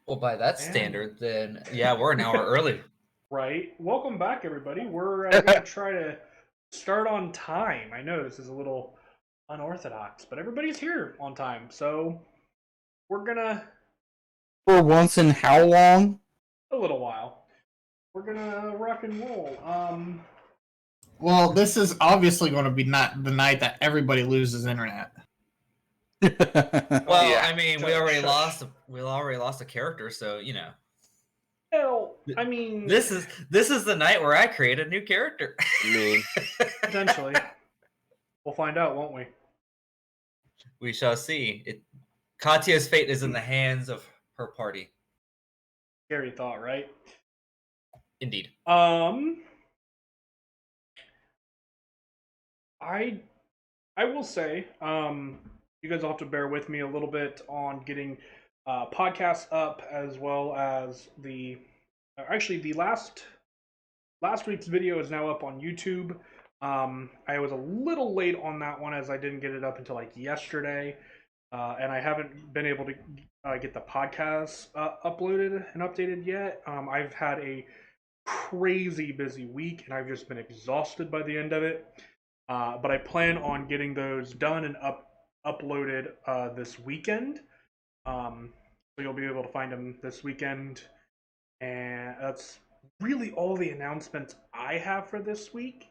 Well, by that standard, then yeah, we're an hour early. Right. Welcome back, everybody. We're going to try to start on time. I know this is a little unorthodox, but everybody's here on time. So we're going to... For once in how long? A little while. We're going to rock and roll. Well, this is obviously going to be not the night that everybody loses internet. Well, Yeah. I mean, we already lost a character, so you know. Well, I mean, This is the night where I create a new character. I mean, potentially. We'll find out, won't we? We shall see. Katya's fate is in the hands of her party. Scary thought, right? Indeed. I will say, you guys will have to bear with me a little bit on getting podcasts up, as well as the last week's video is now up on YouTube. I was a little late on that one as I didn't get it up until like yesterday, and I haven't been able to get the podcast uploaded and updated yet. I've had a crazy busy week, and I've just been exhausted by the end of it. But I plan on getting those done and uploaded this weekend. So you'll be able to find them this weekend. And that's really all the announcements I have for this week.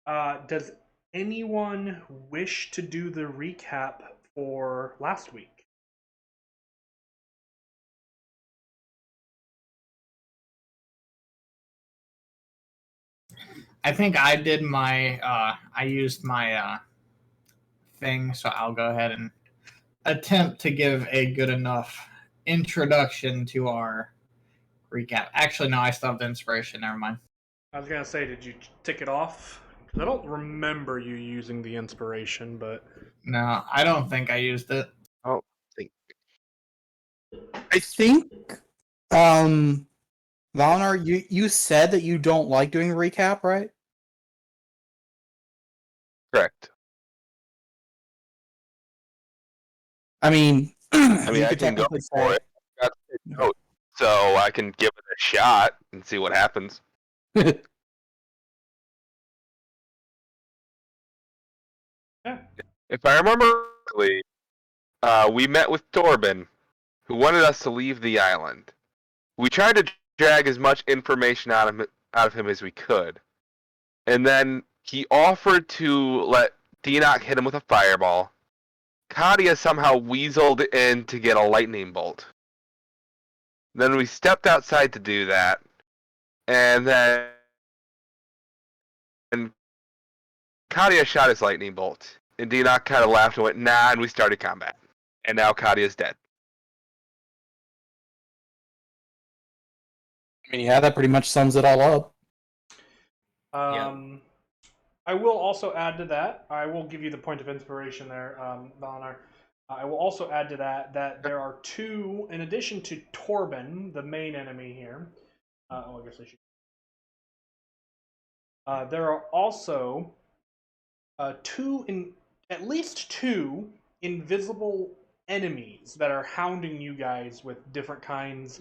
Does anyone wish to do the recap for last week? I think I did my, I used my thing, so I'll go ahead and attempt to give a good enough introduction to our recap. Actually, no, I still have the inspiration. Never mind. I was going to say, did you tick it off? I don't remember you using the inspiration, but... No, I don't think I used it. I think, Valnar, you said that you don't like doing a recap, right? correct. I mean, I can go for it. I got to take notes, so I can give it a shot and see what happens. Yeah. If I remember correctly, we met with Torben, who wanted us to leave the island. We tried to drag as much information out of him as we could, and then he offered to let Deanoch hit him with a fireball. Katya somehow weaseled in to get a lightning bolt. Then we stepped outside to do that, and then Katya shot his lightning bolt, and Deanoch kind of laughed and went, nah, and we started combat. And now Katya's dead. I mean, yeah, that pretty much sums it all up. I will also add to that. I will give you the point of inspiration there, Valinar. I will also add to that there are two, in addition to Torben, the main enemy here. I guess I should. There are also at least two invisible enemies that are hounding you guys with different kinds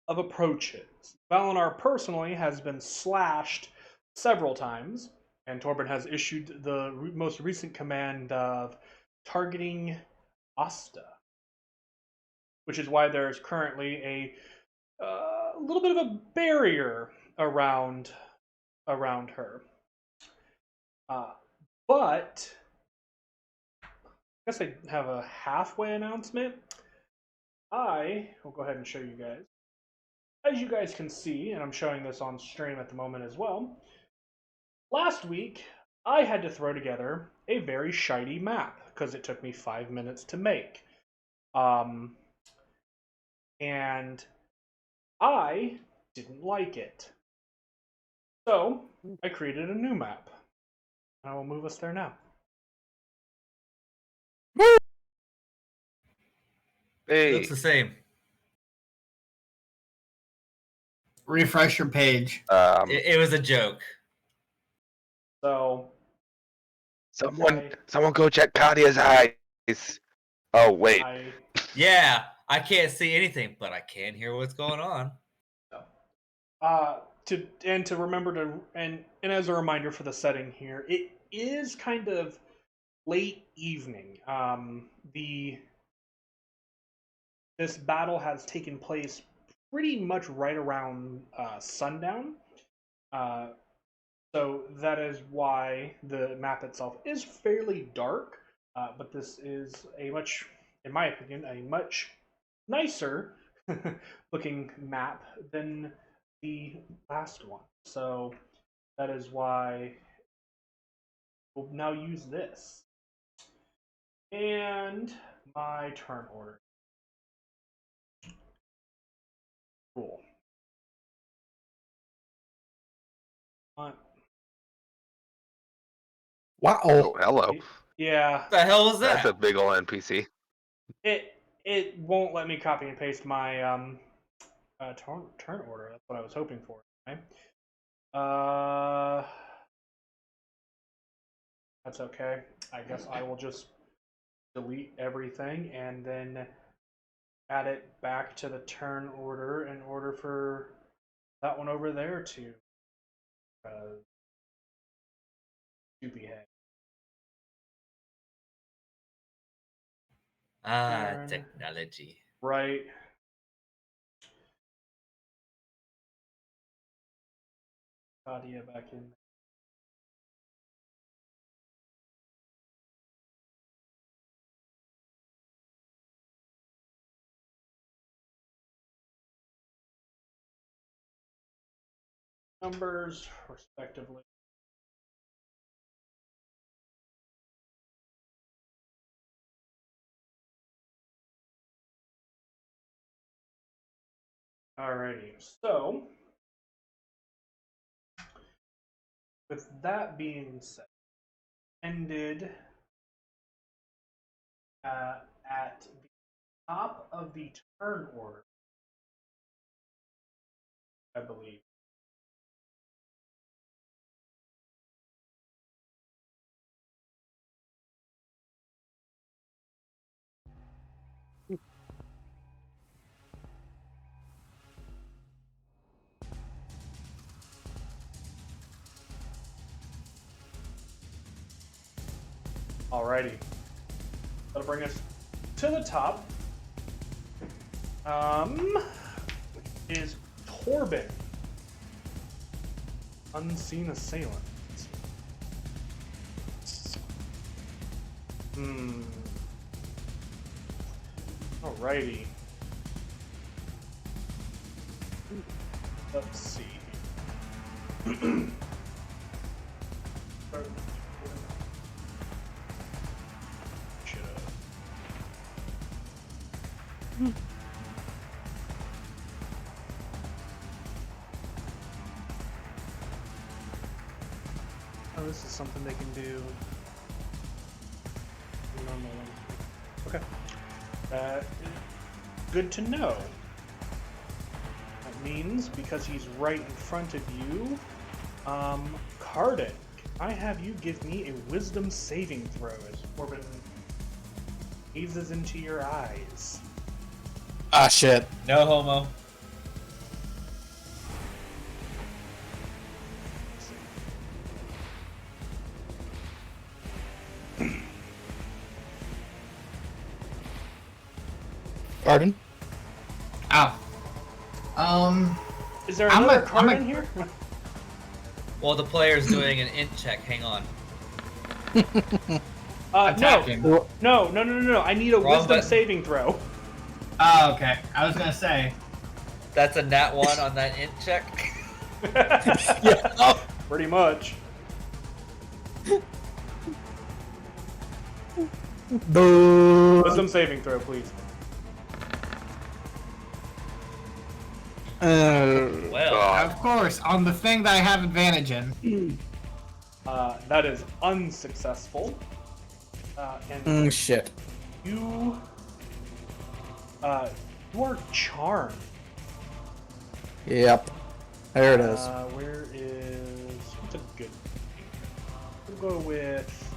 of approaches. Valinar personally has been slashed several times, and Torben has issued the most recent command of targeting Asta, which is why there's currently a little bit of a barrier around her. But I guess I have a halfway announcement. I will go ahead and show you guys. As you guys can see, and I'm showing this on stream at the moment as well, last week I had to throw together a very shiny map because it took me 5 minutes to make. And I didn't like it. So I created a new map. I will move us there now. Hey, It's the same. Refresh your page. It was a joke. So someone go check Katya's eyes. Oh wait, Yeah, I can't see anything, but I can hear what's going on. To remember to and as a reminder for the setting here, it is kind of late evening. This battle has taken place pretty much right around sundown. So that is why the map itself is fairly dark. But this is a much, in my opinion, a much nicer looking map than the last one. So that is why we'll now use this. And my turn order. Cool. Wow. Oh, hello. Yeah. What the hell was that? That's a big ol' NPC. It won't let me copy and paste my turn order. That's what I was hoping for. Okay. That's okay. I guess I will just delete everything and then add it back to the turn order in order for that one over there to behave. Turn. Technology. Right. Claudia back in. Numbers, respectively. Alrighty, so with that being said, ended at the top of the turn order, I believe. Alrighty. That'll bring us to the top. Is Torben. Unseen assailant. Alrighty. Let's see. Oh, this is something they can do. Okay. Good to know. That means, because he's right in front of you, Cardin, can I have you give me a wisdom saving throw as Corbin gazes into your eyes? Ah, shit. No homo. Pardon? Oh. Is there I'm another a- card I'm a- in here? Well, the player's doing an int check. Hang on. Attacking. No. I need a Wrong wisdom button. saving throw. Oh, okay. I was gonna say. That's a nat 1 on that int check. Yeah. Oh. Pretty much. Boo. Wisdom saving throw, please. Well, Of course, on the thing that I have advantage in. That is unsuccessful. And Shit. you are charmed. Yep. There it is. Where is... What's a good... We'll go with...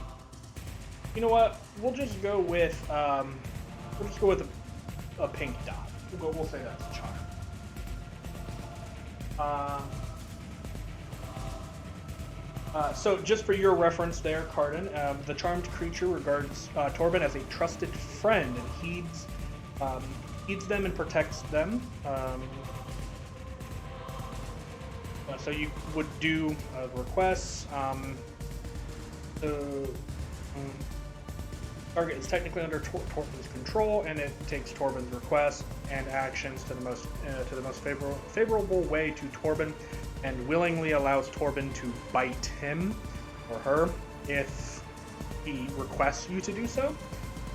You know what? We'll just go with... a pink dot. We'll say that's a charm. So just for your reference there, Cardin, the charmed creature regards Torben as a trusted friend and heeds them and protects them. So you would do requests. The target is technically under Torben's control, and it takes Torben's request and actions to the most favorable way to Torben, and willingly allows Torben to bite him or her if he requests you to do so.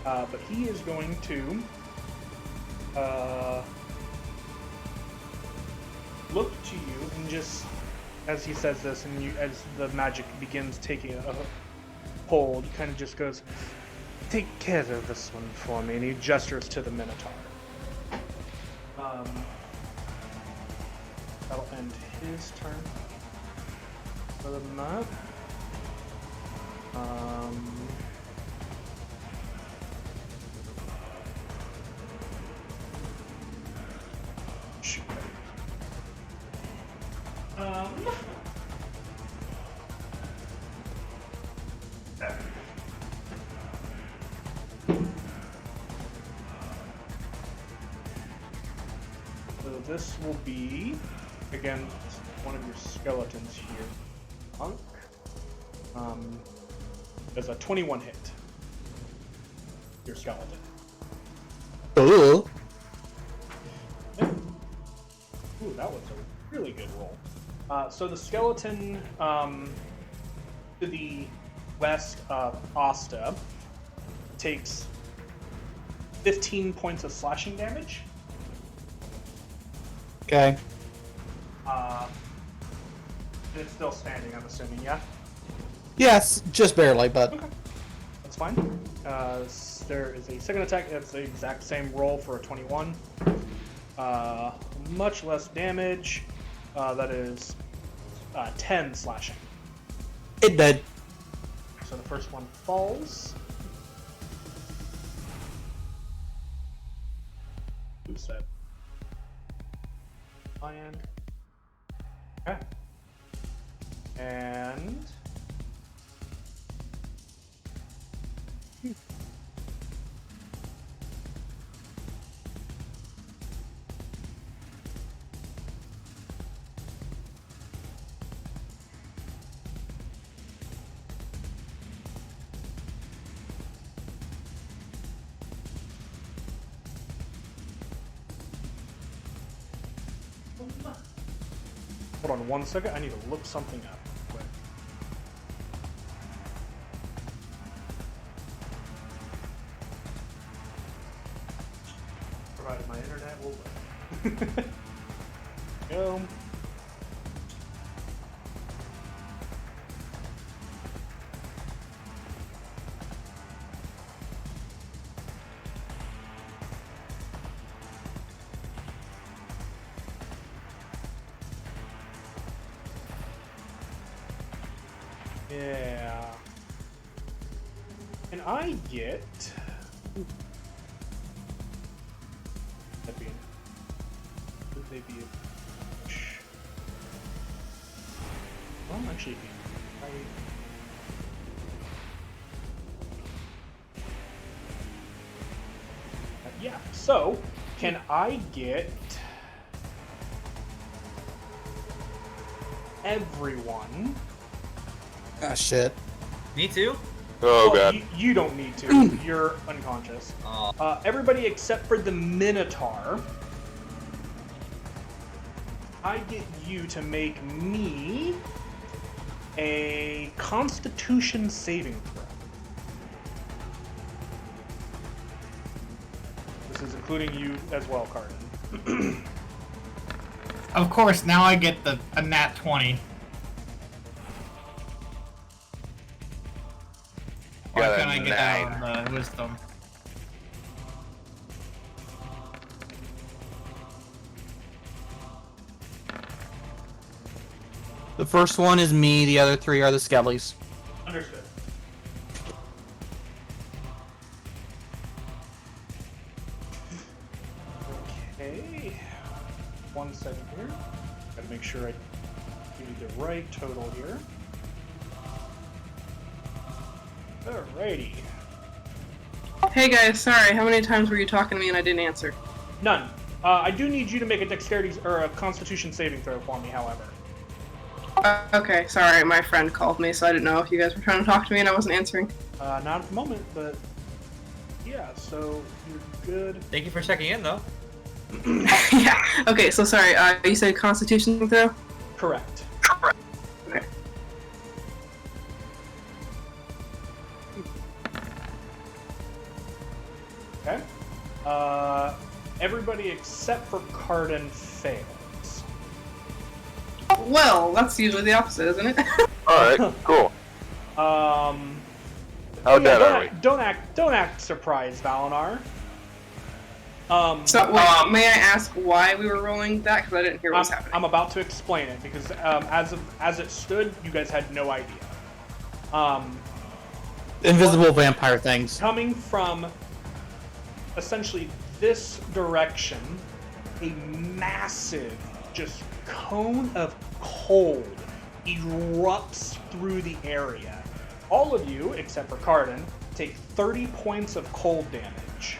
But he is going to look to you and just, as he says this, and as the magic begins taking a hold, kind of just goes, "Take care of this one for me," and he gestures to the Minotaur. That'll end his turn. Other than that, shoot. So this will be, again, one of your skeletons here. Monk. Does a 21 hit. Your skeleton. Ooh. Yeah. Ooh, that was a really good roll. So the skeleton to the west of Asta takes 15 points of slashing damage. Okay. It's still standing, I'm assuming, yeah? Yes, just barely, but Okay. That's fine. There is a second attack. That's the exact same roll for a 21. Much less damage. That is 10 slashing. it did. So the first one falls. Who's that? Lion. Okay. And hold on 1 second. I need to look something up quick. Provided my internet will work. Go. Yeah. Can I get? That'd be. Would they be? Well, actually, yeah. So, can I get everyone? Ah, shit. Me too? Oh Well, god. you don't need to. You're unconscious. Oh. Everybody except for the Minotaur. I get you to make me a Constitution saving throw. This is including you as well, Cardin. Of course, now I get a nat 20. Or Got a can I get that 9. on the wisdom? The first one is me, the other three are the skellies. Understood. Okay. 1 second here. Gotta make sure I give you the right total here. Alrighty. Hey guys, sorry, how many times were you talking to me and I didn't answer? None. I do need you to make a dexterity or a constitution saving throw for me, however. Okay, sorry, my friend called me, so I didn't know if you guys were trying to talk to me and I wasn't answering. Not at the moment, but yeah, so you're good. Thank you for checking in, though. Yeah, okay, so sorry, you said Constitution throw? Correct. Okay. Okay. Everybody except for Cardin fails. Well, that's usually the opposite, isn't it? Alright, cool. How dead are we? Don't act surprised, Valinar. So, wait, may I ask why we were rolling that? Because I didn't hear what was happening. I'm about to explain it, because as it stood, you guys had no idea. Invisible vampire things. Coming from essentially this direction, a massive, just cone of cold erupts through the area. All of you, except for Cardin, take 30 points of cold damage.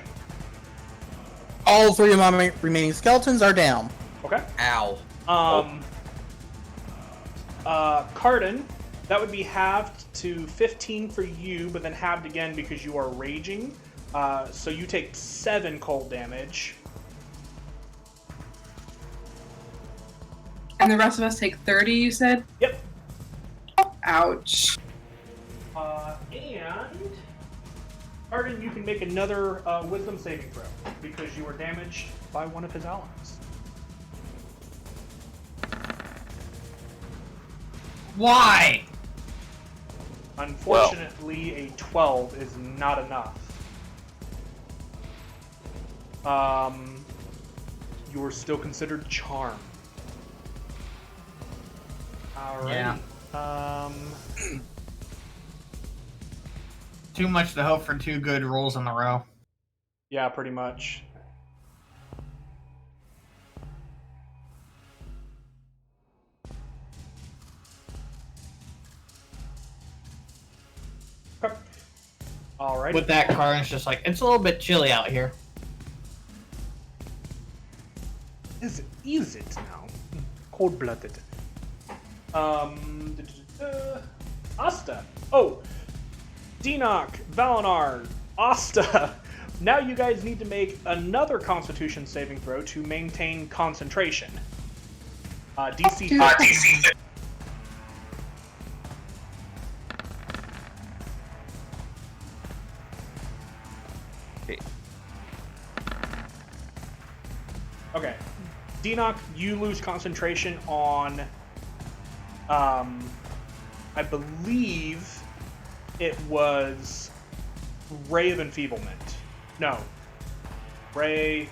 All 3 of my remaining skeletons are down. Okay? Ow. Cardin, that would be halved to 15 for you, but then halved again because you are raging. So you take 7 cold damage. And the rest of us take 30, you said? Yep. Ouch. And Cardin, you can make another wisdom saving throw because you were damaged by one of his allies. Why? Unfortunately, a 12 is not enough. You are still considered charmed. Alrighty. Yeah. Too much to hope for 2 good rolls in a row. Yeah, pretty much. Okay. Alright. With that, Karin's just like, it's a little bit chilly out here. Is it now? Cold-blooded. Asta. Oh, Dinok, Valinar, Asta. Now you guys need to make another Constitution saving throw to maintain concentration. DC 15. Okay. Dinok, you lose concentration on, I believe it was Ray of Enfeeblement. No. Ray...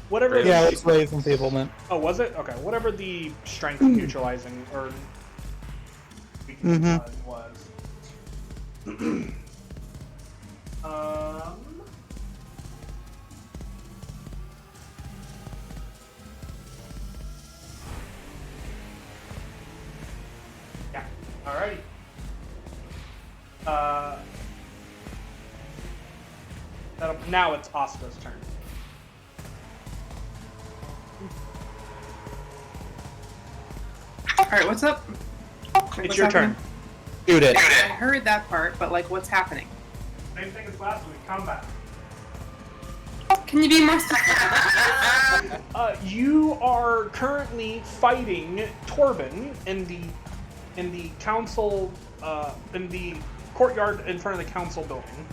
Whatever... Yeah, it's Ray of Enfeeblement. Oh, was it? Okay, whatever the strength neutralizing, or... was. Yeah, alrighty. Now it's Asta's turn. Alright, what's up? It's your turn. Shoot it. I heard that part, but like, what's happening? Same thing as last week, combat. Can you be more specific? You are currently fighting Torben in the council, in the courtyard in front of the council building.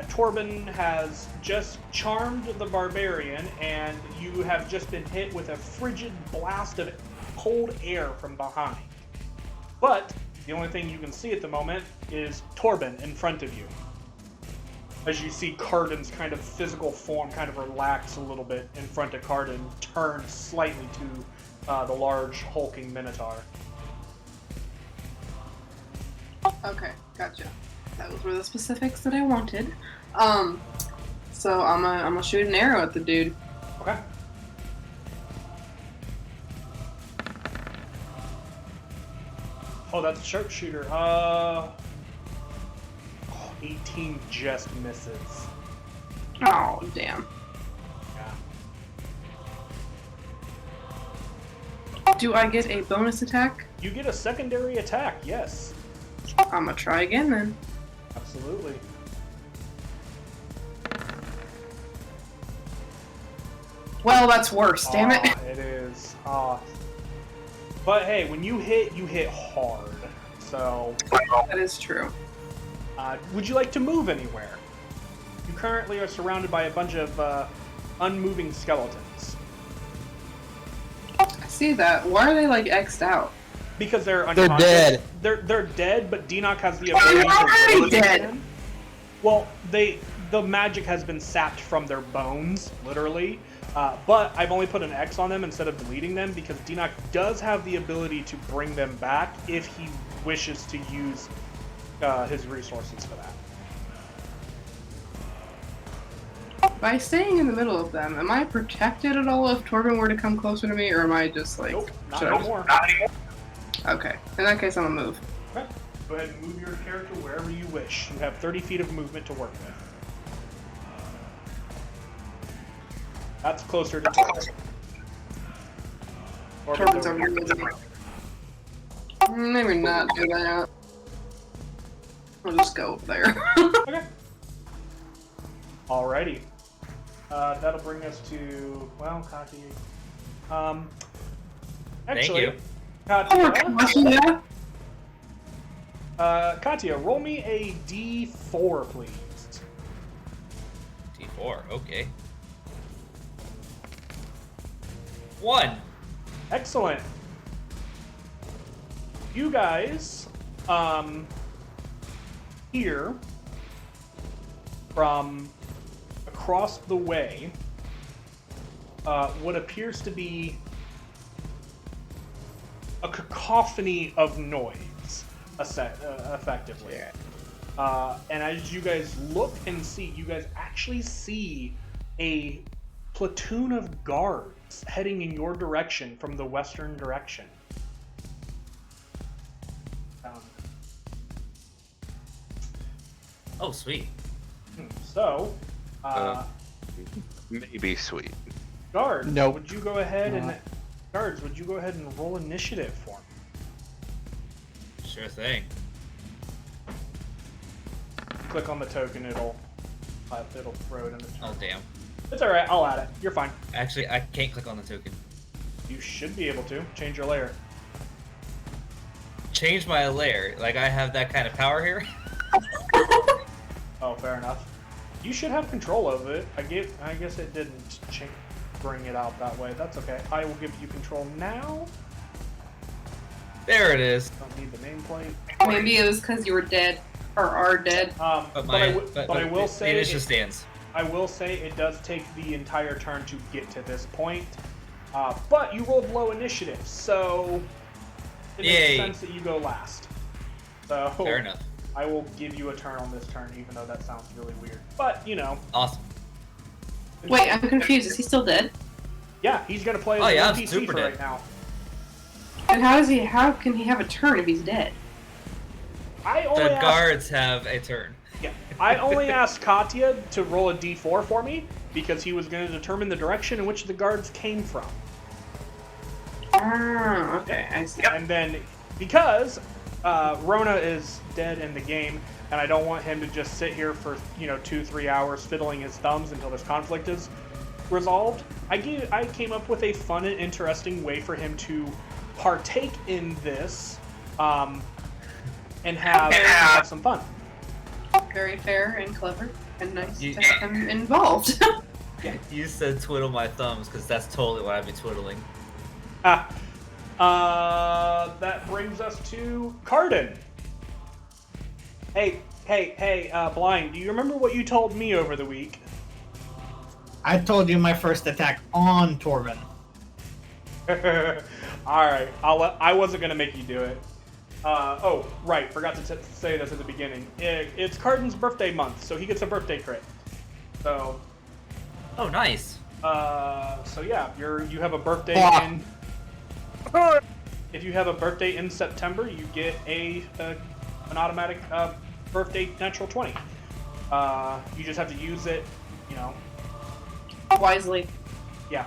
Torben has just charmed the barbarian, and you have just been hit with a frigid blast of cold air from behind. But the only thing you can see at the moment is Torben in front of you. As you see Cardin's kind of physical form kind of relax a little bit in front of Cardin, turn slightly to the large hulking minotaur. Okay, gotcha. Those were the specifics that I wanted. So I'm gonna shoot an arrow at the dude. Okay. Oh, that's a sharpshooter. 18 just misses. Oh, damn. Yeah. Do I get a bonus attack? You get a secondary attack, yes. I'm gonna try again then. Absolutely. Well, that's worse, damn it. It is. But hey, when you hit hard. So, That is true. would you like to move anywhere? You currently are surrounded by a bunch of unmoving skeletons. I see that. Why are they like X'd out? Because they're They're unconscious. dead. They're dead, but Denoc has the Oh, ability they're already to raise dead. them. Well, the magic has been sapped from their bones, literally. But I've only put an X on them instead of deleting them because Denoc does have the ability to bring them back if he wishes to use his resources for that. By staying in the middle of them, am I protected at all if Torben were to come closer to me, or am I just like... Nope, not should I just- anymore. Okay, in that case I'm gonna move. Okay. Go ahead and move your character wherever you wish. You have 30 feet of movement to work with. That's closer to Torben. Torben's over here with me. Maybe not do that. I'll just go over there. Okay. Alrighty. That'll bring us to, well, Katya. Actually, you. Katya, Katya, roll me a D4, please. D4, okay. 1. Excellent. You guys, hear from across the way what appears to be a cacophony of noise, effectively. And as you guys look and see, you guys actually see a platoon of guards heading in your direction from the western direction. Oh, sweet. So, Maybe sweet. guards, Nope. would you go ahead and roll initiative for me? Sure thing. Click on the token, it'll throw it in the chat. Oh, damn. It's all right. I'll add it. You're fine. Actually, I can't click on the token. You should be able to change your layer. Change my layer. Like, I have that kind of power here? Oh, fair enough. You should have control of it. I guess it didn't bring it out that way. That's okay. I will give you control now. There it is. Don't need the nameplate. Maybe it was because you were dead, or are dead. But I will the say initiative stands. I will say it does take the entire turn to get to this point. But you rolled low initiative, so it Yay. makes sense that you go last. So Fair enough. I will give you a turn on this turn, even though that sounds really weird. But, you know. Awesome. Wait, I'm confused. Is he still dead? Yeah, he's going to play as Oh, an yeah, NPC super for dead. right now. And how can he have a turn if he's dead? The guards have a turn. Yeah, I only asked Katya to roll a d4 for me because he was going to determine the direction in which the guards came from. Ah, okay, I see. And then, because Rona is dead in the game, and I don't want him to just sit here for 2-3 hours fiddling his thumbs until this conflict is resolved, I came up with a fun and interesting way for him to partake in this and have some fun. Very fair and clever and nice You- to have him involved. You said twiddle my thumbs, because that's totally what I've been twiddling. That brings us to Cardin. Hey, Blind, do you remember what you told me over the week? I told you my first attack on Torben. Alright, I wasn't going to make you do it. Oh, right, forgot to say this at the beginning. It's Cardin's birthday month, so he gets a birthday crit. So, Oh, nice. So yeah, you have a birthday Fuck. in. If you have a birthday in September, you get an automatic birthday natural 20. You just have to use it, you know. Wisely. Yeah.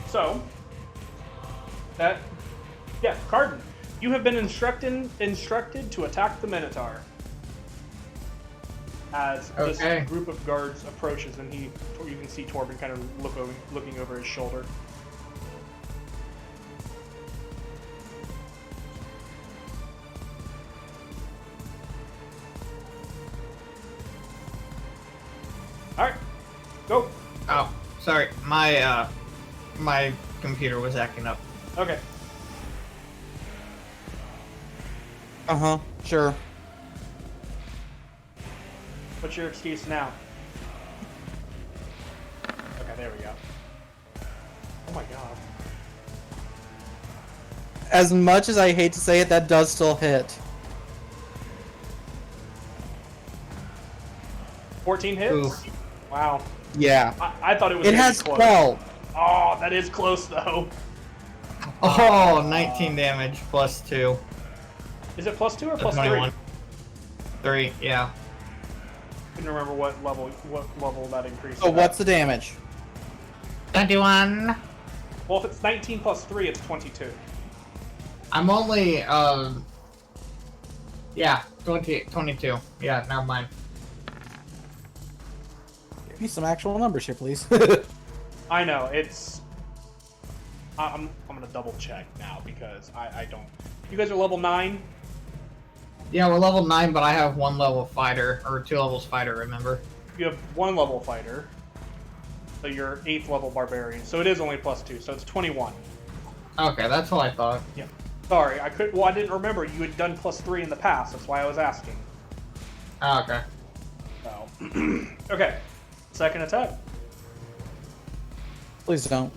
So that, yeah, Carden, you have been instructed to attack the Minotaur. As this Okay. group of guards approaches, and you can see Torben kind of looking over his shoulder. All right, go. Oh, sorry. My my computer was acting up. Okay. Sure. What's your excuse now? Okay, there we go. Oh my god. As much as I hate to say it, that does still hit. 14 hits? Ooh. Wow. Yeah. I thought it was It gonna has be close. 12. Oh, that is close though. Oh, 19 damage plus 2. Is it plus 2 or plus 21. 3, yeah. I couldn't remember what level that increased. So what's the damage? 21. Well, if it's 19 plus 3, it's 22. I'm only, yeah, 22. Yeah, never mind. Give me some actual numbers here, please. I know, it's... I'm gonna double check now because I don't... You guys are level 9? Yeah, we're level 9, but I have 1 level fighter, or 2 levels fighter, remember? You have 1 level fighter. So you're 8th level barbarian. So it is only plus 2, so it's 21. Okay, that's what I thought. Yeah. Sorry, I didn't remember you had done plus 3 in the past, that's why I was asking. Oh, okay. So... okay. Second attack. Please don't.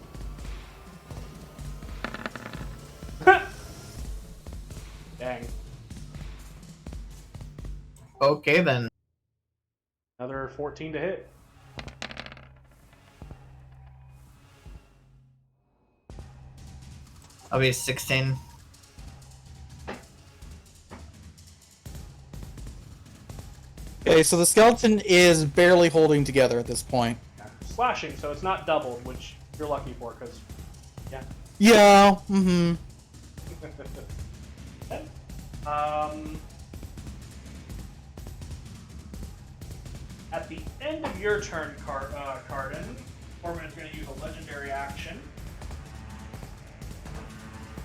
Dang. Okay, then. Another 14 to hit. I'll be 16. Okay, so the skeleton is barely holding together at this point. Slashing, so it's not doubled, which you're lucky for, because... Yeah. Yeah, mm-hmm. Okay. At the end of your turn, Carden, Corbin is going to use a legendary action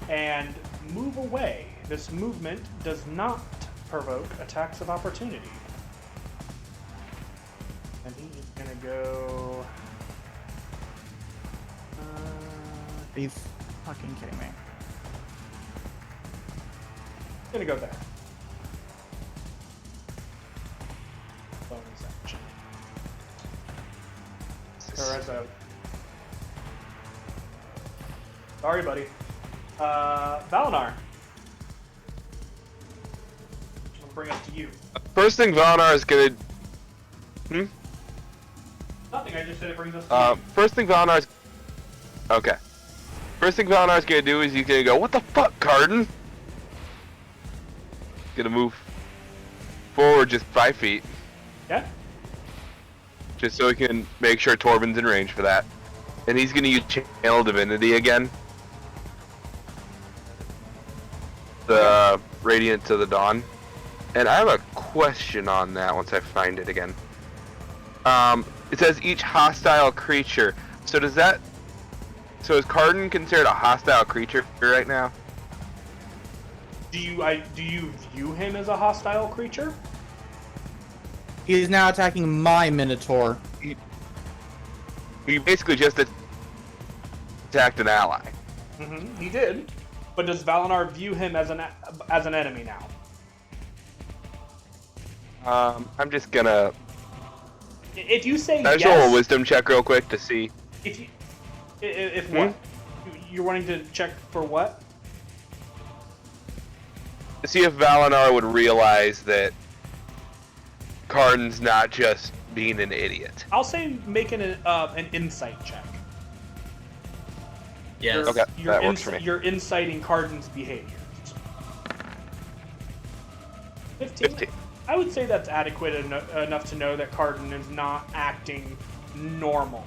and move away. This movement does not provoke attacks of opportunity. And he is going to go... Are you fucking kidding me? Gonna go there. Bonus action. Or as a... Sorry, buddy. Valinar. I'll bring us to you. First thing Valnar is gonna... Nothing, I just said it brings us to you. First thing Valnar is... Okay. First thing Valnar is gonna do is he's gonna go, "What the fuck, Carden?" Gonna move forward just 5 feet, Yeah? just so he can make sure Torben's in range for that. And he's gonna use Channel Divinity again. The Radiant to the Dawn. And I have a question on that once I find it again. It says each hostile creature. So does that... So is Carden considered a hostile creature right now? Do you view him as a hostile creature? He is now attacking my Minotaur. He basically just attacked an ally. Mm-hmm, he did. But does Valinar view him as an enemy now? I'm just gonna... If you say Can I just yes... roll a wisdom check real quick to see? If what? You're wanting to check for what? To see if Valinar would realize that Carden's not just being an idiot. I'll say making an insight check. Yes. Okay, that works for me. You're inciting Cardin's behaviors. 15. I would say that's adequate enough to know that Cardin is not acting normal.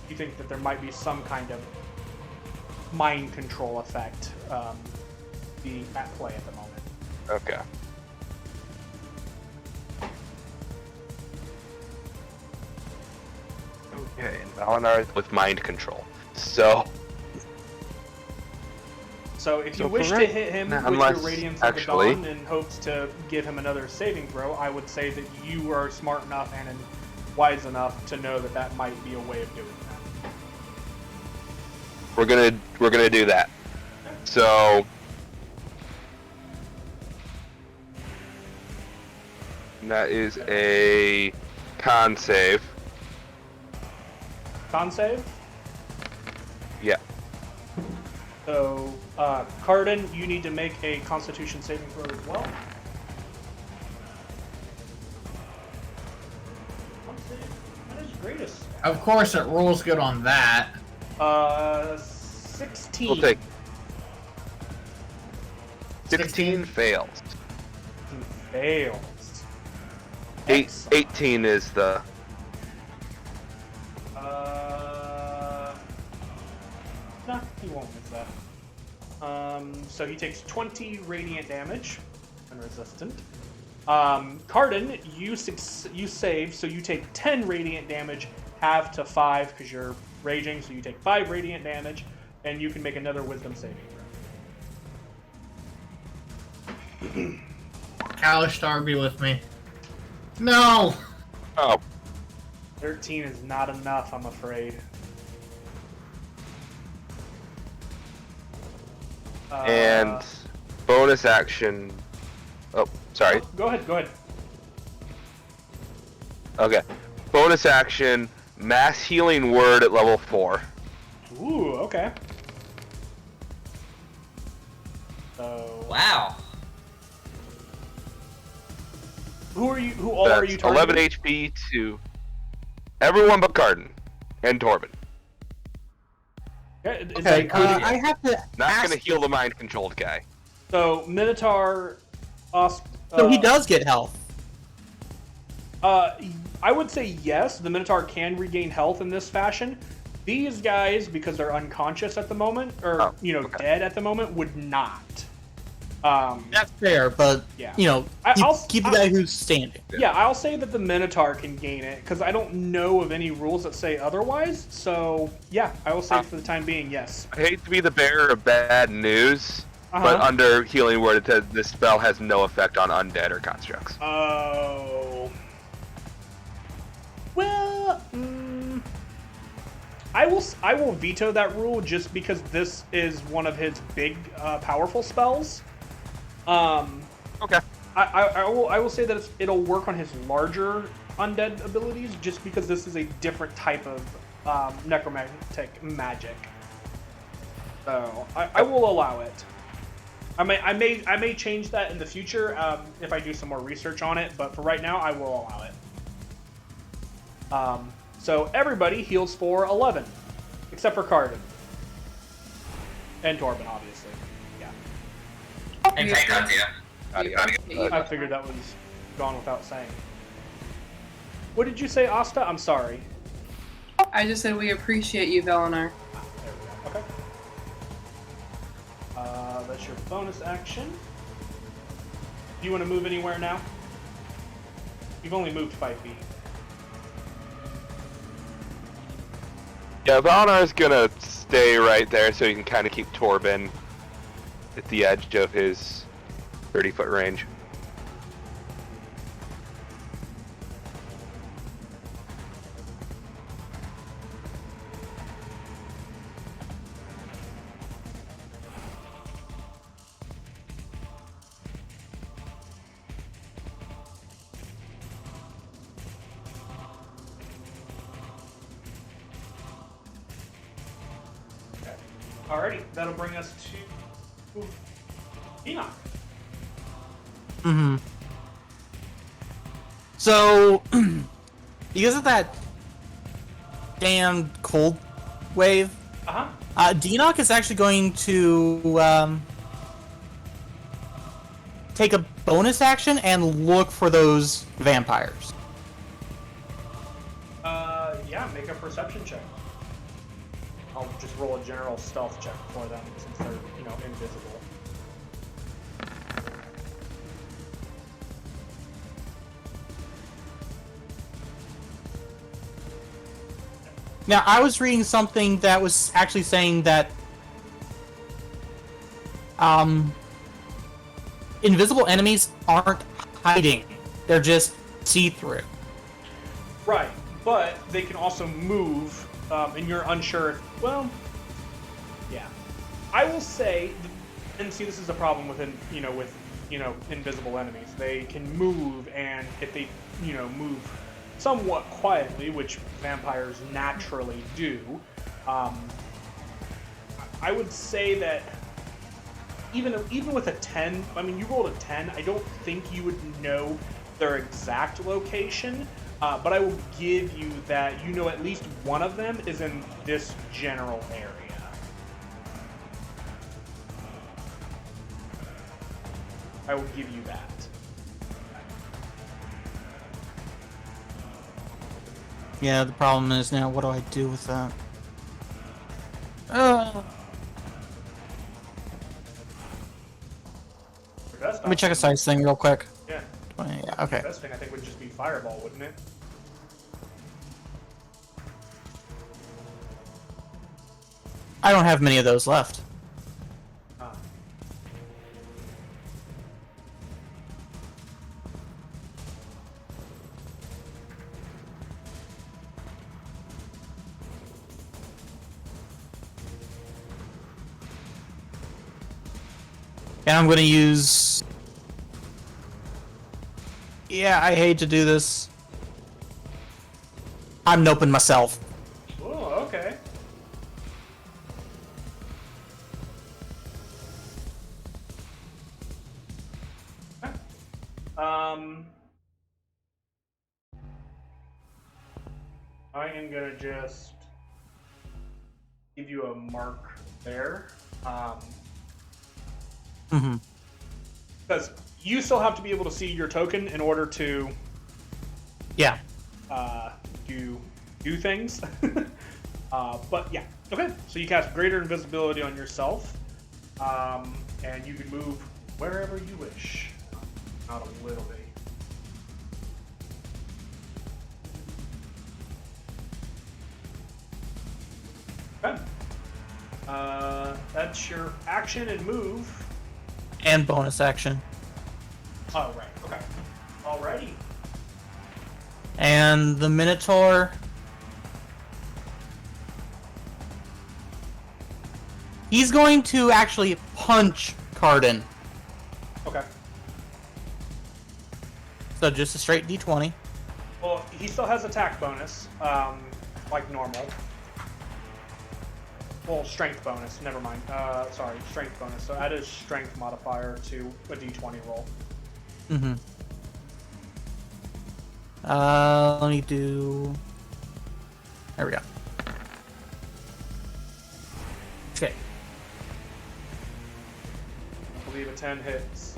You think that there might be some kind of mind control effect being at play at the moment. Okay. Okay, and Valinar with mind control. So if you So wish to correct- hit him nah, with unless- your Radiance actually- of the Dawn in hopes to give him another saving throw, I would say that you are smart enough and wise enough to know that that might be a way of doing that. we're gonna do that. So that is a con save. Con save? Yeah. So, Cardin, you need to make a Constitution saving throw as well. Con save? That is greatest. Of course, it rolls good on that. 16. We'll take 16 fails. Fails. 18 is the No, he won't miss that. So he takes 20 radiant damage, unresistant. Cardin, you save, so you take 10 radiant damage, half to 5 because you're raging, so you take 5 radiant damage, and you can make another Wisdom saving throw. Kalistar, be with me. No! oh 13 is not enough, I'm afraid. and bonus action. Oh, sorry. Go ahead. Okay. Bonus action, mass healing word at level 4. Ooh, okay. So, Wow. who all are you That's targeting? 11 HP to everyone but Cardin and Torben. Okay, is Okay, that I have to Not ask. gonna heal the mind controlled guy. So Minotaur, So he does get health. I would say yes. The Minotaur can regain health in this fashion. These guys, because they're unconscious at the moment, or okay. dead at the moment, would not. That's fair, but Yeah. keep the guy who's standing. Yeah, I'll say that the Minotaur can gain it because I don't know of any rules that say otherwise. So yeah, I will say for the time being, yes. I hate to be the bearer of bad news, Uh-huh. but under healing word it says this spell has no effect on undead or constructs. Oh. Well, I will veto that rule just because this is one of his big, powerful spells. Okay. I will say that it'll work on his larger undead abilities just because this is a different type of necromantic magic. So I will allow it. I may change that in the future if I do some more research on it, but for right now I will allow it. So everybody heals for 11, except for Cardin and Torben, obviously. Yeah, And Katia. I figured that was gone without saying. What did you say, Asta? I'm sorry. I just said we appreciate you, Valinar. There we go. Okay. That's your bonus action. Do you want to move anywhere now? You've only moved 5 feet. Yeah, Valinar's gonna stay right there so he can kind of keep Torben at the edge of his 30-foot range. Alrighty, that'll bring us to Enoch. Mm-hmm. So, because of that damn cold wave, Deanoch is actually going to take a bonus action and look for those vampires. Yeah, make a perception check. I'll just roll a general stealth check for them since they're, invisible. Now, I was reading something that was actually saying that invisible enemies aren't hiding. They're just see-through. Right, but they can also move, and you're unsure. Well, yeah. I will say, and see, this is a problem with invisible enemies. They can move, and if they, move somewhat quietly, which vampires naturally do, I would say that even with a 10, I mean, you rolled a 10, I don't think you would know their exact location, but I will give you that at least one of them is in this general area. I will give you that. Yeah, the problem is now, what do I do with that? Let me check a size thing real quick. Yeah. 20, yeah, okay. The best thing I think would just be Fireball, wouldn't it? I don't have many of those left. And I'm going to use... Yeah, I hate to do this. I'm noping myself. Oh, okay. I am going to just give you a mark there. Because you still have to be able to see your token in order to do things. But yeah, okay. So you cast Greater Invisibility on yourself, and you can move wherever you wish. Not a little bit. Okay. That's your action and move. And bonus action. Oh, right. Okay. Alrighty. And the Minotaur... He's going to actually punch Cardin. Okay. So just a straight D20. Well, he still has attack bonus, like normal. Well, strength bonus. Never mind. Sorry, strength bonus. So add his strength modifier to a D20 roll. Let me do... There we go. Okay. I believe a 10 hits.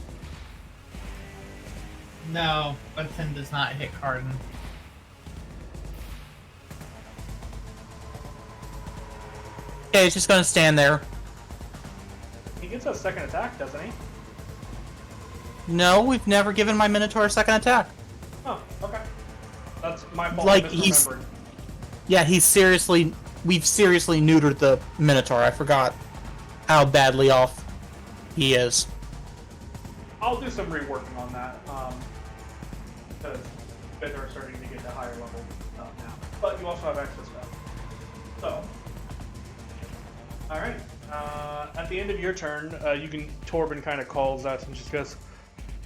No, a 10 does not hit Cardin. Okay, it's just gonna stand there. He gets a second attack, doesn't he? No, we've never given my Minotaur a second attack. Oh, okay. That's my fault. Like, I he's... misremembered. Yeah, we've seriously neutered the Minotaur. I forgot how badly off he is. I'll do some reworking on that, because they're starting to get to higher level now. But you also have access stuff. So, alright. At the end of your turn, Torben kind of calls out and just goes,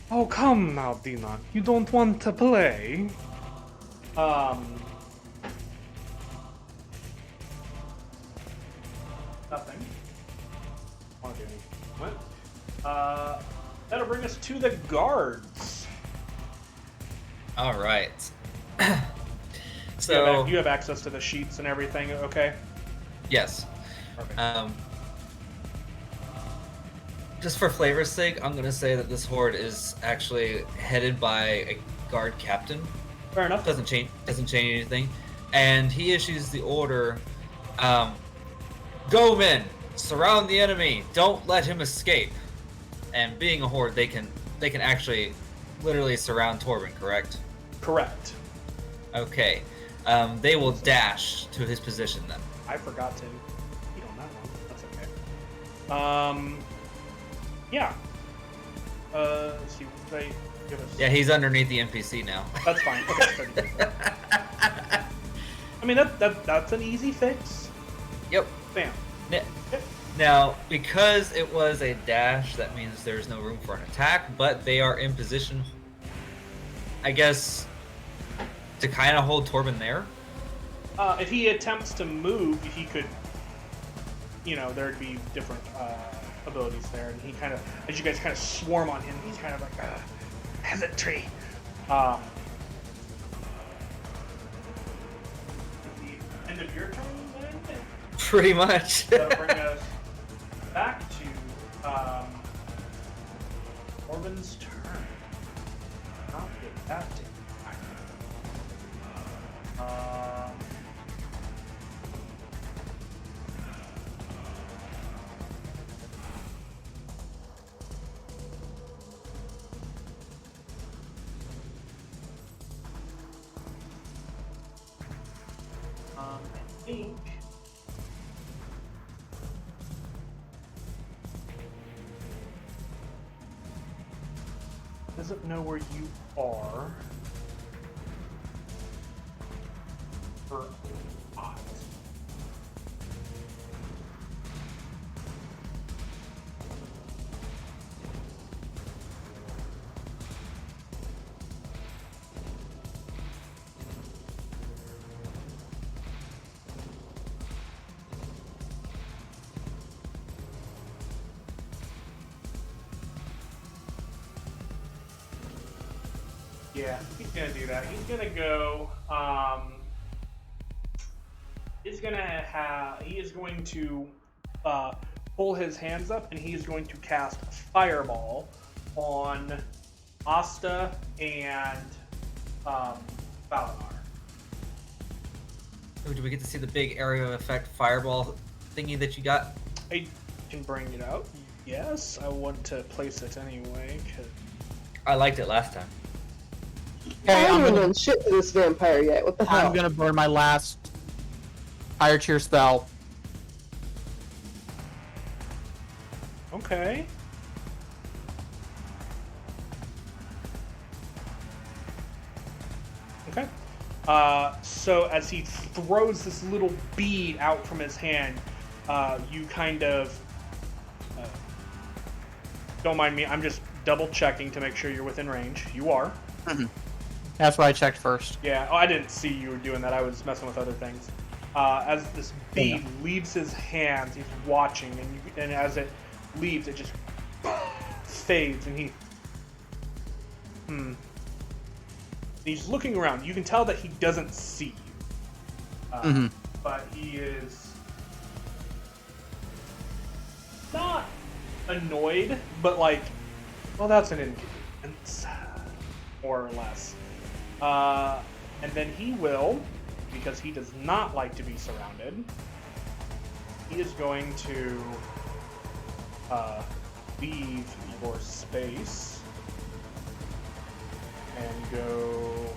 "Oh, come now, Dina. You don't want to play?" Nothing. Want to do anything? What? That'll bring us to the guards. All right. So you have access to the sheets and everything. Okay. Yes. Perfect. Just for flavor's sake, I'm gonna say that this horde is actually headed by a guard captain. Fair enough. Doesn't change anything, and he issues the order: "Go, men! Surround the enemy! Don't let him escape!" And being a horde, they can actually literally surround Torben. Correct? Correct. Okay. They will dash to his position then. I forgot to eat on that one. That's okay. Yeah. Let's see. What they give us? Yeah, he's underneath the NPC now. That's fine. Okay. I mean, that's an easy fix. Yep. Bam. Now, because it was a dash, that means there's no room for an attack, but they are in position, I guess, to kind of hold Torben there. If he attempts to move, he could, there'd be different abilities there, and he kind of, as you guys kind of swarm on him, he's kind of like, hesitate. The end of your turn, then? Pretty much. That'll bring us back to Torben's turn. I'll get that to I think doesn't know where you are. For odds. Yeah, he's gonna do that. He's gonna go. He is going to pull his hands up, and he's going to cast Fireball on Asta and Valinor. Oh, do we get to see the big area of effect fireball thingy that you got? I can bring it out. Yes, I want to place it anyway. I liked it last time. I Okay, haven't done shit to this vampire yet. What the hell? I'm gonna burn my last Fire Cheer spell. Okay. Okay. So as he throws this little bead out from his hand, you kind of don't mind me. I'm just double checking to make sure you're within range. You are. That's why I checked first. Yeah. Oh, I didn't see you were doing that. I was messing with other things. As this bead leaves his hands, he's watching, and as it leaves, it just fades, and he's looking around. You can tell that he doesn't see you, but he is not annoyed, but like, well, that's an inconvenience, more or less. And then he will, because he does not like to be surrounded, he is going to leave your space and go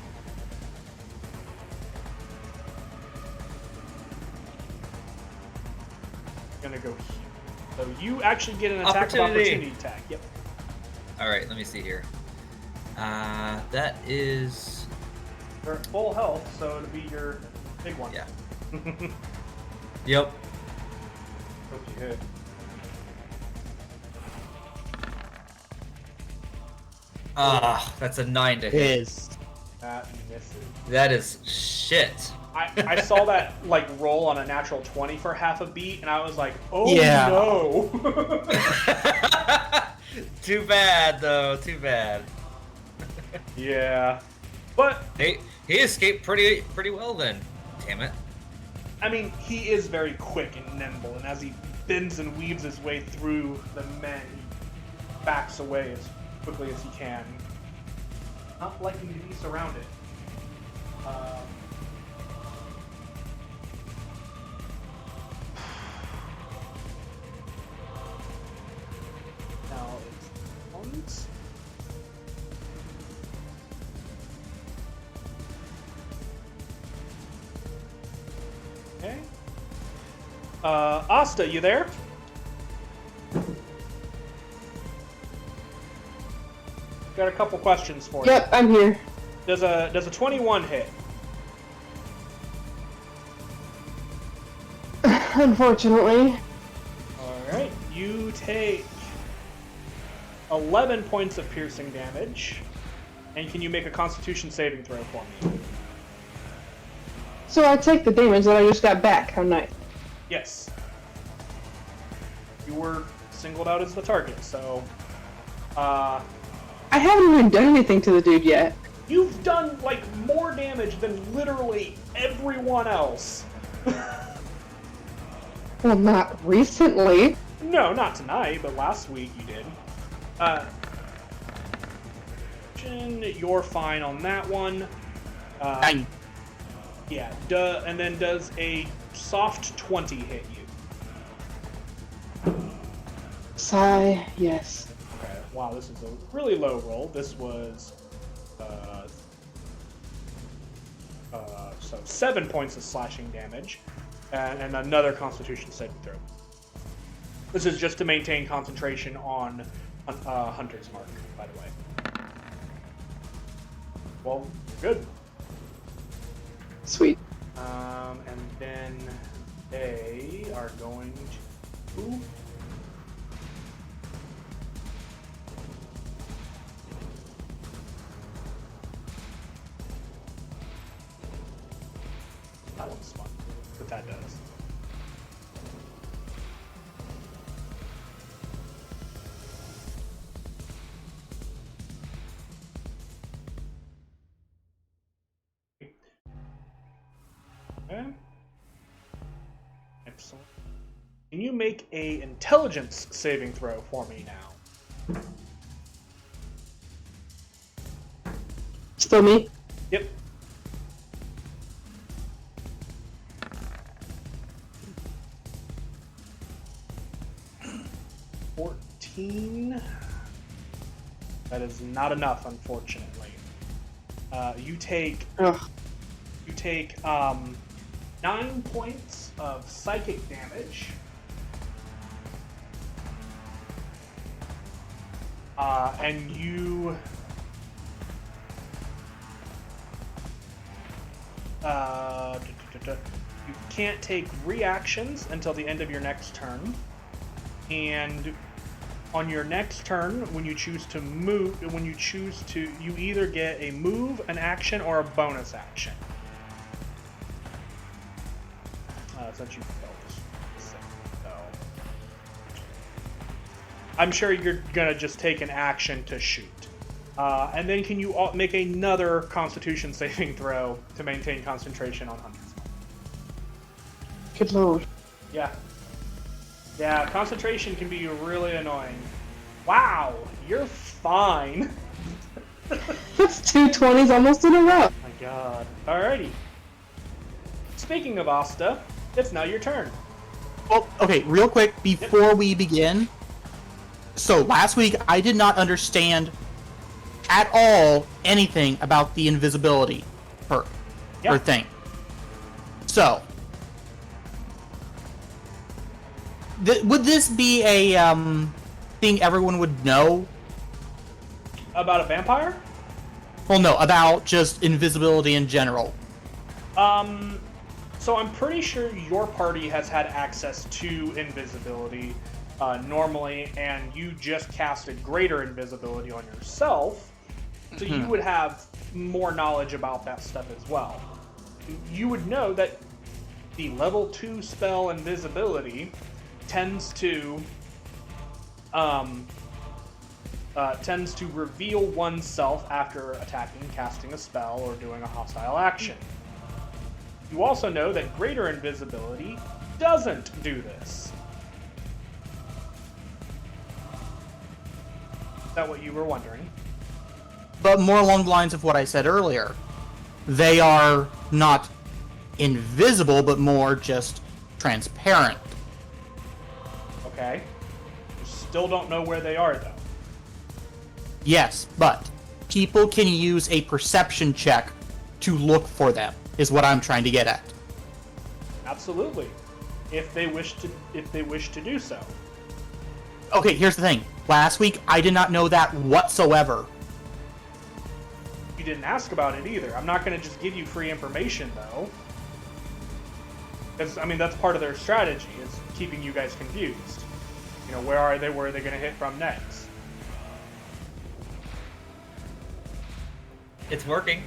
gonna go here. So you actually get an attack of opportunity attack. Yep. Alright, let me see here. That is... You're at full health, so it'll be your big one. Yeah. Yep. Hope you hit. That's a 9 to hit. Is. That misses. That is shit. I saw that like roll on a natural 20 for half a beat, and I was like, oh Yeah. no. Too bad, though. Too bad. Yeah. But He escaped pretty well then. Damn it. I mean, he is very quick and nimble, and as he bends and weaves his way through the men, he backs away as quickly as he can, not liking to be surrounded. Now it's opponents. Okay. Asta, you there? Got a couple questions for you. Yep, I'm here. Does a 21 hit? Unfortunately. Alright, you take 11 points of piercing damage. And can you make a constitution saving throw for me? So I take the damage that I just got back. How nice. Yes. You were singled out as the target, so... I haven't even done anything to the dude yet. You've done, like, more damage than literally everyone else. Well, not recently. No, not tonight, but last week you did. You're fine on that one. Dang. Yeah, and then does a soft 20 hit you? Sigh, yes. Okay, wow, this is a really low roll. This was, so 7 points of slashing damage, and another Constitution saving throw. This is just to maintain concentration on Hunter's Mark, by the way. Well, good. Sweet. And then they are going to... That one's fun, but that does. Okay. Excellent. Can you make a intelligence saving throw for me now? Still me? Yep. That is not enough, unfortunately. You take Ugh. 9 points of psychic damage. And you you can't take reactions until the end of your next turn. And on your next turn, when you choose to move, you either get a move, an action, or a bonus action. Since you failed this thing, so I'm sure you're gonna just take an action to shoot. And then can you make another Constitution saving throw to maintain concentration on Hunter's Mark? Good lord. Yeah. Yeah, concentration can be really annoying. Wow, you're fine. That's 2 20s almost in a row. My god. Alrighty. Speaking of Asta, it's now your turn. Well, okay, real quick before we begin. So last week I did not understand at all anything about the invisibility perk or thing. So would this be a thing everyone would know? About a vampire? Well, no, about just invisibility in general. So I'm pretty sure your party has had access to invisibility normally, and you just casted greater invisibility on yourself, so you would have more knowledge about that stuff as well. You would know that the level 2 spell invisibility tends to tends to reveal oneself after attacking, casting a spell, or doing a hostile action. You also know that greater invisibility doesn't do this. Is that what you were wondering? But more along the lines of what I said earlier. They are not invisible, but more just transparent. Okay. You still don't know where they are, though. Yes, but people can use a perception check to look for them, is what I'm trying to get at. Absolutely. If they wish to do so. Okay, here's the thing. Last week, I did not know that whatsoever. You didn't ask about it either. I'm not going to just give you free information, though. Because, I mean, that's part of their strategy, is keeping you guys confused. You know, where are they? Where are they going to hit from next? It's working.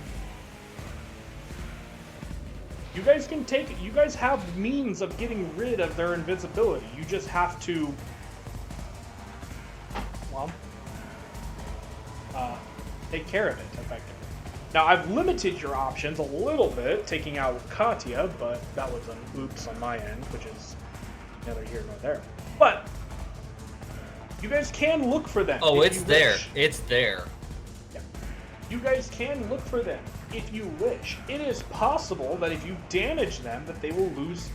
You guys have means of getting rid of their invisibility. You just have to, well, take care of it effectively. Now, I've limited your options a little bit, taking out Katya, but that was an oops on my end, which is neither here nor there. But you guys can look for them. Oh, if it's you there. wish. It's there. Yeah. You guys can look for them if you wish. It is possible that if you damage them, that they will lose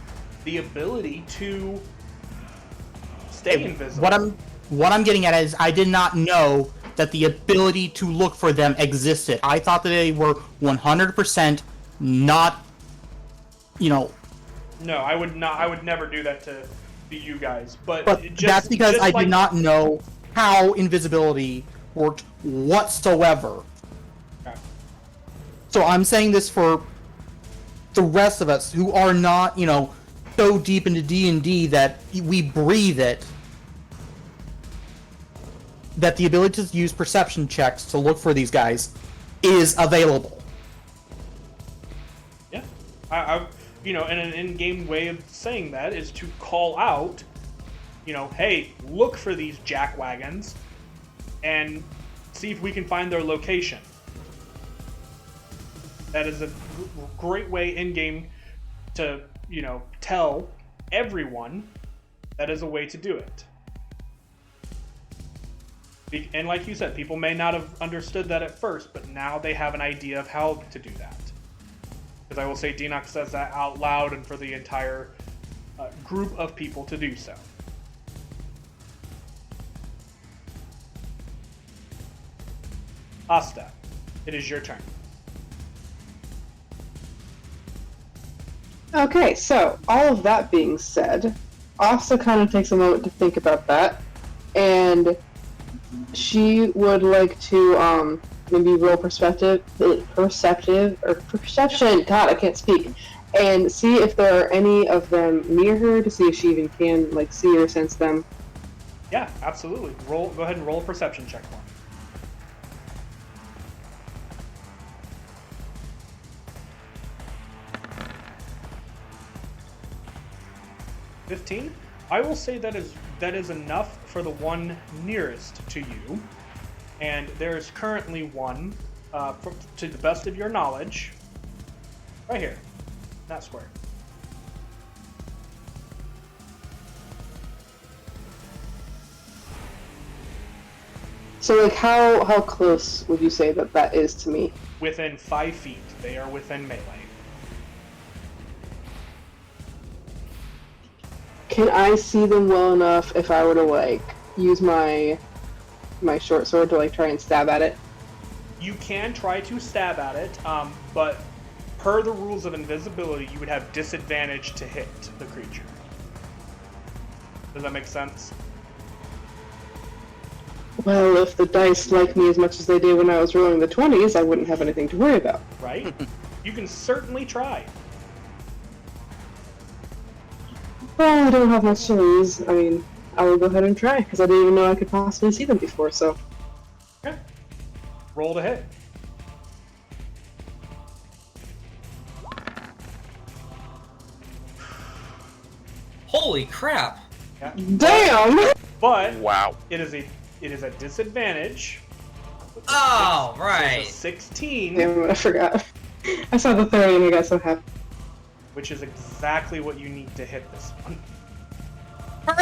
the ability to stay invisible. What I'm getting at is I did not know that the ability to look for them existed. I thought that they were 100% not, No, I would not. I would never do that to you guys. But that's because I did not know how invisibility worked whatsoever. Okay. So I'm saying this for the rest of us who are not, so deep into D&D that we breathe it. That the ability to use perception checks to look for these guys is available. Yeah, and an in-game way of saying that is to call out, hey, look for these jackwagons, and see if we can find their location. That is a great way in-game to, tell everyone that is a way to do it. And like you said, people may not have understood that at first, but now they have an idea of how to do that. Because I will say Denox says that out loud and for the entire group of people to do so. Asta, it is your turn. Okay, so all of that being said, Asta kind of takes a moment to think about that, and she would like to maybe roll perception. God, I can't speak. And see if there are any of them near her to see if she even can see or sense them. Yeah, absolutely. Go ahead and roll a perception check for me. 15. I will say that is enough for the one nearest to you, and there is currently one, to the best of your knowledge, right here, that square. So, how close would you say that is to me? Within 5 feet. They are within melee. Can I see them well enough if I were to use my short sword to try and stab at it? You can try to stab at it, but per the rules of invisibility, you would have disadvantage to hit the creature. Does that make sense? Well, if the dice like me as much as they did when I was rolling the 20s, I wouldn't have anything to worry about. Right? You can certainly try. Well, I don't have much to lose. I mean, I will go ahead and try, because I didn't even know I could possibly see them before, so... Okay. Roll to hit. Holy crap! Yeah. Damn! But Wow. it is a it is a disadvantage. With a Oh, with right. a 16, Damn, I forgot. I saw the 30 and I got so happy. which is exactly what you need to hit this one.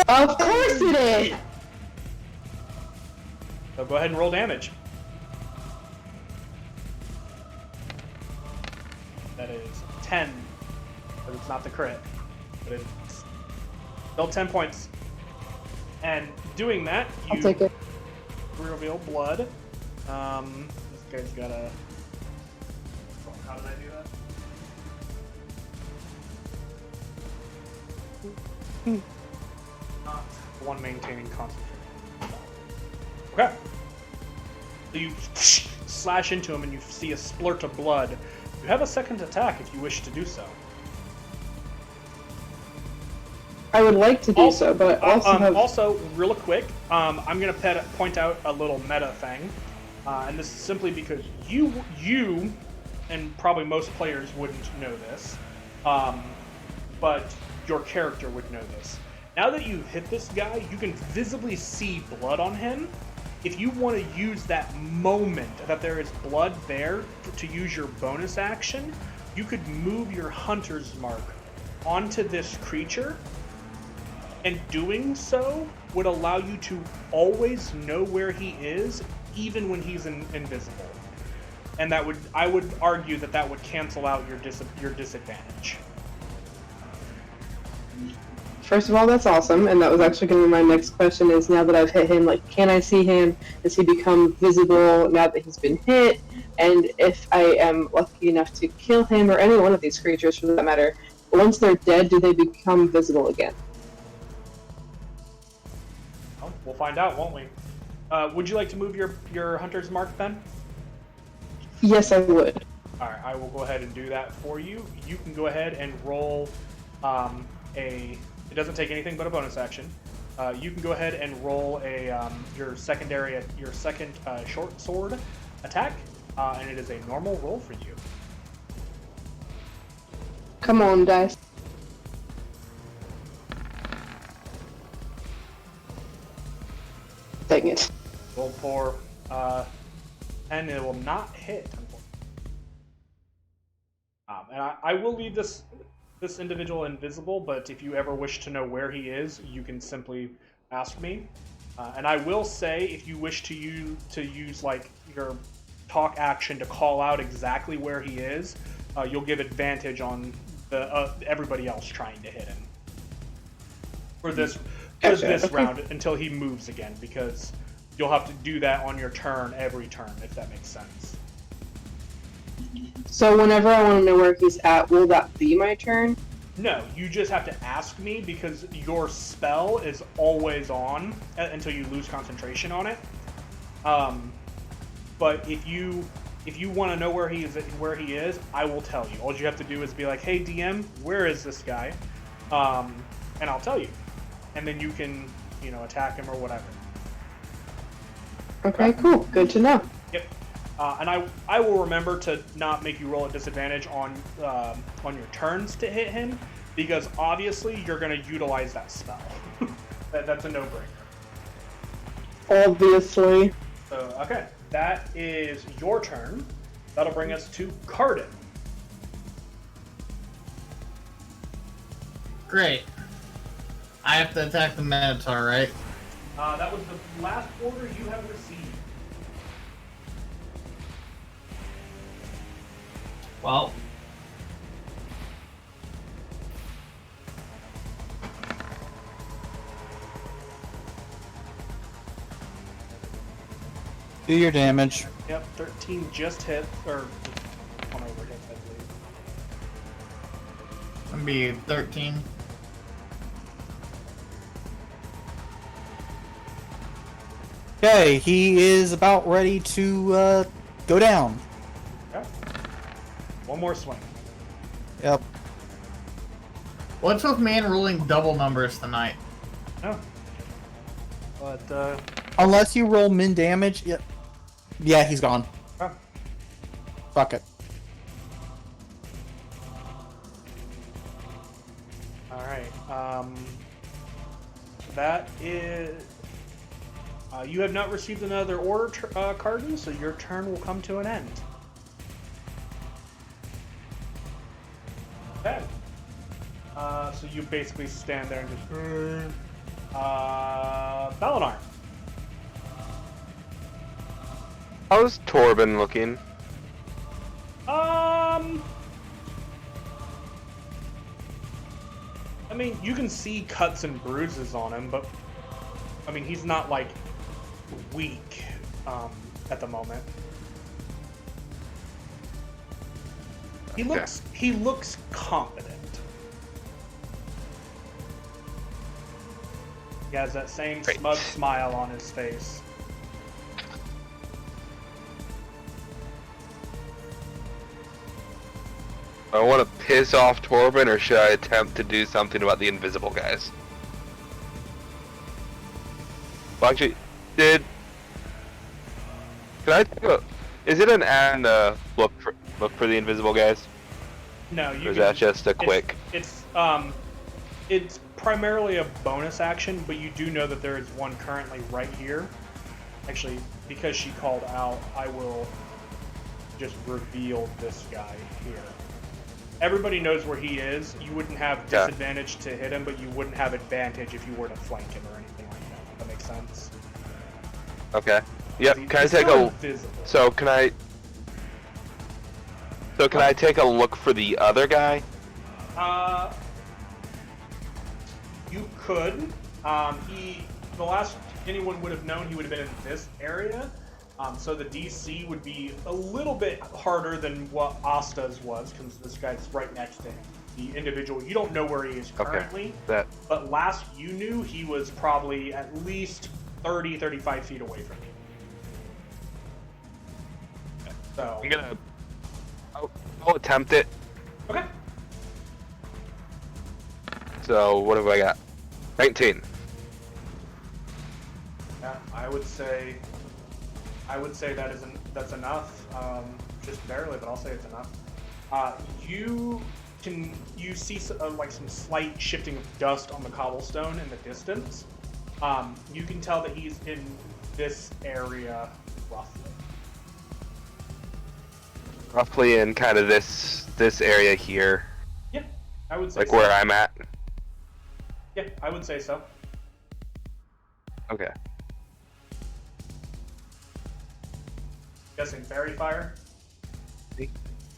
Of course it is! So go ahead and roll damage. That is 10, but it's not the crit. But it's still 10 points. And doing that, I'll you take it. reveal blood. This guy's got a... How did I do that? Not the one maintaining concentration. Okay. So you slash into him and you see a splurt of blood. You have a second attack if you wish to do so. I would like to do so, but I also have... Also, real quick, I'm going to point out a little meta thing. And this is simply because you, and probably most players wouldn't know this, but your character would know this. Now that you've hit this guy, you can visibly see blood on him. If you want to use that moment that there is blood there to use your bonus action, you could move your hunter's mark onto this creature, and doing so would allow you to always know where he is, even when he's invisible. And that would, I would argue that would cancel out your disadvantage. First of all, that's awesome, and that was actually going to be my next question, is now that I've hit him, like, can I see him? Does he become visible now that he's been hit? And if I am lucky enough to kill him, or any one of these creatures for that matter, once they're dead, do they become visible again? Well, we'll find out, won't we? Would you like to move your hunter's mark, then? Yes, I would. Alright, I will go ahead and do that for you. You can go ahead and roll it doesn't take anything but a bonus action. You can go ahead and roll your second short sword attack, and it is a normal roll for you. Come on, dice. Dang it. Roll for 10, it will not hit, unfortunately. And I will leave this individual invisible, but if you ever wish to know where he is, you can simply ask me. And I will say, if you wish to use like your talk action to call out exactly where he is, you'll give advantage on the everybody else trying to hit him for this round until he moves again, because you'll have to do that on your turn every turn, if that makes sense. So whenever I want to know where he's at, will that be my turn? No, you just have to ask me, because your spell is always on until you lose concentration on it. But if you want to know where he is, I will tell you. All you have to do is be like, "Hey DM, where is this guy?" And I'll tell you, and then you can attack him or whatever. Okay, cool. Good to know. Yep. And I will remember to not make you roll a disadvantage on your turns to hit him, because obviously you're going to utilize that spell. That's a no-brainer. Obviously. So, okay, that is your turn. That'll bring us to Cardin. Great. I have to attack the Minotaur, right? That was the last order you have received. Well, Do your damage. Yep, 13 just hit, or on over hit, I believe. It'll be 13. Okay, he is about ready to go down. Okay. One more swing. Yep. What's with me and rolling double numbers tonight? No. But, Unless you roll min damage, yeah, he's gone. okay. Fuck it. Alright, that is... You have not received another order, Carden, so your turn will come to an end. Okay. So you basically stand there and just... Belinar. How's Torben looking? I mean, you can see cuts and bruises on him, but I mean, he's not like weak at the moment. He looks confident. He has that same Great. smug smile on his face. I want to piss off Torben, or should I attempt to do something about the invisible guys? Well, actually, can I take a... Is it an and look for the invisible guys? No, Or is that just a quick? It's primarily a bonus action, but you do know that there is one currently right here. Actually, because she called out, I will just reveal this guy here. Everybody knows where he is. You wouldn't have disadvantage to hit him, but you wouldn't have advantage if you were to flank him or anything like that. If that makes sense. Okay. Yep. Can I He's take still a? invisible. So can I? So can I take a look for the other guy? You could. The last anyone would have known, he would have been in this area. So the DC would be a little bit harder than what Asta's was, because this guy's right next to him. The individual, you don't know where he is currently, That. but last you knew, he was probably at least 30, 35 feet away from you. So, I'm gonna. I'll attempt it. okay. So what have I got? 19. Yeah, I would say that's enough. Just barely, but I'll say it's enough. You see like some slight shifting of dust on the cobblestone in the distance. You can tell that he's in this area roughly. Roughly in kind of this area here, Yeah, I would say like so. where I'm at. Yeah, I would say so. Okay. Guessing fairy fire.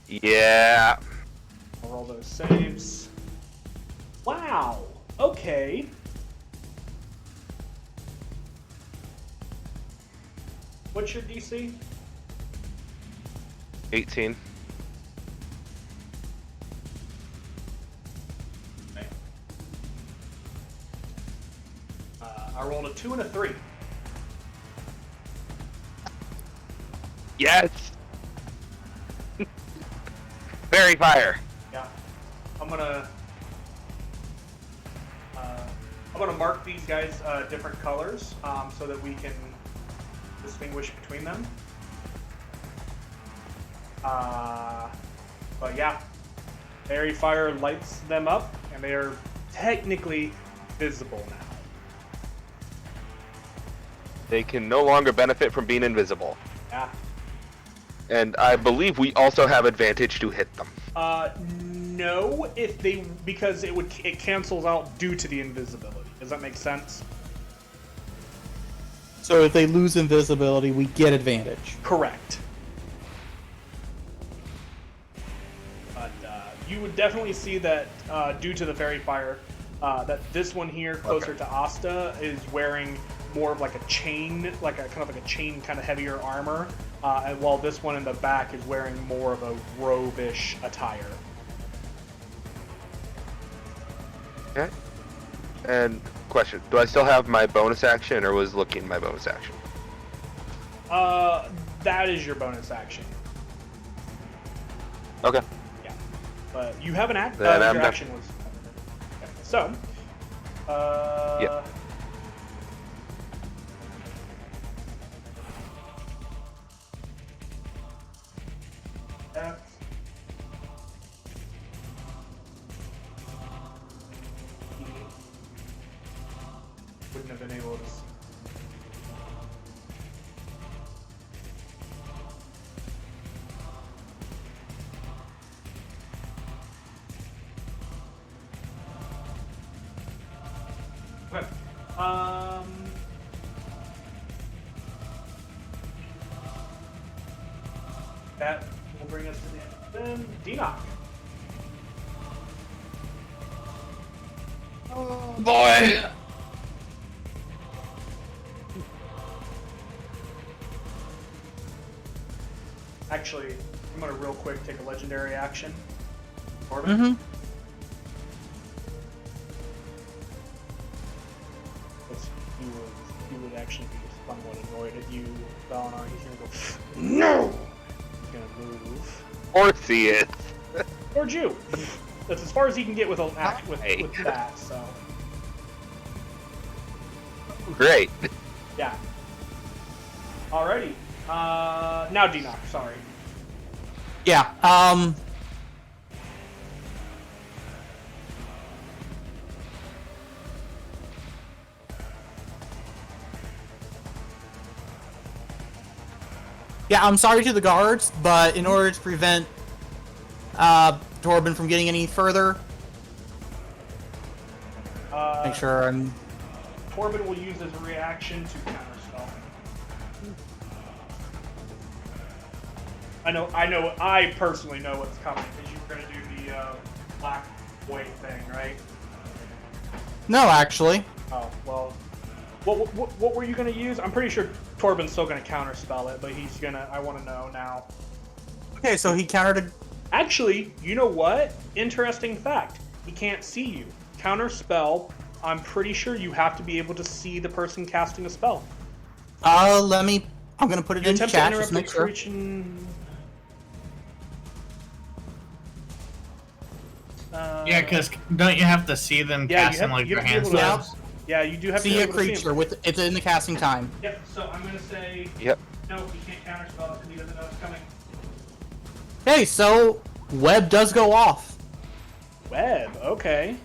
Yeah. I'll roll those saves. Wow. Okay. What's your DC? 18. Okay. I rolled a 2 and a 3. Yes. Fairy fire. Yeah. I'm gonna mark these guys different colors so that we can distinguish between them. But yeah, fairy fire lights them up, and they are technically visible now. They can no longer benefit from being invisible. Yeah. And I believe we also have advantage to hit them. No, because it cancels out due to the invisibility. Does that make sense? So if they lose invisibility, we get advantage. Correct. But you would definitely see that due to the fairy fire, that this one here, closer to Asta, is wearing more of like a chain, like a kind of heavier armor, and while this one in the back is wearing more of a robe-ish attire. Okay. And question: do I still have my bonus action, or was looking my bonus action? That is your bonus action. Okay. Yeah, but you have an act. Then Your I'm done. action was. Okay. So. Yep. F. Wouldn't have been able to. That will bring us to the end. Then Denock. Oh boy! Actually, I'm gonna real quick take a legendary action. Corbin. Mm-hmm. He would actually be somewhat annoyed at you, Valinor. He's gonna go, no! He's gonna move. Or see it. Towards you. That's as far as he can get with with that, so. Great. Yeah. Alrighty. Now Denock, sorry. Yeah. Yeah, I'm sorry to the guards, but in order to prevent Torben from getting any further, make sure I'm... Torben will use his reaction to counterspell. I personally know what's coming, because you're going to do the black white thing, right? No, actually. Oh, well, what were you going to use? I'm pretty sure Torben's still going to counterspell it, but he's going to, I want to know now. Okay, so he countered a... Actually, you know what? Interesting fact. He can't see you. Counterspell, I'm pretty sure you have to be able to see the person casting a spell. let me... I'm gonna put it in Attempt chat, to just interrupt make the sure. creature... Yeah, because don't you have to see them Yeah, casting like you their have to hand be able to- spells? Yeah, you do have to See be a able to see creature him. with... It's in the casting time. Yep, so I'm going to say... Yep. No, he can't counterspell it because he doesn't know it's coming. Okay, so... Web does go off. Web, okay.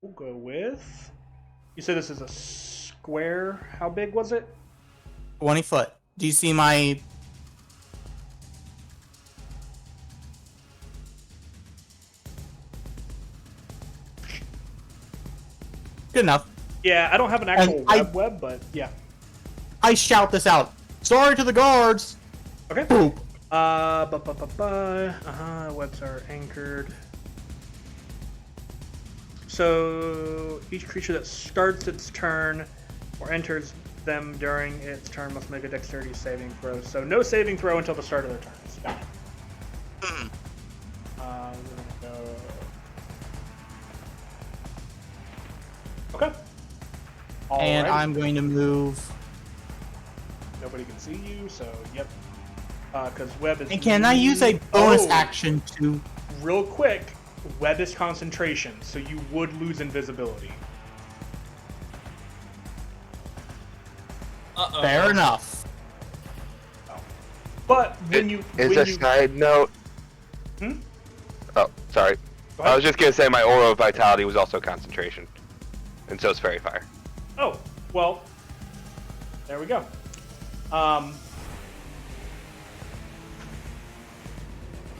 We'll go with... You said this is a square. How big was it? 20 foot. Do you see my... Good enough. Yeah, I don't have an actual And web, but yeah. I shout this out. Sorry to the guards! Okay. Boop. Webs are anchored. So each creature that starts its turn or enters them during its turn must make a dexterity saving throw. So no saving throw until the start of their turns. Got it. We're gonna go. Okay. And Alrighty. I'm going to move... Nobody can see you, so yep. Because web is. And can I use a bonus Oh, action to... Real quick, web is concentration, so you would lose invisibility. Uh-oh. Fair enough. But when you Is a side note. Hmm? Oh, sorry. Go I ahead. was just gonna say my aura of vitality was also concentration, and so is fairy fire. Oh, well, there we go.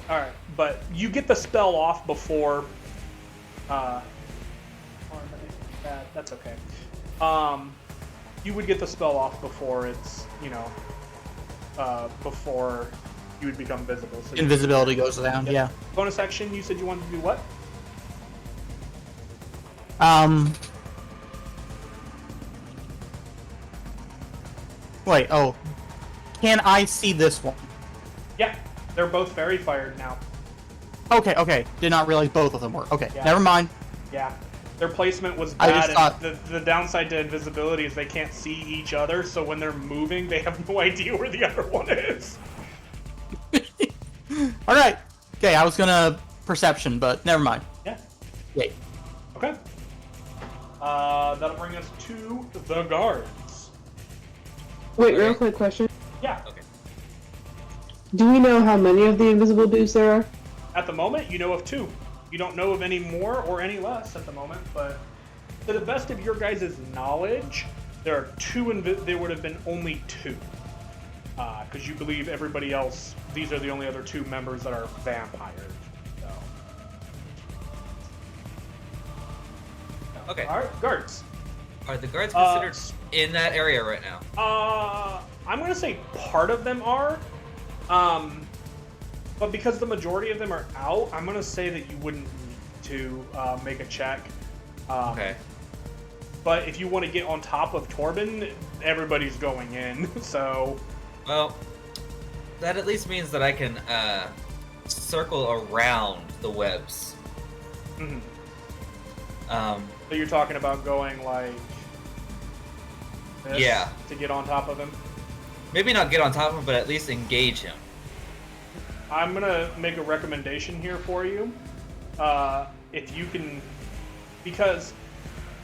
Alright, but you get the spell off before, that's okay. You would get the spell off before it's, before you would become visible. So Invisibility goes down, Yep. yeah. Bonus action, you said you wanted to do what? Wait, oh. Can I see this one? Yeah, they're both fairy fired now. Okay. Did not realize both of them were. Okay, Yeah. never mind. Yeah, their placement was I bad. just thought- And the downside to invisibility is they can't see each other, so when they're moving, they have no idea where the other one is. Alright. Okay, I was gonna perception, but never mind. Yeah. Wait. Okay. That'll bring us to the guards. Wait, real Okay. quick question. Yeah. Okay. Do we know how many of the invisible dudes there are? At the moment, you know of 2. You don't know of any more or any less at the moment, but to the best of your guys' knowledge, There are two. There would have been only two, because you believe everybody else. These are the only other two members that are vampires. So. Okay. All right, guards. Are the guards considered in that area right now? I'm gonna say part of them are, but because the majority of them are out, I'm gonna say that you wouldn't need to make a check. Okay. But if you want to get on top of Torben, everybody's going in. So. Well, that at least means that I can circle around the webs. Mm-hmm. Um. So you're talking about going like. This Yeah. To get on top of him. Maybe not get on top of him, but at least engage him. I'm gonna make a recommendation here for you. If you can, because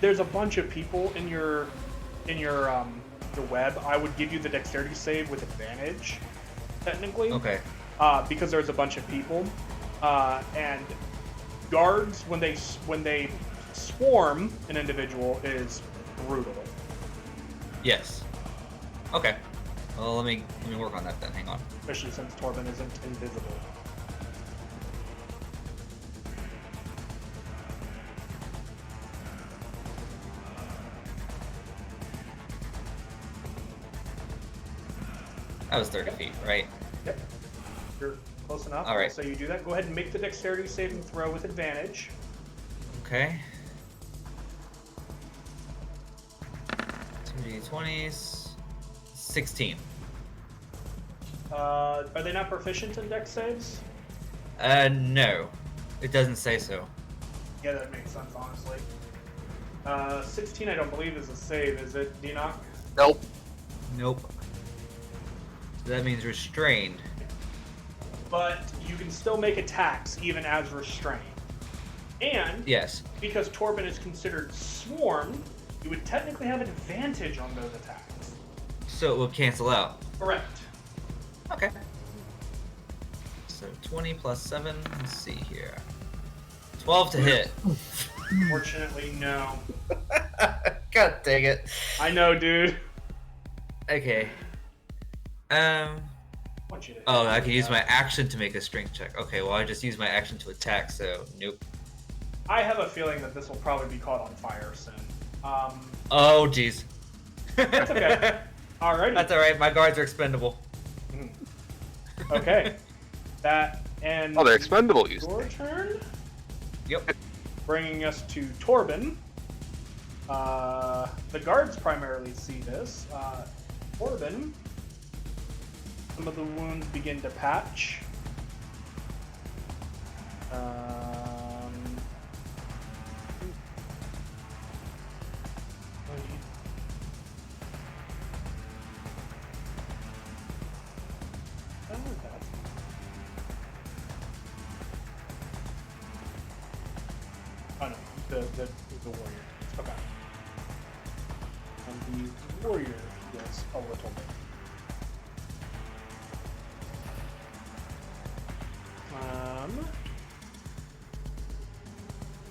there's a bunch of people in your the web. I would give you the dexterity save with advantage, technically. Okay. Because there's a bunch of people, and guards when they swarm an individual is brutal. Yes. Okay. Well, let me work on that then. Hang on. Especially since Torben isn't invisible. That was 30 feet, right? Yep. You're close enough. All right. So you do that. Go ahead and make the dexterity saving throw with advantage. Okay. 2d20s. 16. Are they not proficient in dex saves? No. It doesn't say so. Yeah, that makes sense, honestly. 16, I don't believe, is a save, is it, Denock? Nope. Nope. So that means restrained. But you can still make attacks even as restrained. And, Yes. because Torben is considered swarmed, you would technically have advantage on those attacks. So it will cancel out. Correct. Okay. So 20 plus 7. Let's see here. 12 to hit. Fortunately, no. God dang it. I know, dude. Okay. I want you to Oh, I can use my action to make a strength check. Okay, well I just used my action to attack, so nope. I have a feeling that this will probably be caught on fire soon. Oh, jeez. That's okay. Alrighty. That's alright, my guards are expendable. Okay. That and Oh, they're expendable, you your say. turn. Yep. Bringing us to Torben. The guards primarily see this. Torben. Some of the wounds begin to patch. Oh no, the warrior. Okay. And the warrior gets a little bit.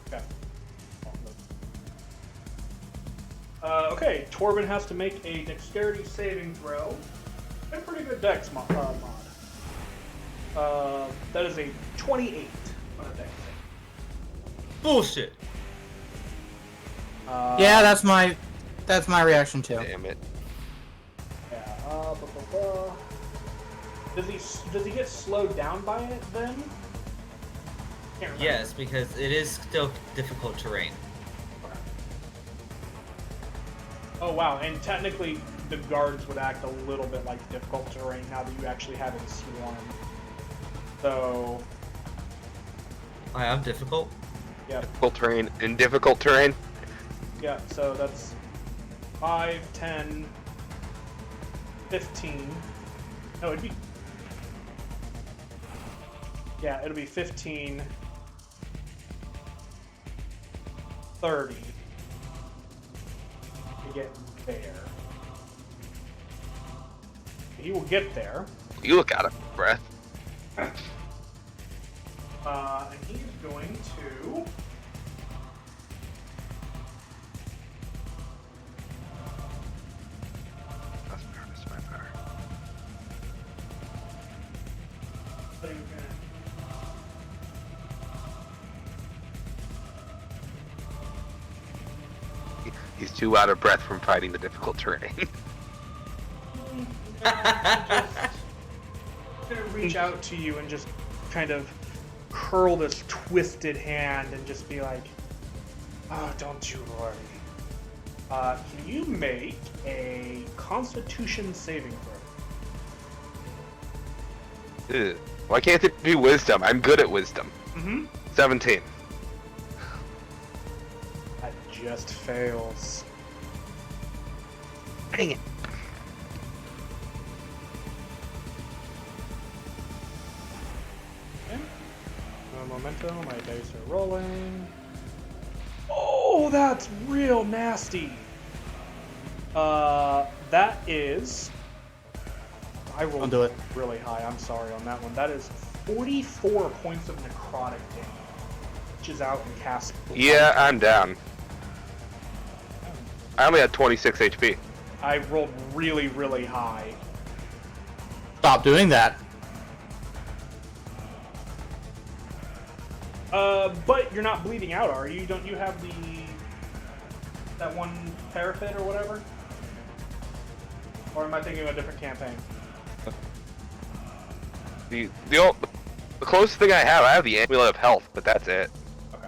Okay. Okay, Torben has to make a dexterity saving throw. A pretty good dex mod. That is a 28 on a dex save. Bullshit. Yeah, that's my reaction too. Damn it. Yeah. Does he get slowed down by it then? Can't remember. Yes, because it is still difficult terrain. Okay. Oh wow, and technically the guards would act a little bit like difficult terrain now that you actually have it swarm. So I am difficult. yeah, Difficult terrain. In difficult terrain. yeah, so that's 5, 10, 15. No, it'd be yeah, it'll be 15, 30 to get there. He will get there. You look out of breath. And he's going to He's too out of breath from fighting the difficult terrain. I'm gonna reach out to you and just kind of curl this twisted hand and just be like, "Oh, don't you worry. Can you make a Constitution saving throw?" Ugh. Why can't it be wisdom? I'm good at wisdom. Mm-hmm. 17. That just fails. Dang it. Okay. No momentum. My dice are rolling. Oh, that's real nasty. That is. I rolled Don't do it. really high. I'm sorry on that one. That is 44 points of necrotic damage. Which is out and cast. Yeah, I'm down. I only had 26 HP. I rolled really, really high. Stop doing that. But you're not bleeding out, are you? Don't you have that one parapet or whatever? Or am I thinking of a different campaign? The closest thing I have the Amulet of Health, but that's it. Okay.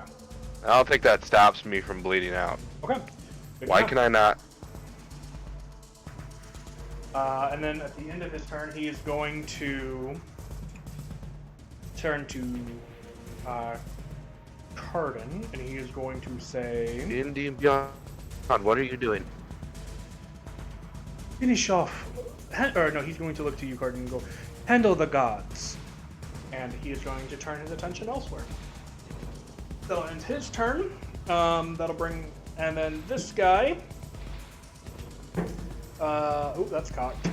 I don't think that stops me from bleeding out. Okay. Good Why enough. can I not? And then at the end of his turn, he is going to turn to Cardin, and he is going to say, Indian Beyond, what are you doing? "Finish off." Or no, he's going to look to you, Cardin, and go, "Handle the gods." And he is going to turn his attention elsewhere. That'll end his turn. That'll bring, and then this guy. Oh, that's cocked.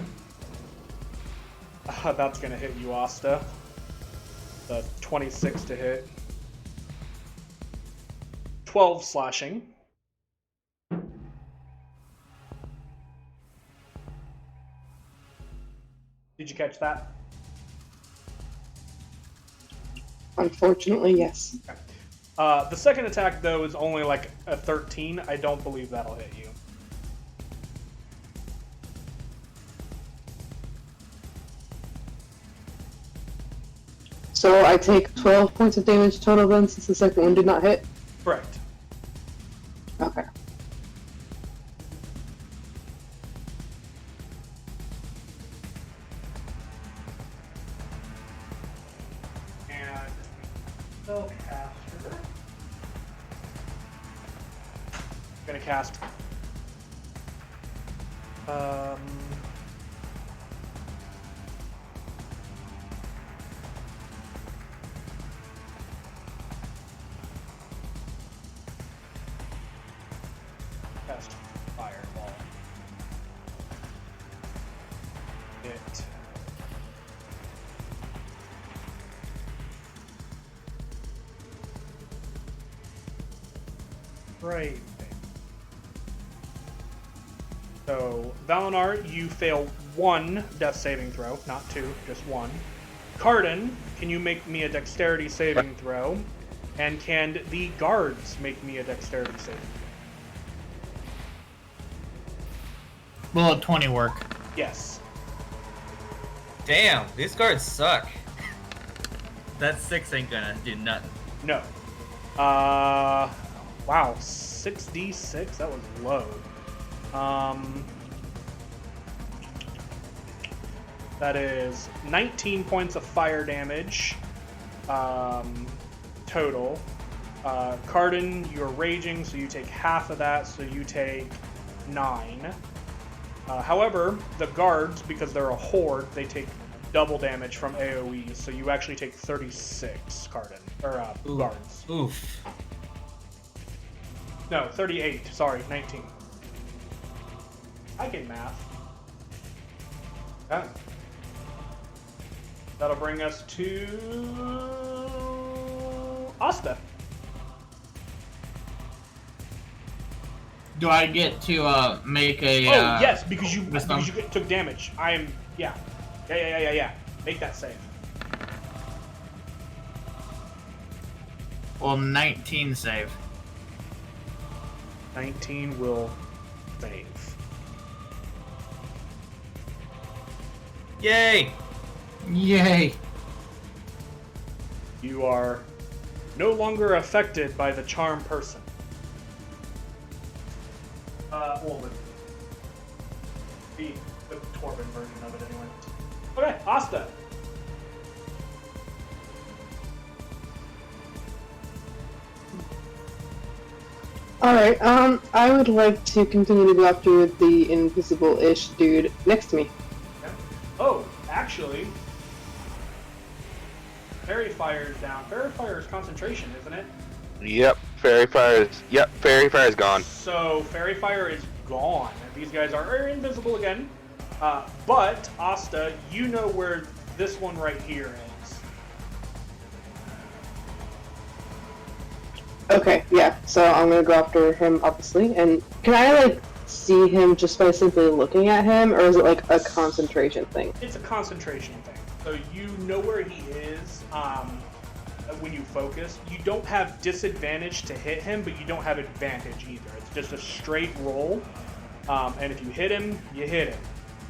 That's gonna hit you, Asta. The 26 to hit. 12 slashing. Did you catch that? Unfortunately, yes. The second attack, though, is only like a 13. I don't believe that'll hit you. So I take 12 points of damage total then, since the second one did not hit? Correct. Okay. And spellcaster. Gonna cast. Cast fireball. It. Right. So, Valinar, you fail one death saving throw, not two, just one. Cardin, can you make me a dexterity saving throw? And can the guards make me a dexterity saving throw? Will a 20 work? Yes. Damn, these guards suck. That 6 ain't gonna do nothing. No. Wow, 6d6? That was low. That is 19 points of fire damage total. Cardin, you're raging, so you take half of that, so you take 9. However, the guards, because they're a horde, they take double damage from AoE, so you actually take 36, Cardin. Or, guards. Oof. No, 38. Sorry, 19. I can math. Okay. That'll bring us to Asta. Do I get to make a? Oh yes, because you wisdom? took damage. I am yeah. Make that save. Well, 19 save. 19 will save. Yay! Yay! You are no longer affected by the charm person. Well, the Torben version of it anyway. Okay, Asta. Alright, I would like to continue to go after the invisible-ish dude next to me. Okay. Oh, actually, Fairy Fire's down. Fairy Fire's concentration, isn't it? Yep, Fairy Fire's gone. So Fairy Fire is gone. These guys are invisible again. But Asta, you know where this one right here is. Okay, yeah, so I'm gonna go after him, obviously. And can I, like, see him just by simply looking at him, or is it, like, a concentration thing? It's a concentration thing. So you know where he is when you focus. You don't have disadvantage to hit him, but you don't have advantage either. It's just a straight roll. And if you hit him, you hit him.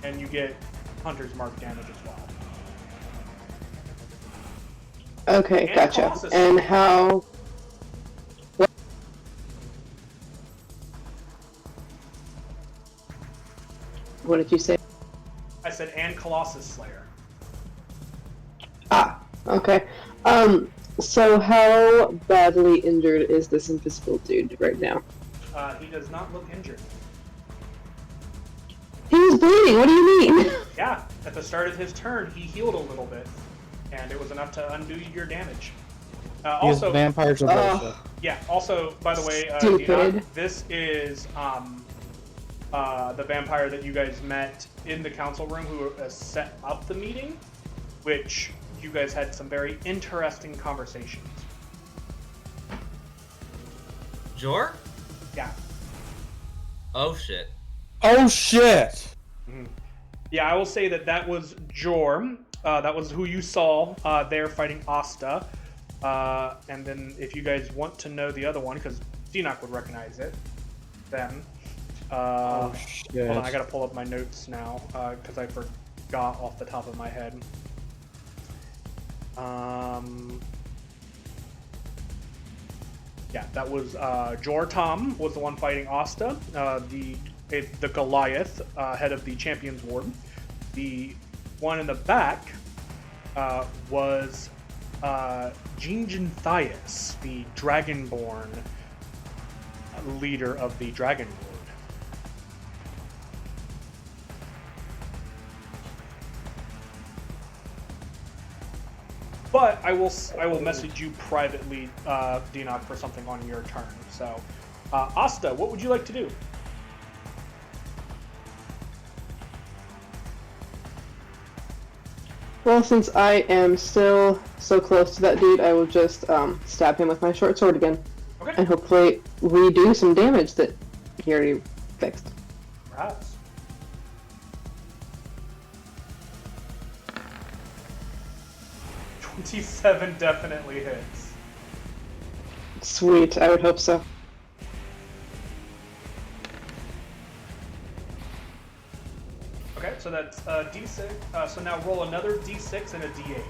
And you get Hunter's Mark damage as well. Okay, And gotcha. Colossus. And how... What did you say? I said, and Colossus Slayer. Ah, okay. So how badly injured is this invisible dude right now? He does not look injured. He was bleeding, what do you mean? Yeah, at the start of his turn, he healed a little bit, and it was enough to undo your damage. Also, vampires are bullshit. yeah. Also, by the way, Stupid. Dion, this is the vampire that you guys met in the council room who set up the meeting, which you guys had some very interesting conversations. Jor? Yeah. Oh shit. Oh shit! Yeah, I will say that that was Jor. That was who you saw there fighting Asta. And then if you guys want to know the other one, because Enoch would recognize it, then... Oh shit. Hold on, I gotta pull up my notes now, because I forgot off the top of my head. Yeah, that was Jor Tom was the one fighting Asta, the Goliath, head of the Champions Ward. The one in the back was Jinjin Thias, the Dragonborn leader of the Dragon Ward. But I will message you privately, Dinog, for something on your turn. So, Asta, what would you like to do? Well, since I am still so close to that dude, I will just stab him with my short sword again. Okay. And hopefully redo some damage that he already fixed. Perhaps. $27 definitely hits. Sweet, I would hope so. Okay, so that's D6. So now roll another D6 and a D8.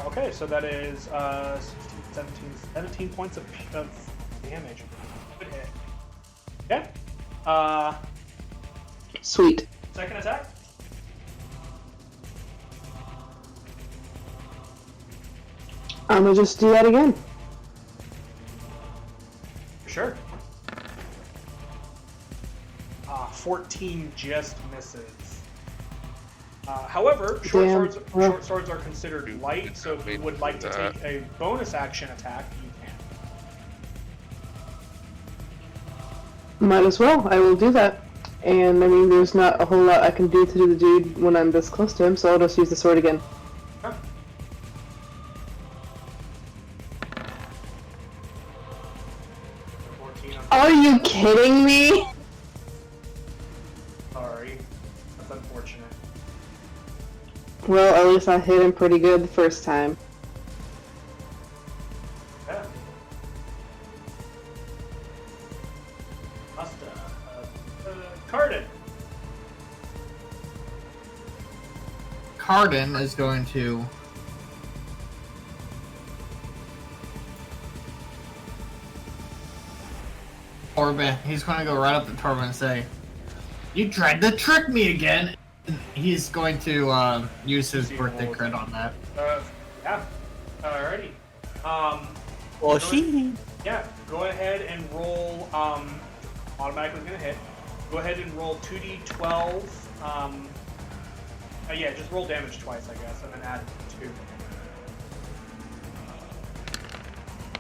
Okay, so that is 16, 17 points of damage. Good hit. Okay. Sweet. Second attack. I'm gonna just do that again. Sure. 14 just misses. However, short swords are considered light, so if you would like to take a bonus action attack, you can. Might as well. I will do that. And I mean, there's not a whole lot I can do to the dude when I'm this close to him, so I'll just use the sword again. Okay. Are you kidding me? Sorry. That's unfortunate. Well, at least I hit him pretty good the first time. Yeah. Cardin. Cardin is going to Torben. He's going to go right up to Torben and say, "You tried to trick me again." He's going to use his birthday crit on that. Yeah. Alrighty. Well, she. Yeah, go ahead and roll, automatically gonna hit. Go ahead and roll 2d12, yeah, just roll damage twice, I guess, and then add 2.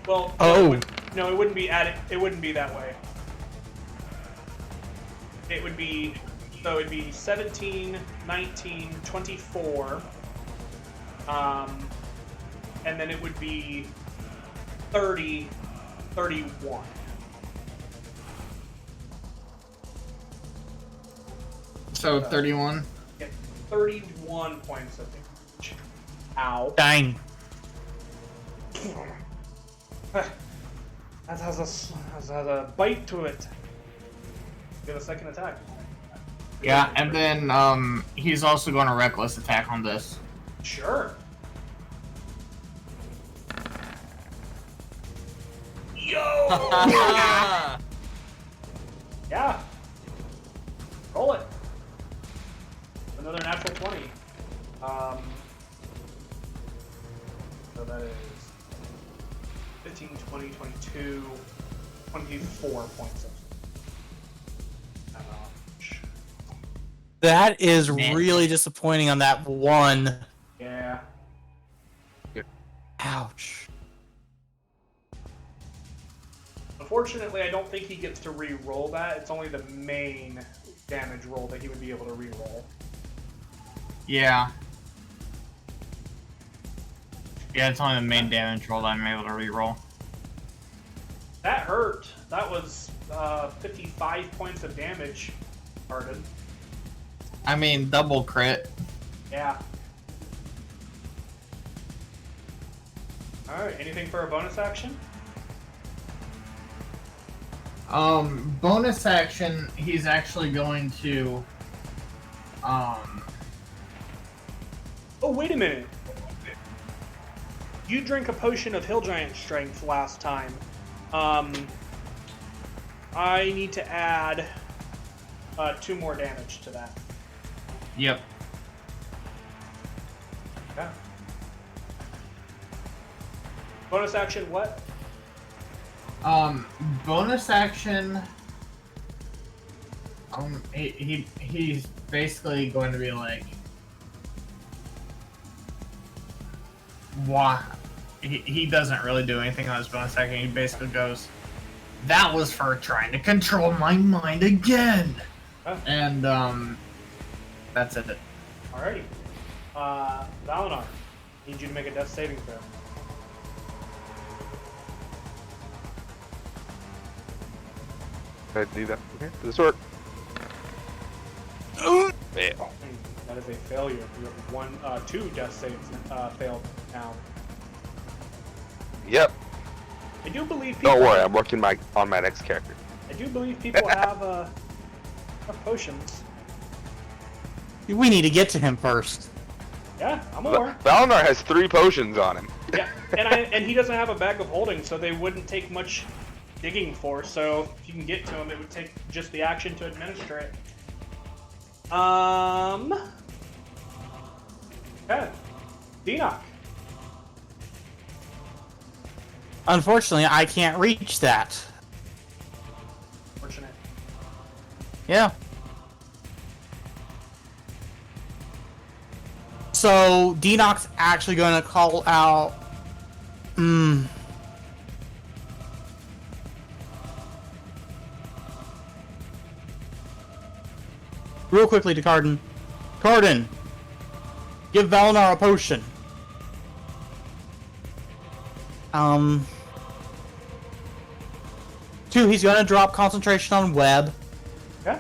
Well, Oh. no, it wouldn't be added, it wouldn't be that way. It would be, so it'd be 17, 19, 24, and then it would be 30, 31. So 31. Yeah, 31 points of damage. Ow. Dang. That has a bite to it. Get a second attack. Yeah, and then he's also going to reckless attack on this. Sure. Yo! Yeah. Roll it. Another natural 20. So that is 15, 20, 22, 24 points of damage. That is Man. really disappointing on that one. Yeah. Ouch. Unfortunately, I don't think he gets to re-roll that. It's only the main damage roll that he would be able to re-roll. Yeah. Yeah, it's only the main damage roll that I'm able to reroll. That hurt. That was 55 points of damage, Arden. I mean, double crit. Yeah. Alright, anything for a bonus action? Bonus action, he's actually going to, Oh, wait a minute. You drank a potion of Hill Giant Strength last time. I need to add 2 more damage to that. yep. Yeah. Bonus action, what? Bonus action, he's basically going to be like, why? He doesn't really do anything on his bonus action. He basically goes, "That was for trying to control my mind again." Oh. And that's it. Alrighty. Valinar, need you to make a death saving throw. Go ahead and do that. Okay, to the sword. Fail. That is a failure. You have 2 death saves failed now. Yep. I do believe people. Don't worry, I'm working on my next character. I do believe people have potions. We need to get to him first. Yeah, I'm aware. Valinar has 3 potions on him. Yeah, and he doesn't have a bag of holding, so they wouldn't take much digging for. So if you can get to him, it would take just the action to administer it. Okay. Denock. Unfortunately, I can't reach that. Fortunate. Yeah. So, Denock's actually going to call out... real quickly to Carden. Carden, give Valinar a potion. 2, he's gonna drop concentration on web. Yeah.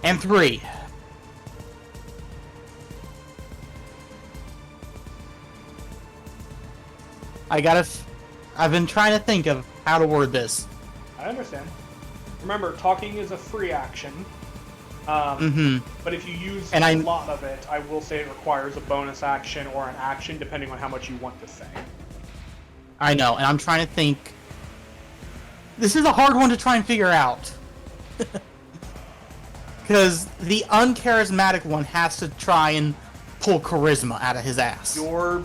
And 3. I've been trying to think of how to word this. I understand. Remember, talking is a free action. But if you use a lot of it, I will say it requires a bonus action or an action, depending on how much you want to say. I know, and I'm trying to think. This is a hard one to try and figure out. Because the uncharismatic one has to try and pull charisma out of his ass. You're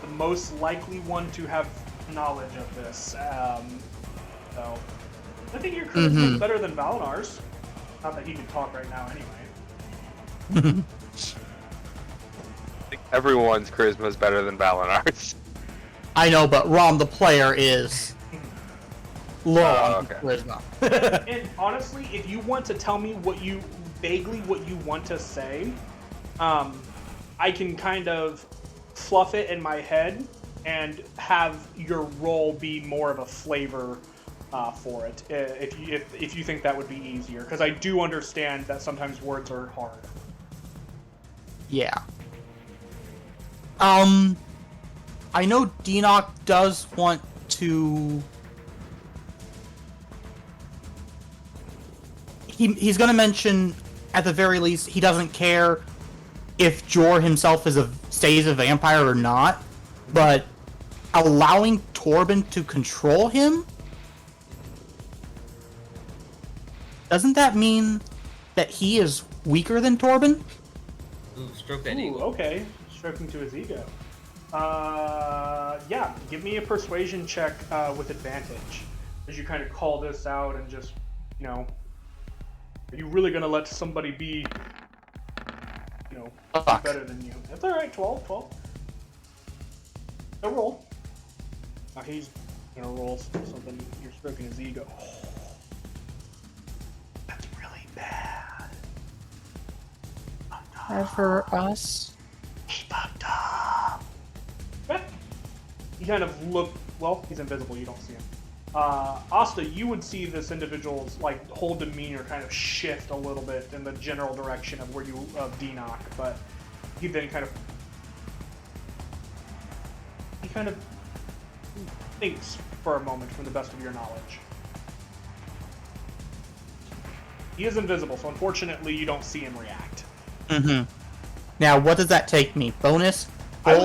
the most likely one to have knowledge of this. So, I think your charisma is better than Valinar's. Not that he can talk right now anyway. I think everyone's charisma is better than Valinar's. I know, but Rom, the player, is low on charisma. And honestly, if you want to tell me vaguely what you want to say, I can kind of fluff it in my head and have your role be more of a flavor for it, if you think that would be easier, because I do understand that sometimes words are hard. Yeah. I know Deanoch does want to. He's going to mention, at the very least, he doesn't care if Jor himself stays a vampire or not, but allowing Torben to control him. Doesn't that mean that he is weaker than Torben? Ooh, stroke that ego. Okay. Stroking to his ego. Yeah, give me a persuasion check with advantage. As you kind of call this out and just, are you really going to let somebody be, better than you? That's alright, 12. No roll. Now he's going to roll something. You're stroking his ego. Bad. Bad for us. He fucked up. Yeah. He kind of looked. Well, he's invisible. You don't see him. Asta, you would see this individual's whole demeanor kind of shift a little bit in the general direction of Deanoch, but he then kind of thinks for a moment from the best of your knowledge. He is invisible, so unfortunately you don't see him react. Now, what does that take me? Bonus? I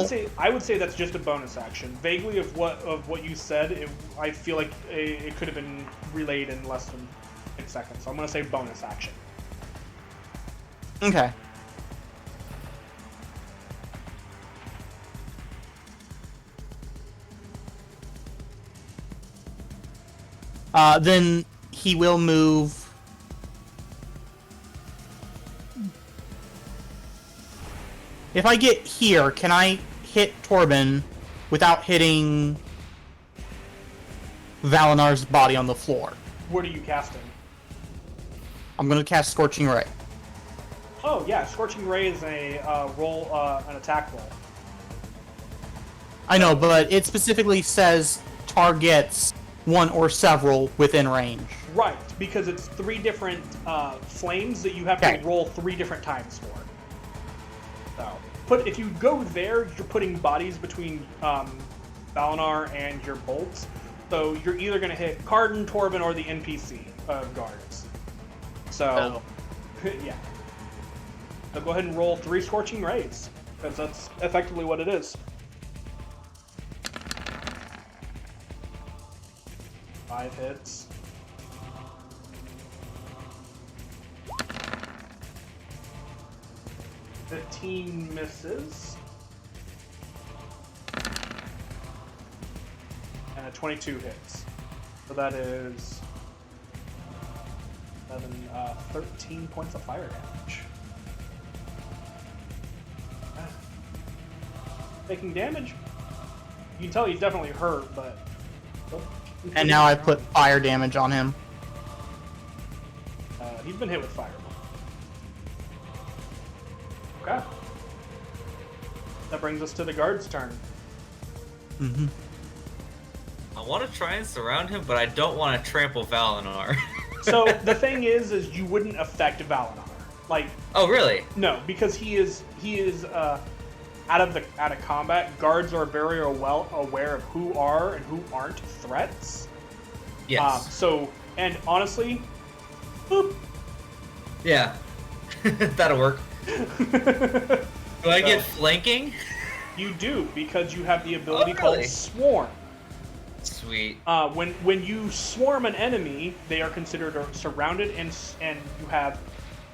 would say that's just a bonus action. Vaguely of what you said, I feel like it could have been relayed in less than 10 seconds. So I'm going to say bonus action. Okay. Then he will move. If I get here, can I hit Torben without hitting Valinar's body on the floor? What are you casting? I'm gonna cast Scorching Ray. Oh yeah, Scorching Ray is an attack roll. I know, but it specifically says targets one or several within range. Right, because it's 3 different flames that you have to roll 3 different times for. So, if you go there, you're putting bodies between Valinar and your bolts. So you're either going to hit Carden, Torben, or the NPC guards. So, yeah. So go ahead and roll 3 Scorching Rays, because that's effectively what it is. 5 hits. 15 misses. And a 22 hits. So that is 13 points of fire damage. Taking damage. You can tell he's definitely hurt, but. And now I put fire damage on him. He's been hit with fire. Okay. That brings us to the guard's turn. Mm-hmm. I want to try and surround him, but I don't want to trample Valinar. So the thing is you wouldn't affect Valinar. Like, oh, really? no, because he is out of combat. Guards are very well aware of who are and who aren't threats. Yes. And honestly, boop. Yeah. That'll work. Do I get flanking? You do, because you have the ability Oh, really? called Swarm. Sweet. When you swarm an enemy, they are considered surrounded, and you have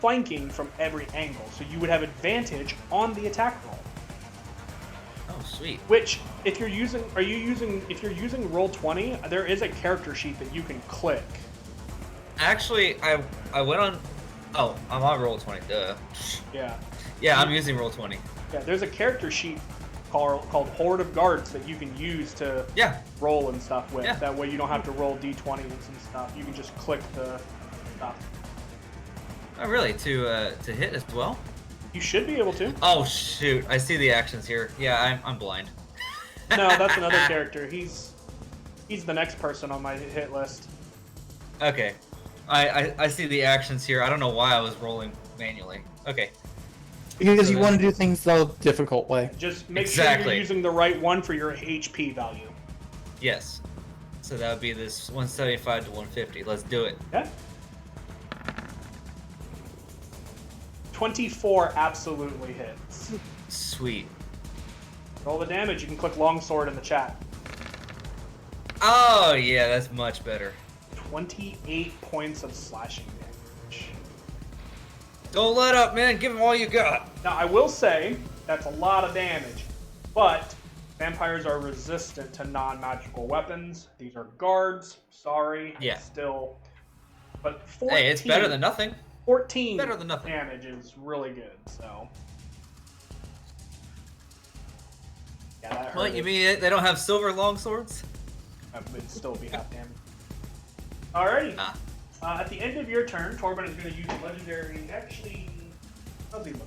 flanking from every angle. So you would have advantage on the attack roll. Oh, sweet. Which, if you're using Roll20, there is a character sheet that you can click. Actually, I went on. Oh, I'm on Roll20. Duh. Yeah. Yeah, I'm using Roll20. Yeah, there's a character sheet called Horde of Guards that you can use to Yeah. roll and stuff with. Yeah. That way you don't have to roll d20s and stuff. You can just click the stuff. Oh, really? To hit as well? You should be able to. Oh shoot! I see the actions here. Yeah, I'm blind. No, that's another character. He's the next person on my hit list. Okay. I see the actions here. I don't know why I was rolling manually. Okay. Because So you want to do things the difficult way. Just make sure Exactly. you're using the right one for your HP value. Yes. So that would be this 175 to 150. Let's do it. Okay. 24 absolutely hits. Sweet. Roll the damage. You can click longsword in the chat. Oh yeah, that's much better. 28 points of slashing damage. Don't let up, man. Give him all you got. Now, I will say that's a lot of damage, but vampires are resistant to non-magical weapons. These are guards. Sorry. Yeah. Still. But 14, Hey, it's better than nothing. 14 better than nothing. damage is really good, so. Yeah, that hurt. What, you mean they don't have silver longswords? That would still be half damage. Alrighty. Ah. At the end of your turn, Torben is going to use legendary. Actually, how's he looking?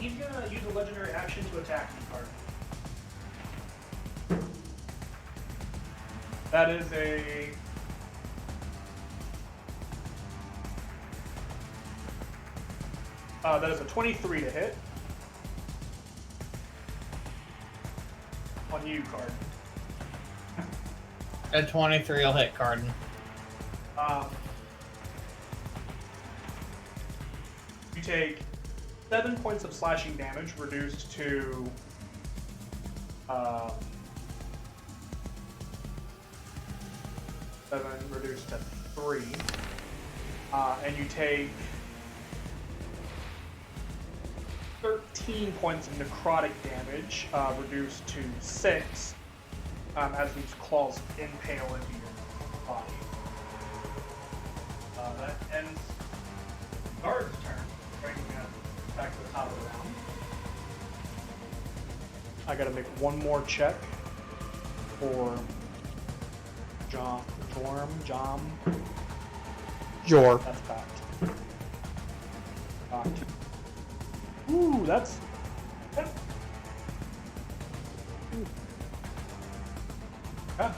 He's going to use a legendary action to attack you, card. That is a... that is a 23 to hit. On you, card. At 23, I'll hit Carden. You take 7 points of slashing damage, reduced to 7 reduced to 3, and you take 13 points of necrotic damage, reduced to 6, as these claws impale into your body. That ends guard's turn, bringing us back to the top of the round. I gotta make one more check for Jom. Jor. That's fact. Ooh, that's. Ooh. Yeah.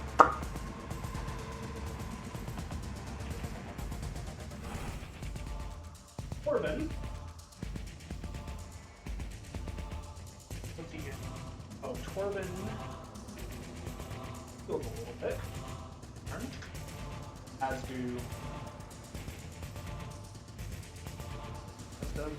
Torben. What's he get? Oh, Torben. Build a little bit. Turn. As do. As does.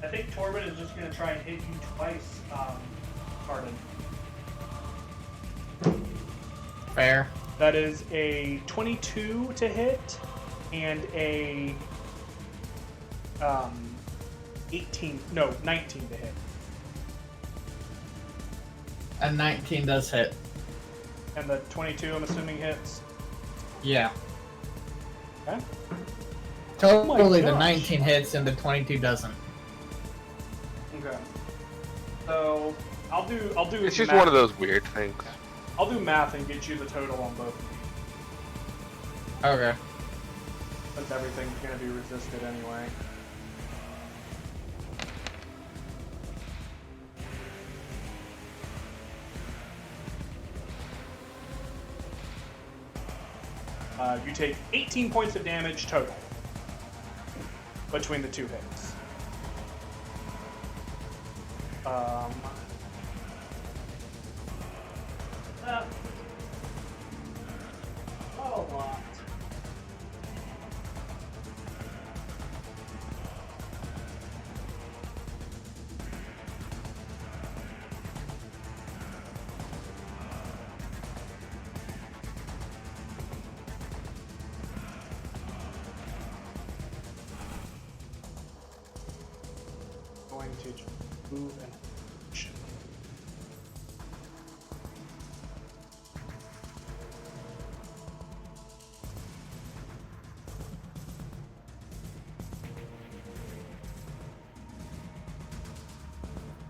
Okay. think Torben is just going to try and hit you twice, Cardin. Fair. That is a 22 to hit and a 19 to hit. A 19 does hit. And the 22, I'm assuming, hits. Yeah. Okay. Totally, the gosh. 19 hits and the 22 doesn't. Okay. So I'll do. It's just math. one of those weird things. I'll do math and get you the total on both of these, Okay. since everything's gonna be resisted anyway. You take 18 points of damage total between the two hits. A lot. Going to just move and action.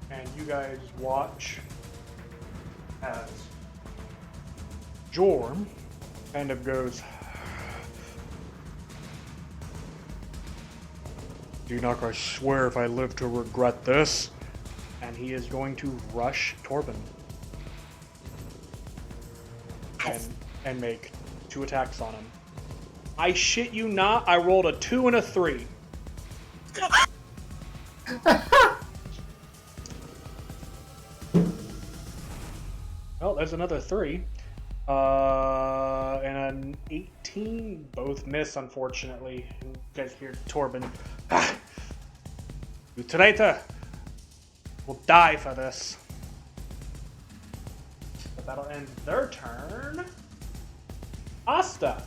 And you guys watch as Jorm kind of goes, Enoch, I swear if I live to regret this. And he is going to rush Torben. And make 2 attacks on him. I shit you not, I rolled a 2 and a 3. Well, there's another 3. And an 18. Both miss, unfortunately. You guys hear Torben. You traitor will die for this. But that'll end their turn. Asta.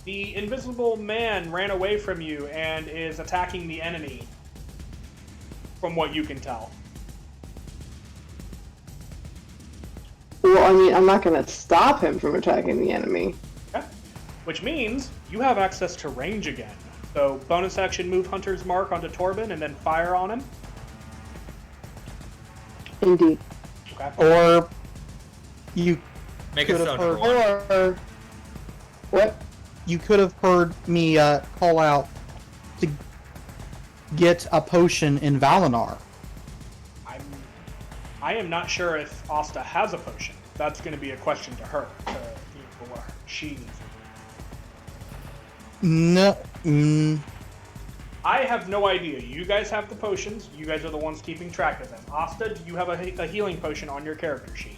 The invisible man ran away from you and is attacking the enemy. From what you can tell. Well, I mean, I'm not going to stop him from attacking the enemy. Okay. Which means you have access to range again. So bonus action, move Hunter's Mark onto Torben and then fire on him. Indeed. Okay. Or you Make it could so, have number heard, one. Or what? you could have heard me call out to get a potion in Valinar. I am not sure if Asta has a potion. That's going to be a question to her. For what she needs. No. I have no idea. You guys have the potions. You guys are the ones keeping track of them. Asta, do you have a healing potion on your character sheet?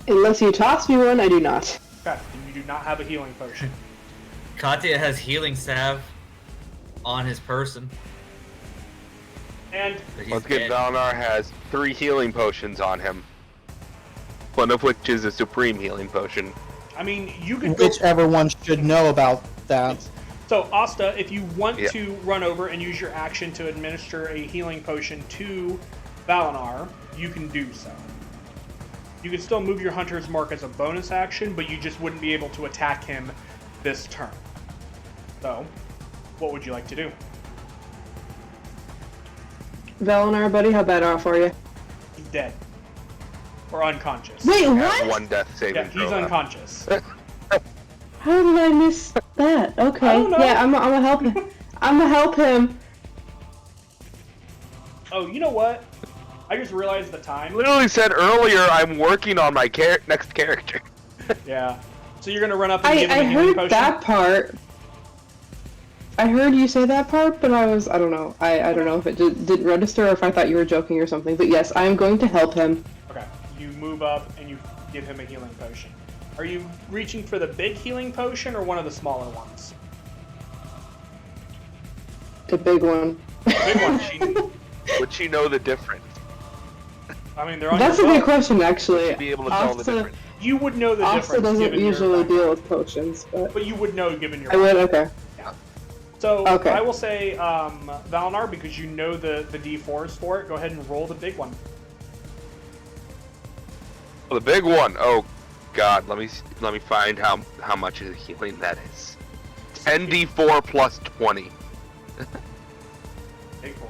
Unless you toss me one, I do not. Okay, then you do not have a healing potion. Katya has healing salve on his person. And But he's Once again, dead. Valinar has 3 healing potions on him. One of which is a supreme healing potion. I mean, you could go. Whichever one should know about that. So, Asta, if you want Yeah. to run over and use your action to administer a healing potion to Valinar, you can do so. You can still move your Hunter's Mark as a bonus action, but you just wouldn't be able to attack him this turn. So, what would you like to do? Valinar, buddy, how bad off are you? He's dead. Or unconscious. Wait, Have what? 1 death saving Yeah, he's throw left. unconscious. How did I miss that? Okay. I don't know. Yeah, I'm gonna help him. I'm gonna help him. Oh, you know what? I just realized the time. Literally said earlier, I'm working on my next character. Yeah. So you're gonna run up and I give him a healing heard potion? that part. I heard you say that part, but I don't know. I don't know if it didn't register or if I thought you were joking or something. But yes, I am going to help him. Okay. You move up and you give him a healing potion. Are you reaching for the big healing potion or one of the smaller ones? The big one. Big one. Would she know the difference? I mean, they're on That's a your good boat. question, actually. Be able to tell the difference. You would know the Asta difference. doesn't given your usually background. deal with potions, But you would know given your I would. Okay. So Okay. I will say, Valinar, because you know the D4s for it, go ahead and roll the big one. Oh, the big one. Oh, God. Let me find how much of the healing that is. 10d4 plus 20. Big boy.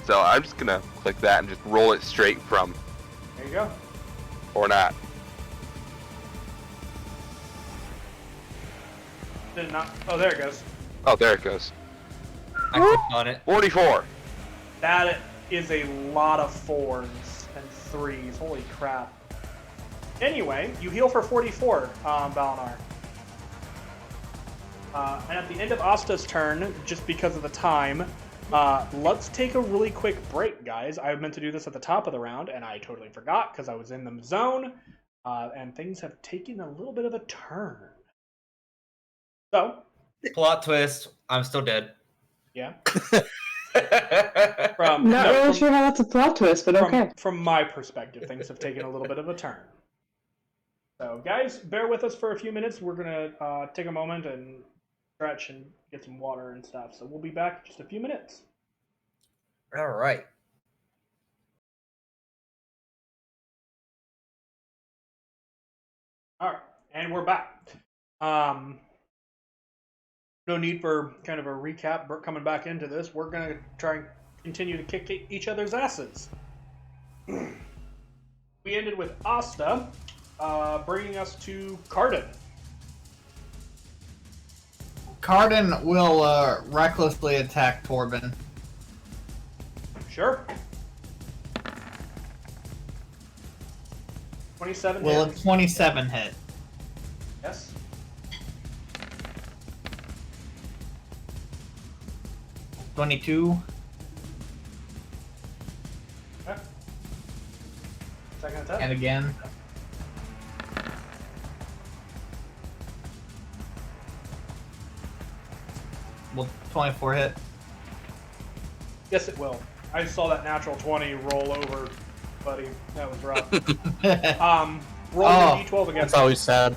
So I'm just gonna click that and just roll it straight from, There you go. or not. Did it not? Oh, there it goes. Oh, there it goes. I clicked on it. 44. That is a lot of 4s and 3s. Holy crap. Anyway, you heal for 44, Valinar. And at the end of Asta's turn, just because of the time, let's take a really quick break, guys. I meant to do this at the top of the round, and I totally forgot because I was in the zone, and things have taken a little bit of a turn. So, Plot twist. I'm still dead. yeah. Not really sure how that's a plot twist, but okay. From my perspective, things have taken a little bit of a turn. So, guys, bear with us for a few minutes. We're going to take a moment and stretch and get some water and stuff. So we'll be back in just a few minutes. All right. All right, and we're back. No need for kind of a recap coming back into this. We're going to try and continue to kick each other's asses. We ended with Asta, bringing us to Cardin. Cardin will recklessly attack Torben. Sure. 27 Will a hits. 27 hit? Yes. $22. Okay. Second attack. And again. Will 24 hit? Yes, it will. I saw that natural 20 roll over, buddy. That was rough. Roll Oh, the d12 again. That's always sad.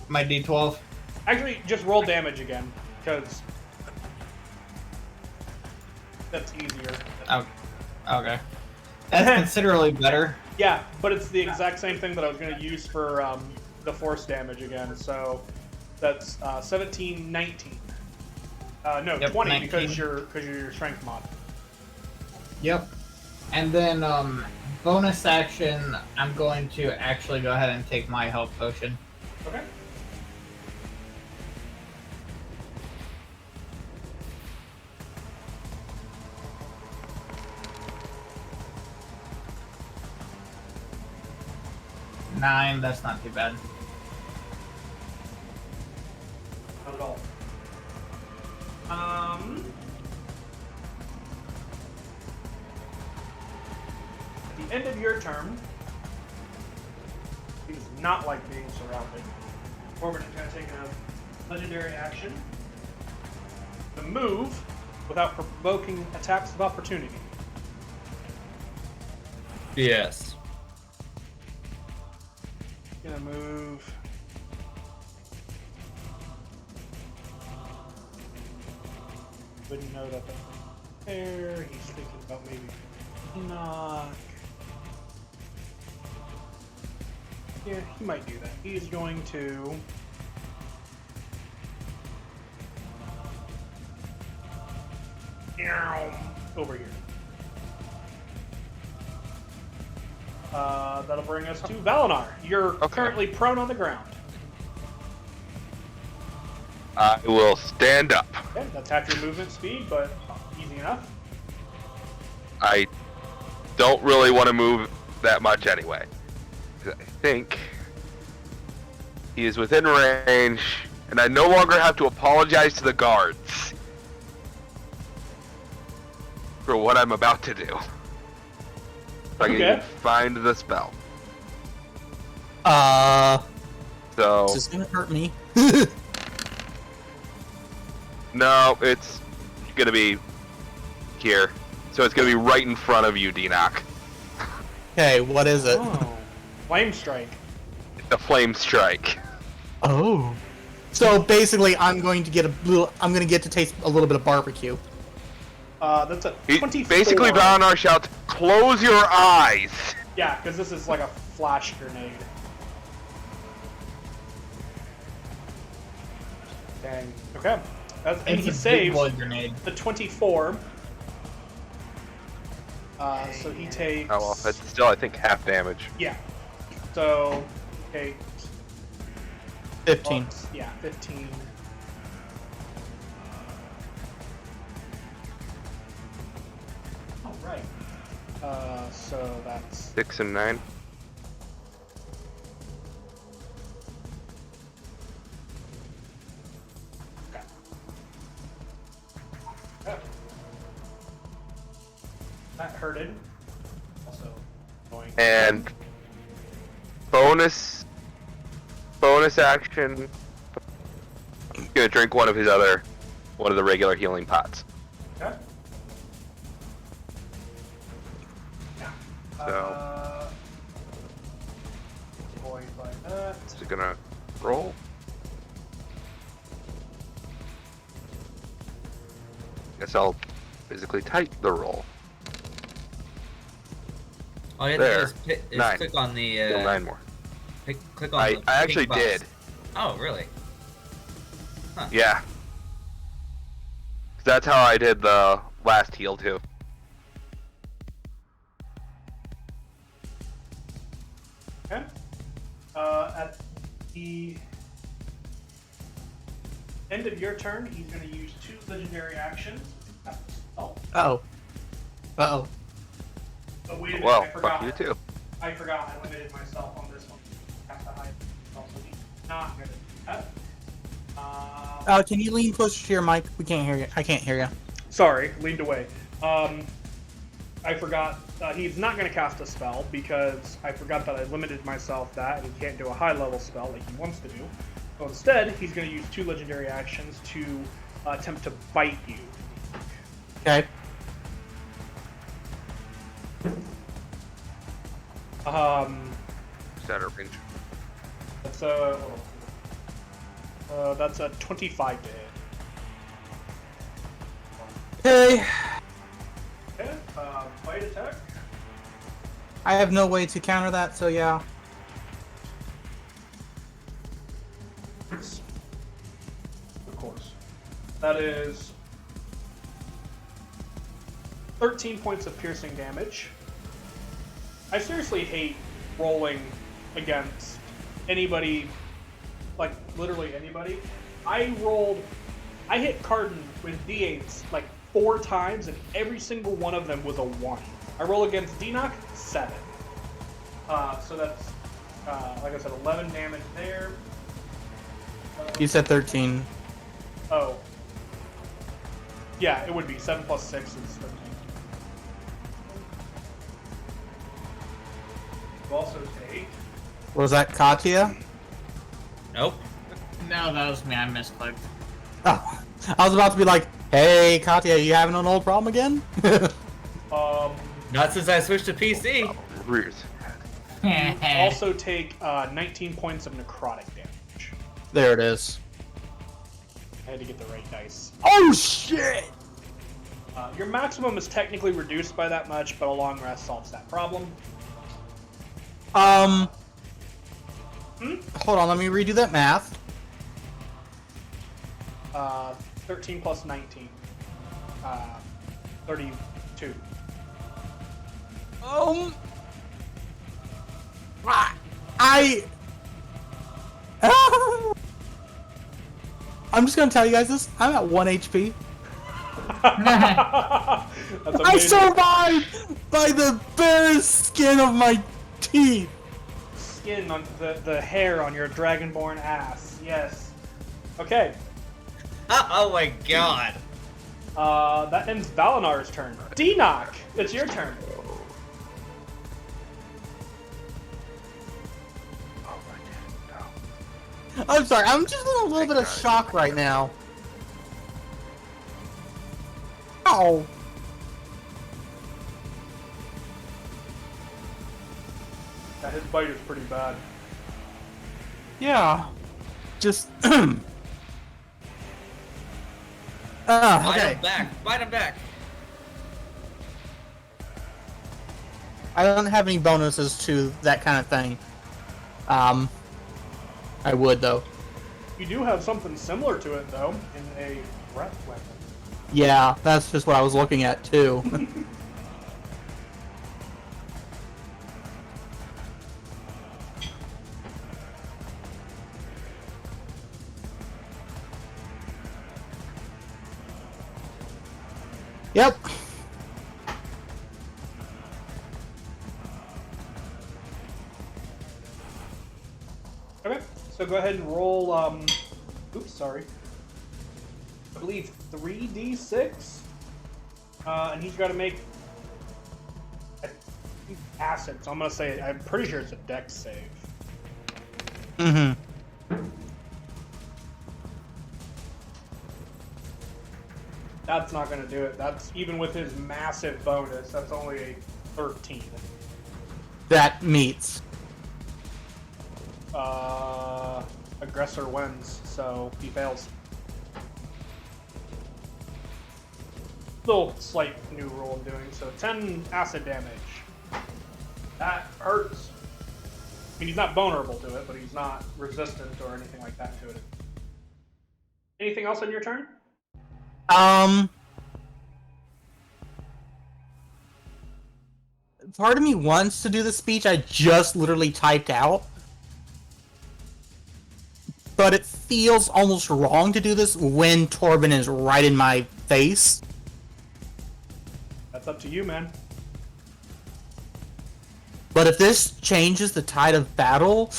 My D12? Actually, just roll damage again, because that's easier. Oh, okay. That's considerably better. Yeah, but it's the exact same thing that I was going to use for the force damage again. So that's 17, 19. No, Yep, 20 19. because you're your strength mod. Yep. And then, bonus action, I'm going to actually go ahead and take my health potion. Okay. Nine, that's not too bad. Not at all. At the end of your turn, he does not like being surrounded. Corbin is going to take a legendary action to move without provoking attacks of opportunity. Yes. Gonna move. Wouldn't know that there. He's thinking about maybe knock. Yeah, he might do that. He is going to over here. That'll bring us to Valinar. You're currently prone on the ground. I will stand up. Okay, that's half your movement speed, but easy enough. I don't really want to move that much anyway. I think he is within range, and I no longer have to apologize to the guards for what I'm about to do. If I can even find the spell. This So is gonna hurt me. No, it's gonna be here. So it's gonna be right in front of you, D-Knock. Okay, what is it? Oh, flame strike. The flame strike. Oh. So basically, I'm going to get to taste a little bit of barbecue. That's a He 24. basically Valinor shouts, "Close your eyes!" Yeah, because this is like a flash grenade. Dang. Okay. And It's he a big saves boy grenade. the 24. So he takes. Oh well, that's still I think half damage. Yeah. So he takes 15. Yeah, 15. All right. So that's 6 and 9. okay. Oh. That hurted. Also annoying. And bonus action. I'm gonna drink one of the regular healing pots. Okay. Yeah. So- Void like that. Just gonna roll. Guess I'll physically type the roll. All you have to There. do is 9. click on the. Heal 9 more. Click on I the actually pink box. did. Oh, really? Yeah. That's how I did the last heal too. Okay. At the end of your turn, he's going to use 2 legendary actions. Oh, Uh-oh. Uh-oh. but wait a minute, Well, I forgot. fuck you too. I forgot. I limited myself on this one. Have to hide myself, so he's not going to do that. Can you lean closer to your mic? We can't hear you. I can't hear you. Sorry, leaned away. I forgot. He's not going to cast a spell because I forgot that I limited myself that, and he can't do a high-level spell like he wants to do. So instead, he's going to use 2 legendary actions to attempt to bite you. Okay. Shatter range. That's a 25 to hit. Okay. Okay, bite attack. I have no way to counter that, so yeah. Of course. That is 13 points of piercing damage. I seriously hate rolling against anybody, like literally anybody. I hit Cardin with D8s like 4 times, and every single one of them was a 1. I roll against D-Knock, 7. So that's, like I said, 11 damage there. You said 13. Oh. Yeah, it would be. 7 plus 6 is 13. You also take... Was that Katya? Nope. No, that was me. I misclicked. Oh. I was about to be like, hey, Katya, you having an old problem again? Not since I switched to PC. Rears. You also take 19 points of necrotic damage. There it is. I had to get the right dice. Oh, shit! Your maximum is technically reduced by that much, but a long rest solves that problem. Hold on, let me redo that math. 13 plus 19. 32. I'm just gonna tell you guys this. I'm at 1 HP. That's I amazing. survived by the barest skin of my teeth. Skin on the hair on your dragonborn ass. Yes. Okay. Oh my god. That ends Valinar's turn. D-Knock, it's your turn. I'm sorry, I'm just in a little bit of shock right now. Ow! Yeah, his bite is pretty bad. Yeah. Just. Bite Okay. him back. Bite him back. I don't have any bonuses to that kind of thing. I would though. You do have something similar to it, though, in a breath weapon. Yeah, that's just what I was looking at too. Yep. Okay, so go ahead and roll, oops, sorry. I believe 3d6. And he's got to make acid, so I'm going to say, I'm pretty sure it's a dex save. Mm-hmm. That's not going to do it. That's, even with his massive bonus, that's only a 13. That meets. Aggressor wins, so he fails. Little slight new rule I'm doing, so 10 acid damage. That hurts. I mean, he's not vulnerable to it, but he's not resistant or anything like that to it. Anything else on your turn? Part of me wants to do the speech I just literally typed out. But it feels almost wrong to do this when Torben is right in my face. That's up to you, man. But if this changes the tide of battle,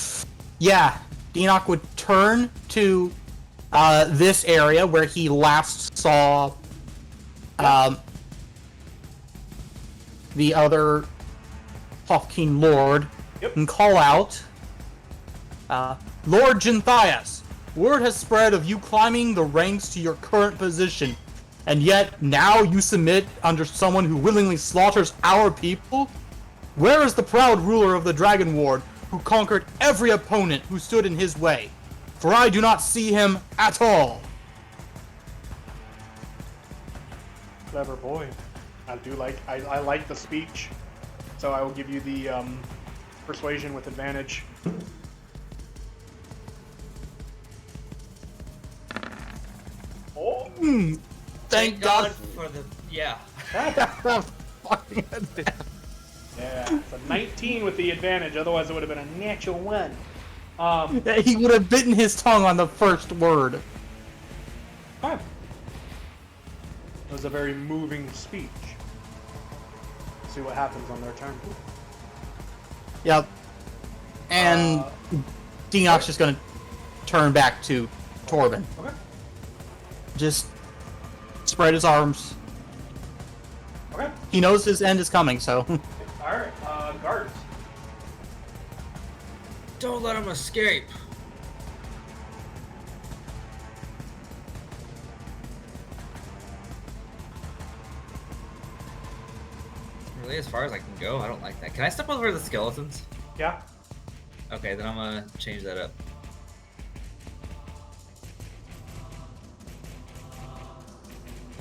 yeah, Enoch would turn to this area where he last saw the other Hawking Lord, and call out, Lord Genthias, word has spread of you climbing the ranks to your current position, and yet now you submit under someone who willingly slaughters our people? Where is the proud ruler of the Dragon Ward, who conquered every opponent who stood in his way? For I do not see him at all. Clever boy. I like the speech, so I will give you the persuasion with advantage. Oh, Thank God. for the yeah. Fucking yeah, it's a 19 with the advantage. Otherwise, it would have been a natural 1. He would have bitten his tongue on the first word. Fine. It was a very moving speech. See what happens on their turn. Yep. And Enoch's just gonna turn back to Torben. Okay. Just spread his arms. Okay. He knows his end is coming, so. Alright, guards. Don't let him escape. Really, as far as I can go, I don't like that. Can I step over the skeletons? Yeah. Okay, then I'm gonna change that up.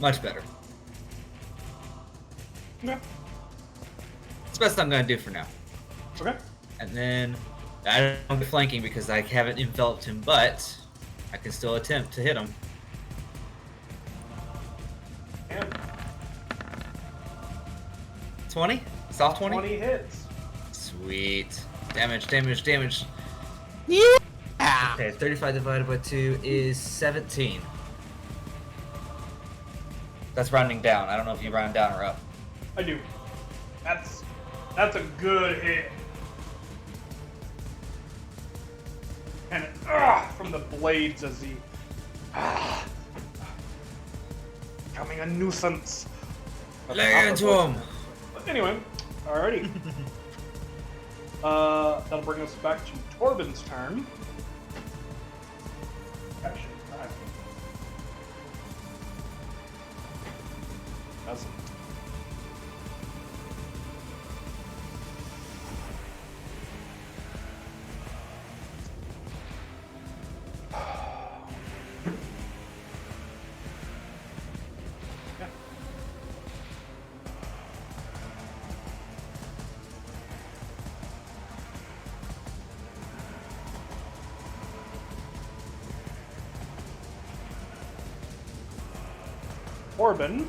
Much better. Okay. It's the best I'm gonna do for now. Okay. And then I don't be flanking because I haven't enveloped him, but I can still attempt to hit him. And 20? Soft 20? 20 hits. Sweet. Damage, damage, damage. Yeah! Okay, 35 divided by 2 is 17. That's rounding down. I don't know if you round down or up. I do. That's a good hit. And from the blades as he becoming a nuisance. Lay into him. But anyway, alrighty. That'll bring us back to Torben's turn. Action time. doesn't. Corbin.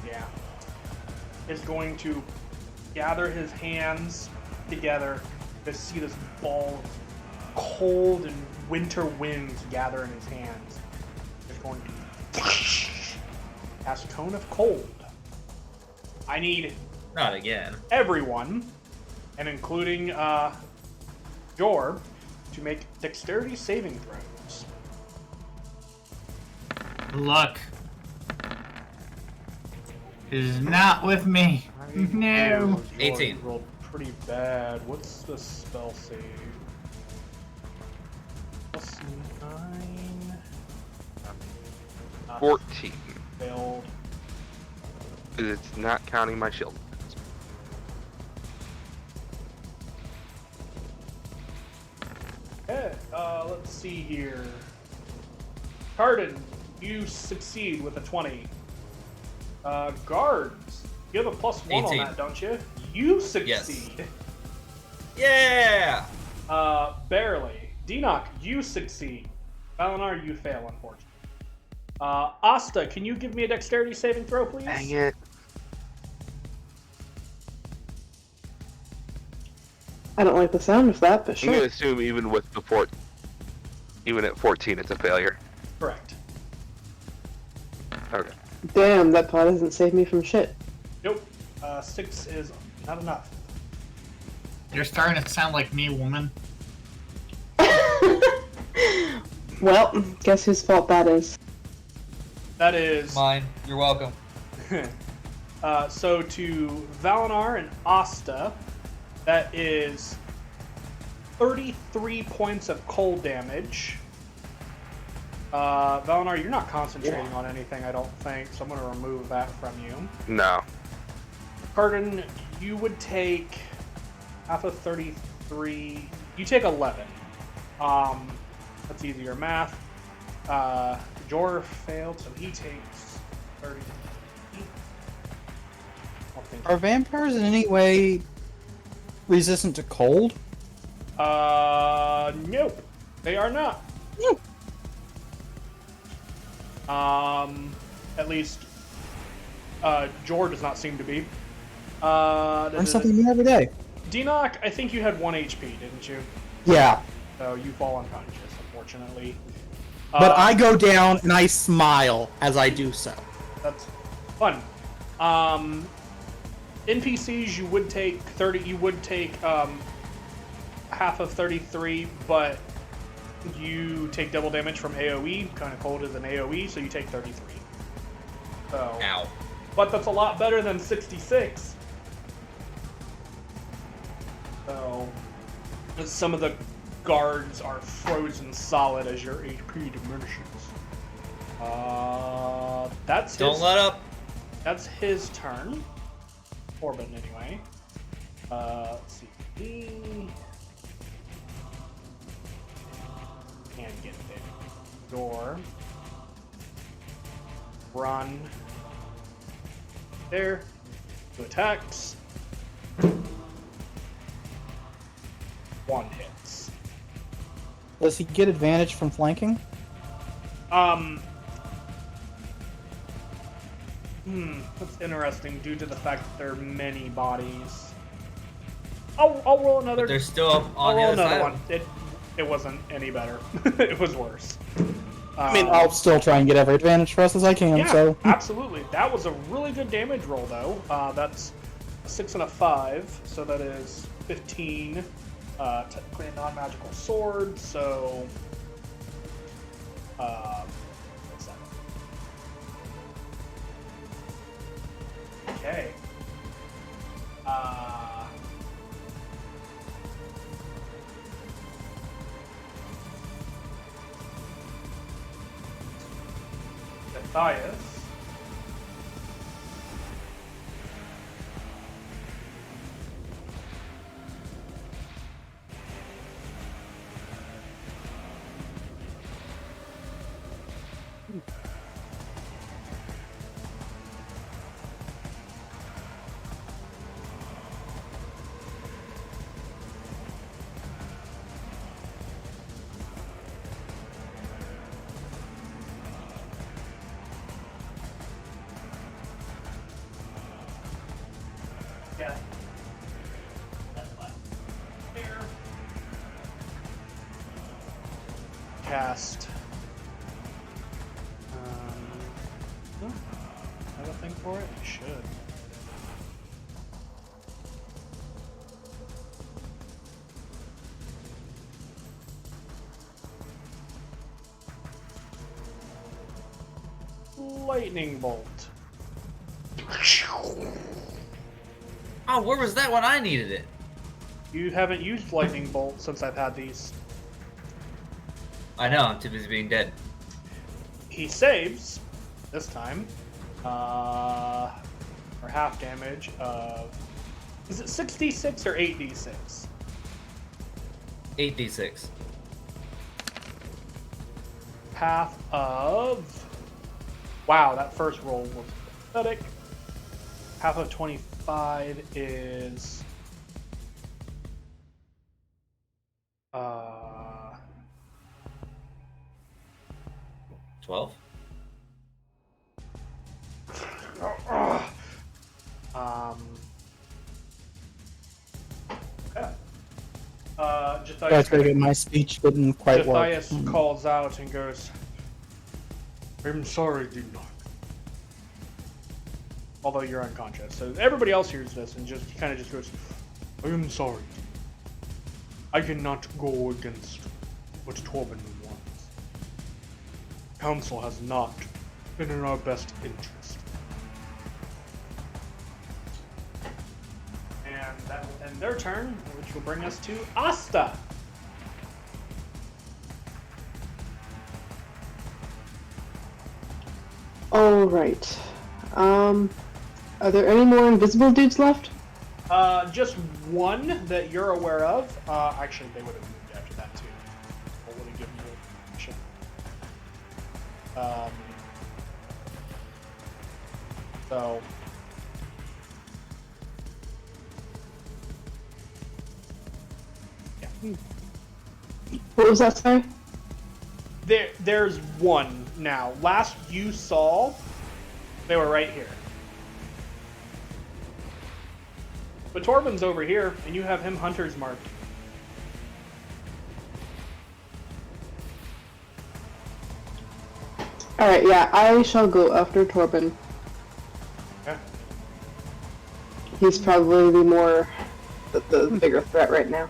Yeah. Is going to gather his hands together to see this ball of cold and winter winds gather in his hands. He's going to cast Cone of Cold. I need Not again. everyone, and including Jor, to make dexterity saving throws. Luck is not with me. No. 18. Rolled pretty bad. What's the spell save? Plus 9. 14. Failed. It's not counting my shield. Okay, let's see here. Cardin, you succeed with a 20. Guards, you have a +1 on 18. that, don't you? You succeed. Yeah! Barely. Denock, you succeed. Valinar, you fail, unfortunately. Asta, can you give me a dexterity saving throw, please? Dang it. I don't like the sound of that, but I'm sure. gonna assume even with the even at 14, it's a failure. Correct. Okay. Damn, that pod doesn't save me from shit. Nope. 6 is not enough. You're starting to sound like me, woman. Well, guess whose fault that is. That is... Mine. You're welcome. So to Valinar and Asta, that is 33 points of cold damage. Valinar, you're not concentrating on anything, I don't think, so I'm going to remove that from you. No. Cardin, you would take half of 33. You take 11. That's easier math. Jor failed, so he takes 30. Are vampires in any way resistant to cold? Nope. They are not. Nope. At least, Jor does not seem to be. Learn something new every day. Denock, I think you had 1 HP, didn't you? Yeah. So you fall unconscious, unfortunately. But I go down and I smile as I do so. That's fun. NPCs, you would take 30. You would take half of 33, but you take double damage from AOE. Kind of cold is an AOE, so you take 33. So, Ow. but that's a lot better than 66. So, some of the guards are frozen solid as your HP diminishes. That's Don't his, let up. That's his turn. Corbin, anyway. Let's see. He can get there. Door. Run. There. 2 attacks. 1 hits. Does he get advantage from flanking? That's interesting due to the fact that there are many bodies. I'll roll another. But they're still up I'll on the roll other another side. one. It wasn't any better. It was worse. I mean, I'll still try and get every advantage for us as I can, Yeah, so... absolutely. That was a really good damage roll, though. That's a 6 and a 5, so that is 15. Technically a non-magical sword, so... what's that? Okay. Matthias. Yeah. Here. Cast. No, have a thing for it? I should. Lightning bolt. Oh, where was that when I needed it? You haven't used lightning bolt since I've had these. I know, I'm too busy being dead. He saves this time for half damage of. Is it 6d6 or 8d6? 8d6. Half of. Wow, that first roll was pathetic. Half of 25 is. 12? Okay. That's very good. My speech didn't quite work. Jathias calls out and goes, I'm sorry, Dino. Although you're unconscious. So everybody else hears this and just kind of just goes, I am sorry. I cannot go against what Torben wants. Council has not been in our best interest. And that will end their turn, which will bring us to Asta. Alright. Are there any more invisible dudes left? Just one that you're aware of. Actually, they would have moved after that too. I would have given you information. So. Yeah. What was that, sorry? There's one now. Last you saw, they were right here. But Torben's over here, and you have him hunter's marked. Alright, yeah, I shall go after Torben. Okay. He's probably the bigger threat right now.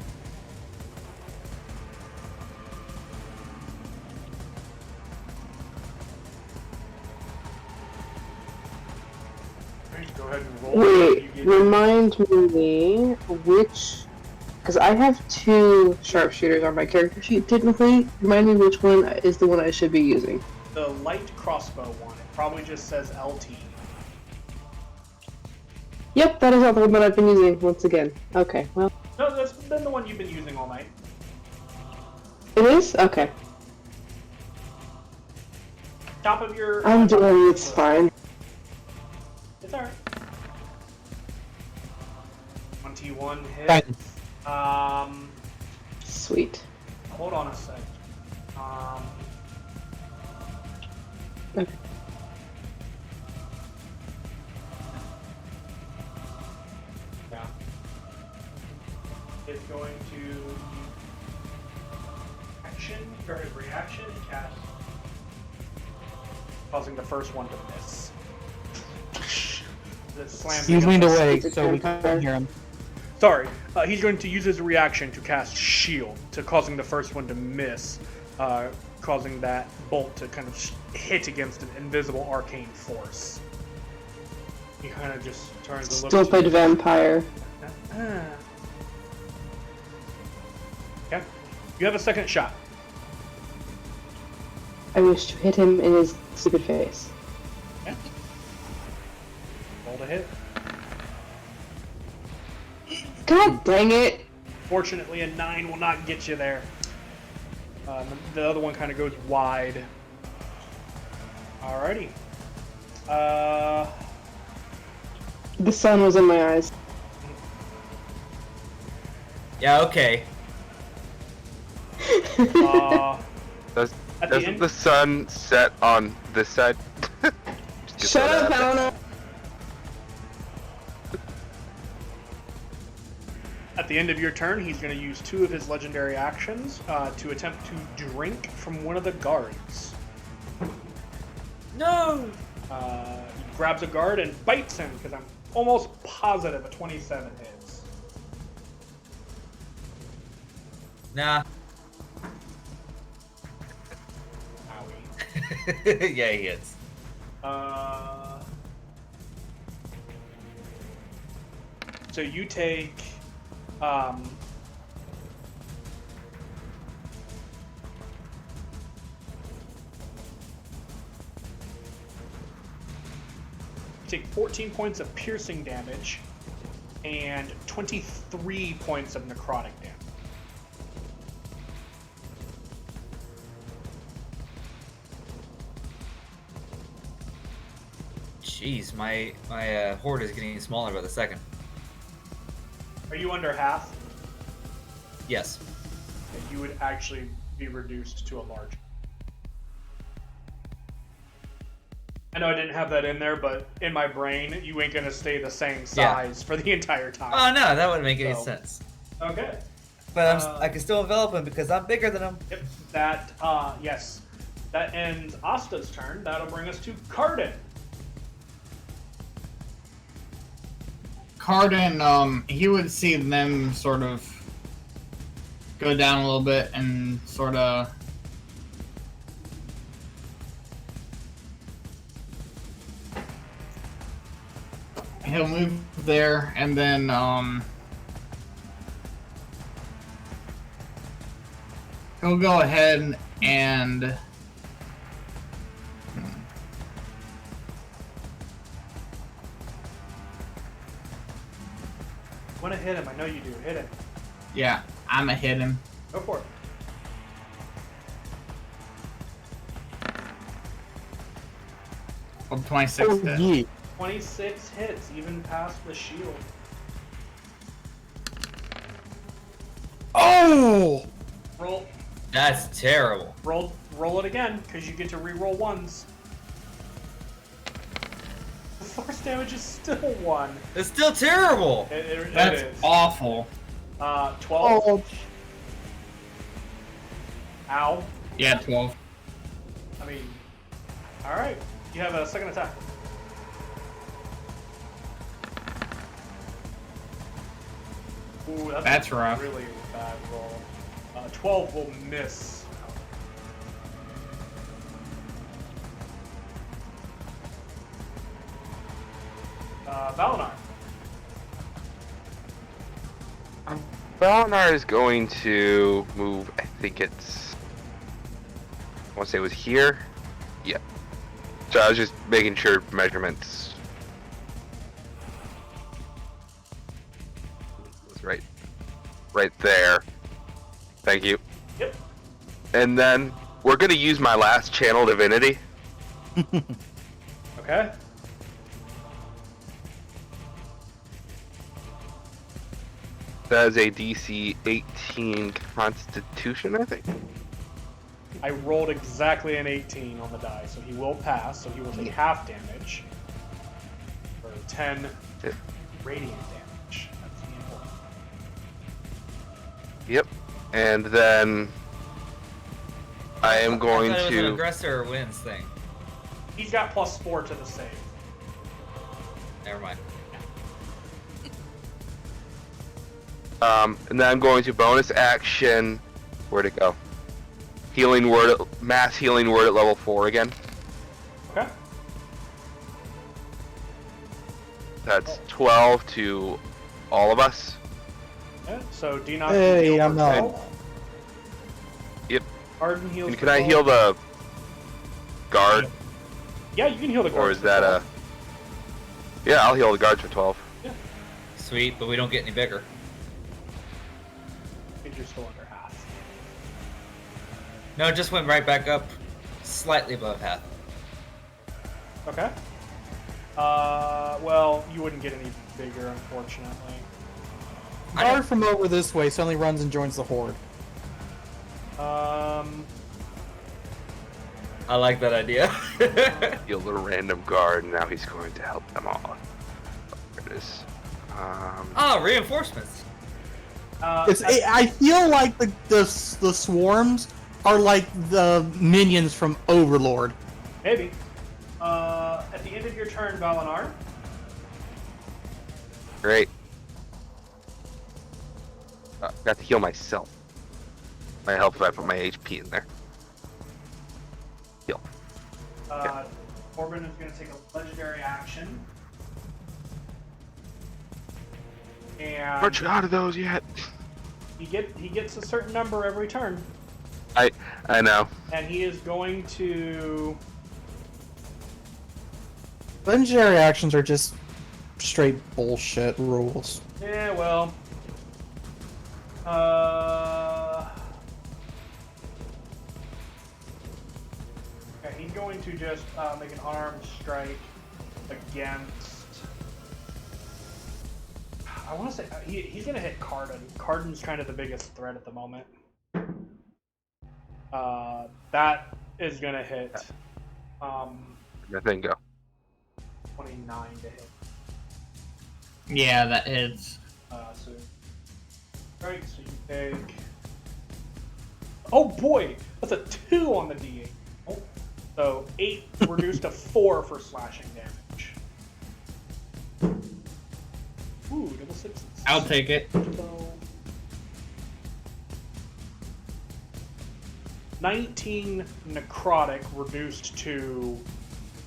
Go ahead and roll. Wait, remind me which... Because I have two sharpshooters on my character sheet, technically. Remind me which one is the one I should be using. The light crossbow one. It probably just says LT. Yep, that is not the one that I've been using once again. Okay, well... No, that's been the one you've been using all night. It is? Okay. Top of your... I'm doing it's fine. It's alright. 21 Fine. hits. Sweet. Hold on a sec. Okay. Yeah. It's going to action, or his reaction, cast, causing the first one to miss. That slams He's against leaned the- away, so we can't hear him. Sorry, he's going to use his reaction to cast Shield, to causing the first one to miss, causing that bolt to kind of hit against an invisible arcane force. He kind of just turns a little. Stupid vampire. Okay, you have a second shot. I wish to hit him in his stupid face. Roll to hit. God dang it! Fortunately, a 9 will not get you there. The other one kind of goes wide. Alrighty. The sun was in my eyes. Yeah, okay. Doesn't the sun set on this side? Just Shut throw up, that out there. Helena! At the end of your turn, he's going to use 2 of his legendary actions to attempt to drink from one of the guards. No! He grabs a guard and bites him, because I'm almost positive a 27 hits. Nah. Owie. Yeah, he hits. So you take... take 14 points of piercing damage and 23 points of necrotic damage. Jeez, my horde is getting smaller by the second. Are you under half? Yes. You would actually be reduced to a large. I know I didn't have that in there, but in my brain, you ain't gonna stay the same size for the entire time. Oh no, that wouldn't make any So- sense. Okay. But I can still envelop him because I'm bigger than him. Yep. That, yes. That ends Asta's turn. That'll bring us to Cardin. Cardin, he would see them sort of go down a little bit and sort of he'll move there and then he'll go ahead and Want to hit him? I know you do. Hit him. yeah, I'ma hit him. Go for it. Well, 26 Oh, hit. yeah. 26 hits, even past the shield. Oh! Roll, That's terrible. roll it again, because you get to re-roll ones. The force damage is still 1. It's still terrible. It That's is. awful. 12. Oh, Ow. Yeah, 12. I mean, alright. You have a second attack. Ooh, That's a rough. really bad roll. 12 will miss. Valinar. Valinar is going to move, I think it's... I want to say it was here? Yeah. So I was just making sure measurements... was right there. Thank you. Yep. And then we're going to use my last channel divinity. Okay. That is a DC 18 Constitution, I think. I rolled exactly an 18 on the die, so he will pass, so he will take half damage. For 10 Yep. radiant damage. That's the important. Yep. And then I am going I thought it was an to... aggressor wins thing. He's got +4 to the save. Never mind. And then I'm going to bonus action. Where'd it go? Healing word, mass healing word at level 4 again. Okay. That's 12 to all of us. Yeah, so do not Hey, heal I'm for not. 12. Yep. Arden heals. And for can I 12. heal the guard, Yeah, you can heal the guard. or is for that 12. Yeah, I'll heal the guards for 12. Sweet, but we don't get any bigger. I think you're still under half. No, it just went right back up, slightly above half. Okay. Well, you wouldn't get any bigger, unfortunately. Guard from over this way suddenly runs and joins the horde. I like that idea. Healed a random guard, and now he's going to help them all. There it is. Oh, reinforcements. I feel like the swarms are like the minions from Overlord. Maybe. At the end of your turn, Valinar. Great. Got to heal myself. Might help if I put my HP in there. Heal. Corbin is going to take a legendary action. And Aren't you out of those yet? he gets a certain number every turn. I know. And he is going to... Legendary actions are just straight bullshit rules. Yeah, well... Okay, he's going to just make an armed strike against... I want to say he's going to hit Carden. Carden's kind of the biggest threat at the moment. That is going to hit That thing go. 29 to hit. Yeah, that hits. So you take... Oh boy! That's a 2 on the D8. Oh. So 8 reduced to 4 for slashing damage. Ooh, double 6s. I'll take it. 19 necrotic reduced to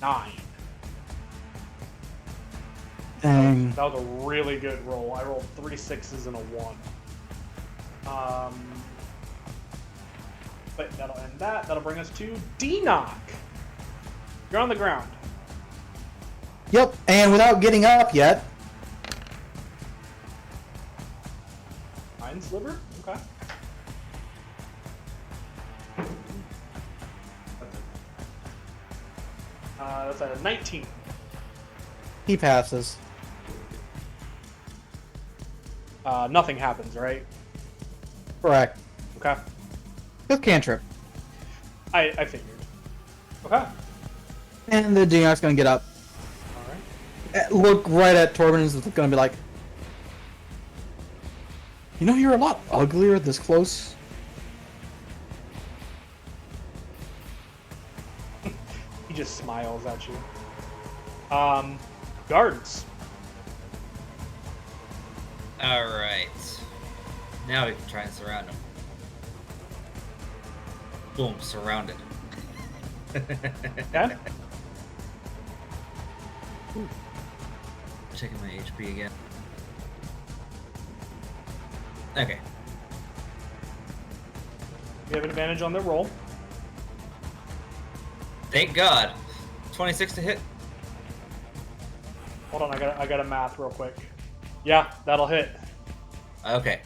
9. Dang. That was a really good roll. I rolled 3 6s and a 1. But that'll end that. That'll bring us to D-Knock. You're on the ground. Yep, and without getting up yet, Mind Sliver? Okay. That's a 19. he passes. Nothing happens, right? Correct. Okay. Fifth cantrip. I figured. Okay. And the Dinok's gonna get up. Alright. Look right at Torben and is gonna be like, you know, you're a lot uglier this close. He just smiles at you. Guards. Alright. Now we can try and surround him. Boom, surrounded. Okay. Checking my HP again. Okay. You have an advantage on their roll. Thank God. 26 to hit. Hold on, I got a math real quick. Yeah, that'll hit. Okay.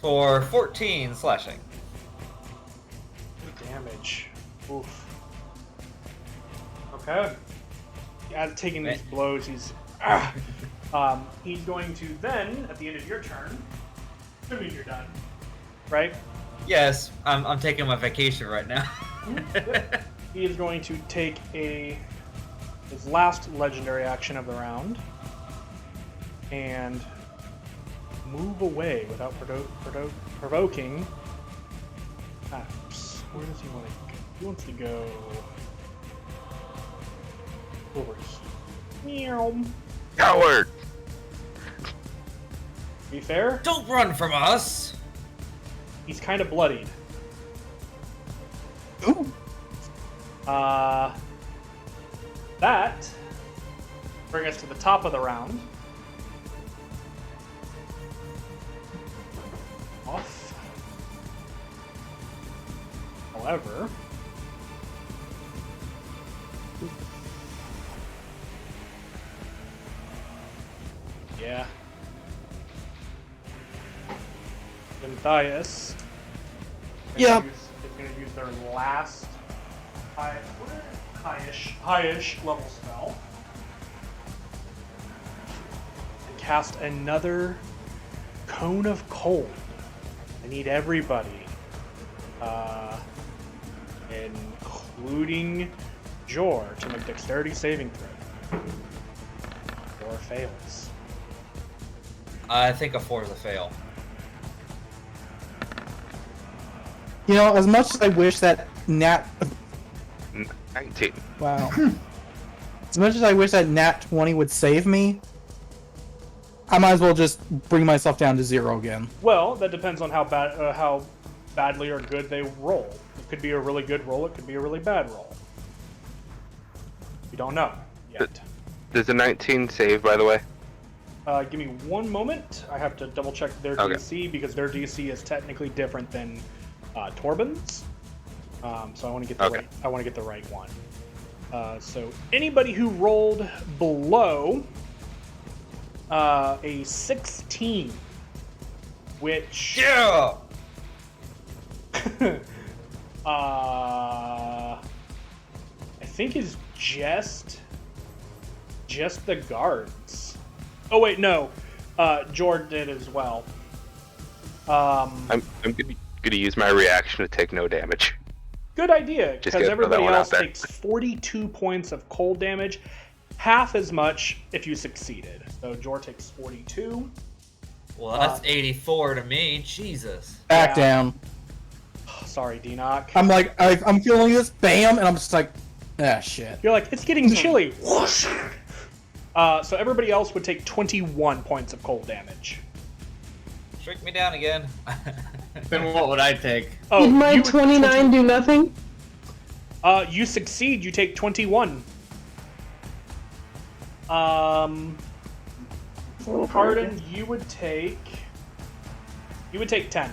For 14 slashing. Good damage. Oof. Okay. As taking these blows, he's going to then, at the end of your turn, assuming you're done, right? Yes, I'm taking my vacation right now. He is going to take his last legendary action of the round and move away without provoking. Perhaps. Where does he want to go? He wants to go over here. Meow. Coward! Be fair, Don't run from us! he's kind of bloodied. Ooh. That brings us to the top of the round. Off. However, Jathias Yeah. is going to use their last high-ish level spell. And cast another Cone of Cold. I need everybody, including Jor, to make dexterity saving throw. Jor fails. I think a 4 is a fail. You know, as much as I wish that Nat... 19. Wow. As much as I wish that Nat 20 would save me, I might as well just bring myself down to 0 again. Well, that depends on how badly or good they roll. It could be a really good roll. It could be a really bad roll. We don't know yet. Does the 19 save, by the way? Give me one moment. I have to double check their Okay. DC because their DC is technically different than Torben's. So I want to get the Okay. right. I want to get the right one. So anybody who rolled below a 16, which Yeah! I think is just the guards. Oh wait, no. Jord did as well. I'm gonna use my reaction to take no damage. Good idea, Just because gonna throw everybody that one out else there. takes 42 points of cold damage, half as much if you succeeded. So Jor takes 42. Well, that's 84 to me. Jesus. Back Yeah. down. Sorry, Denock. I'm like, I'm feeling this, bam, and I'm just like, ah, shit. You're like, it's getting chilly. Whoosh. So everybody else would take 21 points of cold damage. Shrink me down again. Then what would I take? Oh, Did my you would- 29 do nothing? You succeed. You take 21. Pardon. You would take 10.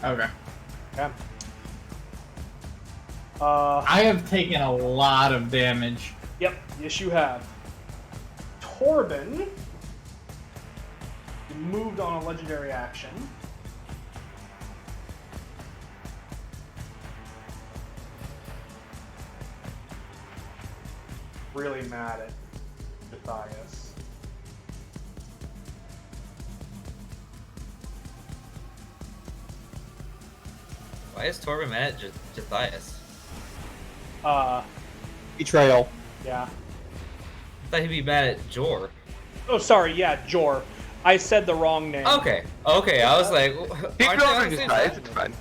Okay. Okay. I have taken a lot of damage. Yep. Yes, you have. Torben moved on a legendary action. Really mad at Matthias. Why is Torben mad at Jathias? Betrayal. Yeah. I thought he'd be mad at Jor. Oh, sorry. Yeah, Jor. I said the wrong name. Okay. Okay, I was like, He aren't can they go on after the his same allies, side? it's fine.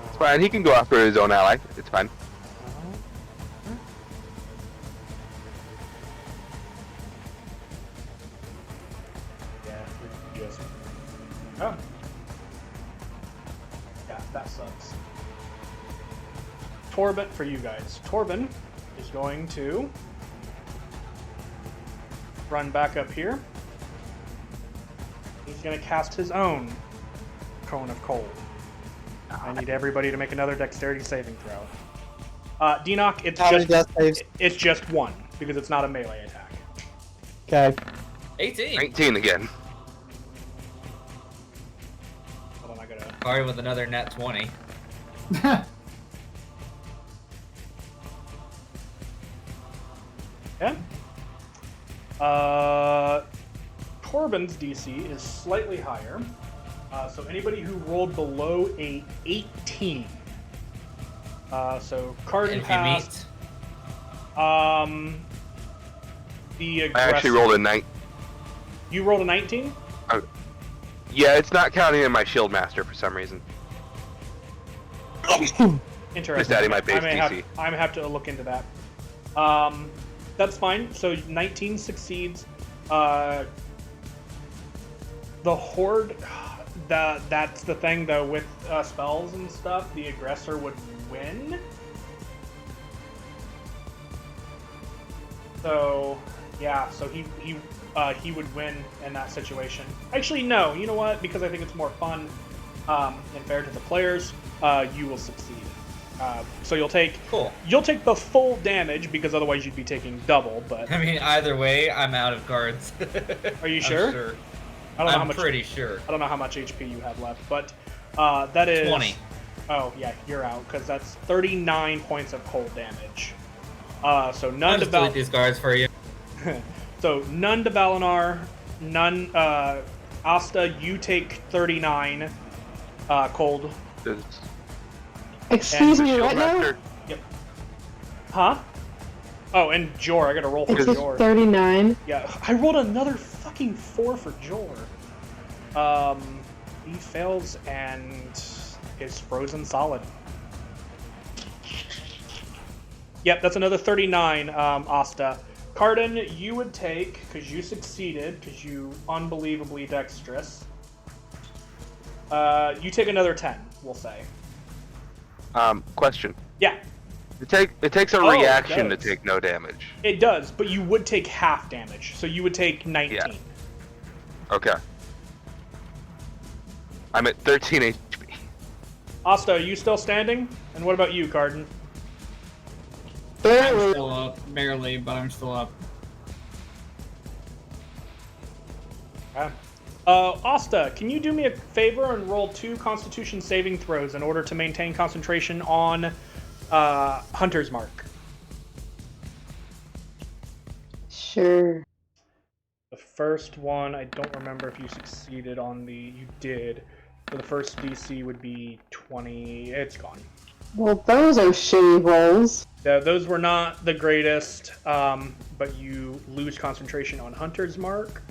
It's fine, he can go after his own ally. It's fine. Yeah, just. Oh. Yeah, that sucks. Torben, for you guys. Torben is going to run back up here. He's going to cast his own Cone of Cold. I need everybody to make another dexterity saving throw. Denock, How many death saves? it's just one, because it's not a melee attack. Okay. 18. 19 again. Hold on, I gotta... Sorry, with another nat 20. Okay. Torben's DC is slightly higher. So anybody who rolled below a 18. So Cardin And if you passed. The I aggressor. actually rolled a 9. You rolled a 19? Yeah, it's not counting in my shield master for some reason. Interesting. Just adding my base I may have, DC. I may have to look into that. That's fine. So 19 succeeds. The Horde, that's the thing though with spells and stuff. The aggressor would win. So yeah, so he would win in that situation. Actually, no. You know what? Because I think it's more fun and fair to the players. You will succeed. So you'll take Cool. the full damage because otherwise you'd be taking double. But I mean, either way, I'm out of cards. Are you I'm sure? sure. I don't know how I'm much. pretty sure. I don't know how much HP you have left, but that is 20. Oh yeah, you're out because that's 39 points of cold damage. So I'll none to just delete these cards for you. So none to Valinar, none. Asta, you take 39 cold. Excuse me, Shield right now? Master- Huh? Oh, and Jor, I gotta roll for It's just Jor. 39. Yeah, I rolled another fucking 4 for Jor. He fails and is frozen solid. Yep, that's another 39, Asta. Cardin, you would take, because you succeeded, because you unbelievably dexterous. You take another 10, we'll say. Question. Yeah, It takes a Oh, it reaction to does. take no damage. it does, but you would take half damage, so you would take 19. Yeah. Okay. I'm at 13 HP. Asta, are you still standing? And what about you, Cardin? I'm Barely. still up. Barely, but I'm still up. Okay. Asta, can you do me a favor and roll 2 Constitution saving throws in order to maintain concentration on Hunter's Mark? Sure. The first one, I don't remember if you succeeded on the... You did. So the first DC would be 20... It's gone. Well, those are shitty rolls. Those were not the greatest, but you lose concentration on Hunter's Mark.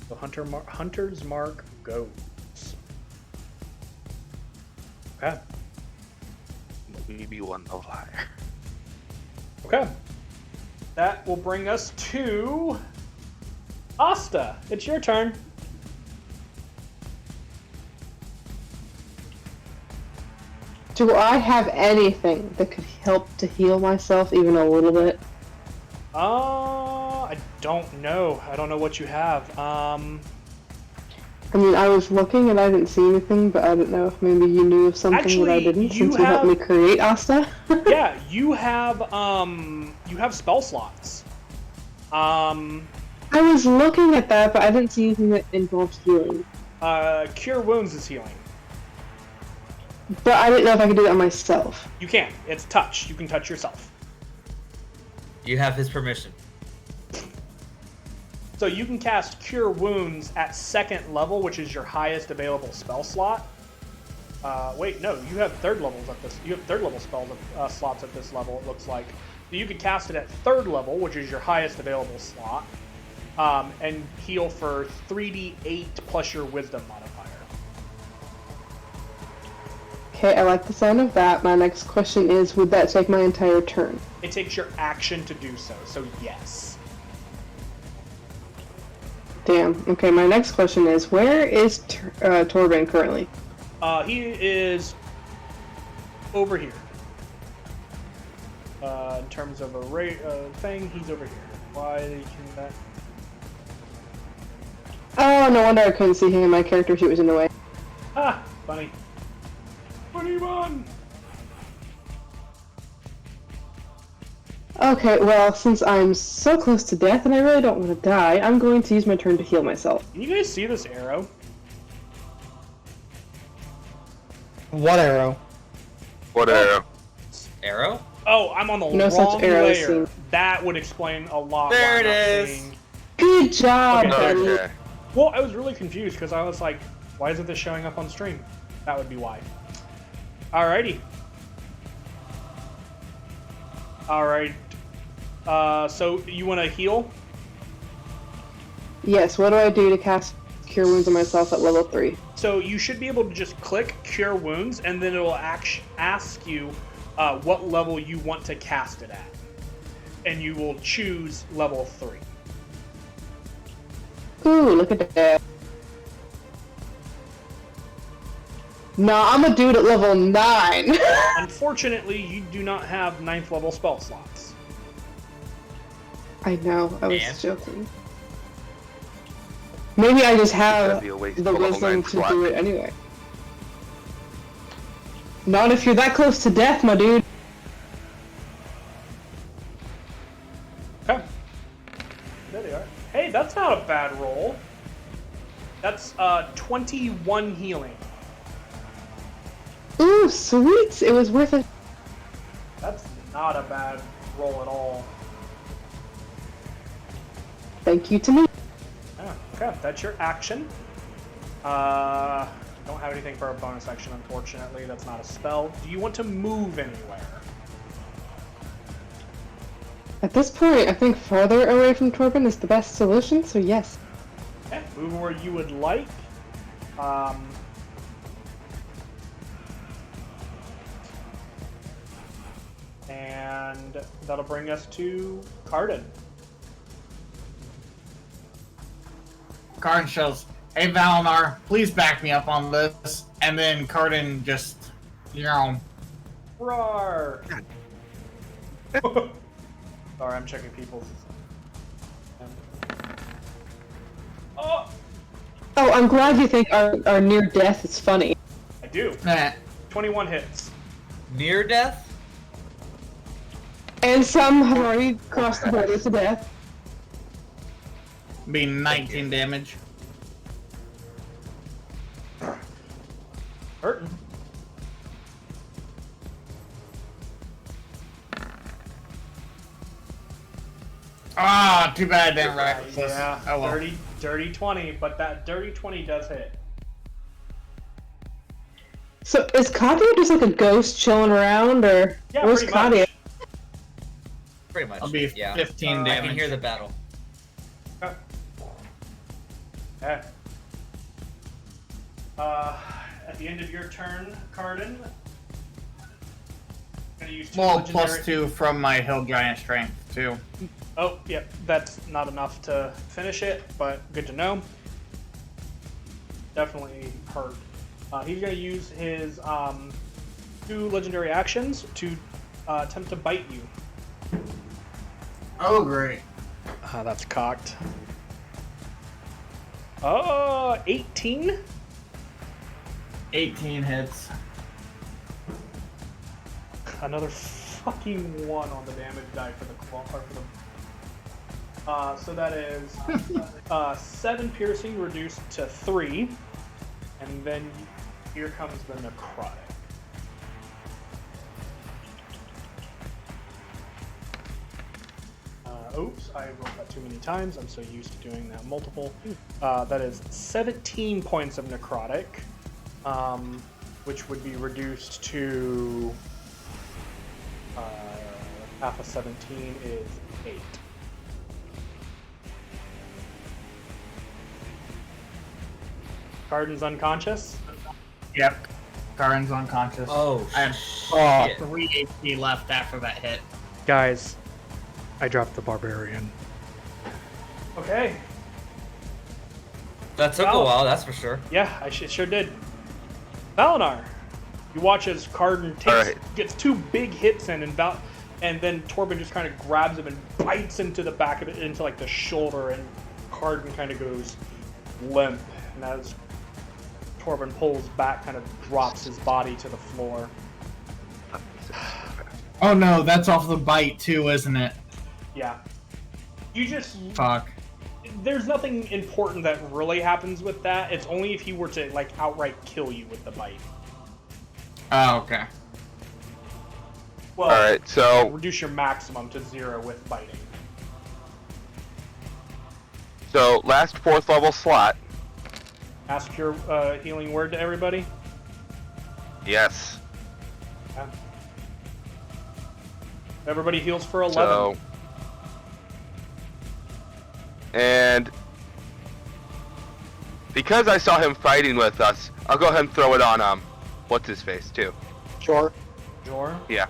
So Hunter's Mark goes. Okay. Maybe one the liar. Okay. That will bring us to Asta. It's your turn. Do I have anything that could help to heal myself even a little bit? I don't know. I don't know what you have. I mean, I was looking and I didn't see anything, but I don't know if maybe you knew of something that I Actually, didn't you since you helped me have- create Asta. Yeah, you have spell slots. I was looking at that, but I didn't see anything that involved healing. Cure Wounds is healing. But I didn't know if I could do that myself. You can. It's touch. You can touch yourself. You have his permission. So you can cast Cure Wounds at 2nd level, which is your highest available spell slot. Wait, no, you have 3rd levels at this. You have 3rd level spell slots at this level. It looks like. So you can cast it at 3rd level, which is your highest available slot, and heal for 3d8 plus your Wisdom modifier. Okay, I like the sound of that. My next question is, would that take my entire turn? It takes your action to do so. So yes. Damn. Okay, my next question is, where is Torben currently? He is over here. In terms of a thing, he's over here. Why can that? Oh, no wonder I couldn't see him. My character sheet was in the way. Ah, funny. 21. Okay, well, since I'm so close to death and I really don't want to die, I'm going to use my turn to heal myself. Can you guys see this arrow? What arrow? What arrow? Arrow? Oh, I'm on the No such wrong arrow layer. seen. That would explain a lot. There why it I'm not is. seeing- Good job, Okay. buddy. Okay. Well, I was really confused because I was like, why isn't this showing up on stream? That would be why. Alrighty. Alright. So you want to heal? Yes, what do I do to cast Cure Wounds on myself at level 3? So you should be able to just click Cure Wounds, and then it will ask you what level you want to cast it at. And you will choose level 3. Ooh, look at that. Nah, I'm gonna do it at level 9. Unfortunately, you do not have 9th level spell slots. I know, I was And? joking. Maybe I just have That'd be a waste the of a level wisdom 9 to slot. do it anyway. Not if you're that close to death, my dude. That's 21 healing. Ooh, sweet! It was worth it. That's not a bad roll at all. Thank you to me. Yeah, okay, that's your action. Don't have anything for a bonus action, unfortunately. That's not a spell. Do you want to move anywhere? At this point, I think farther away from Torben is the best solution, so yes. Okay, move where you would like. And that'll bring us to Cardin. Cardin shows, hey Valinor, please back me up on this. And then Cardin just, Roar! Sorry, I'm checking people's. Oh! Oh, I'm glad you think our near death is funny. I do. 21 hits. Near death? And some have already crossed the border to death. Be 19 damage. Hurting. Ah, too bad, damn right. Yeah, Oh, well. dirty 20, but that dirty 20 does hit. So is Katia just like a ghost chilling around, or Yeah, where's pretty Katia? much. Pretty much. I'll be yeah. 15 I damage. can hear the battle. Okay. At the end of your turn, Cardin, gonna use 2 Well, legendary... plus 2 from my Hill Giant Strength, too. Oh, yep, that's not enough to finish it, but good to know. Definitely hurt. He's gonna use his 2 legendary actions to attempt to bite you. Oh, great. That's cocked. 18? 18 hits. Another fucking 1 on the damage die for the claw. Or for the... so that is 7 piercing reduced to 3, and then here comes the necrotic. Oops, I rolled that too many times. I'm so used to doing that multiple. That is 17 points of necrotic, which would be reduced to half of 17 is 8. Cardin's unconscious. Yep. Cardin's unconscious. Oh, I have shit. 3 HP left after that hit. Guys, I dropped the barbarian. Okay. That took a while, that's for sure. Yeah, I sure did. Valinor, you watch as Cardin gets 2 big hits in, and then Torben just kind of grabs him and bites into the back of it, into like the shoulder, and Cardin kind of goes limp. And as Torben pulls back, kind of drops his body to the floor. Oh no, that's off the bite too, isn't it? Yeah. You just... Fuck. There's nothing important that really happens with that. It's only if he were to, like, outright kill you with the bite. Oh, okay. Well, Alright, so reduce your maximum to 0 with biting. so last 4th level slot. Ask your healing word to everybody. Yes. Yeah. Everybody heals for 11. So and because I saw him fighting with us, I'll go ahead and throw it on what's his face too. Sure. Jor? Yeah.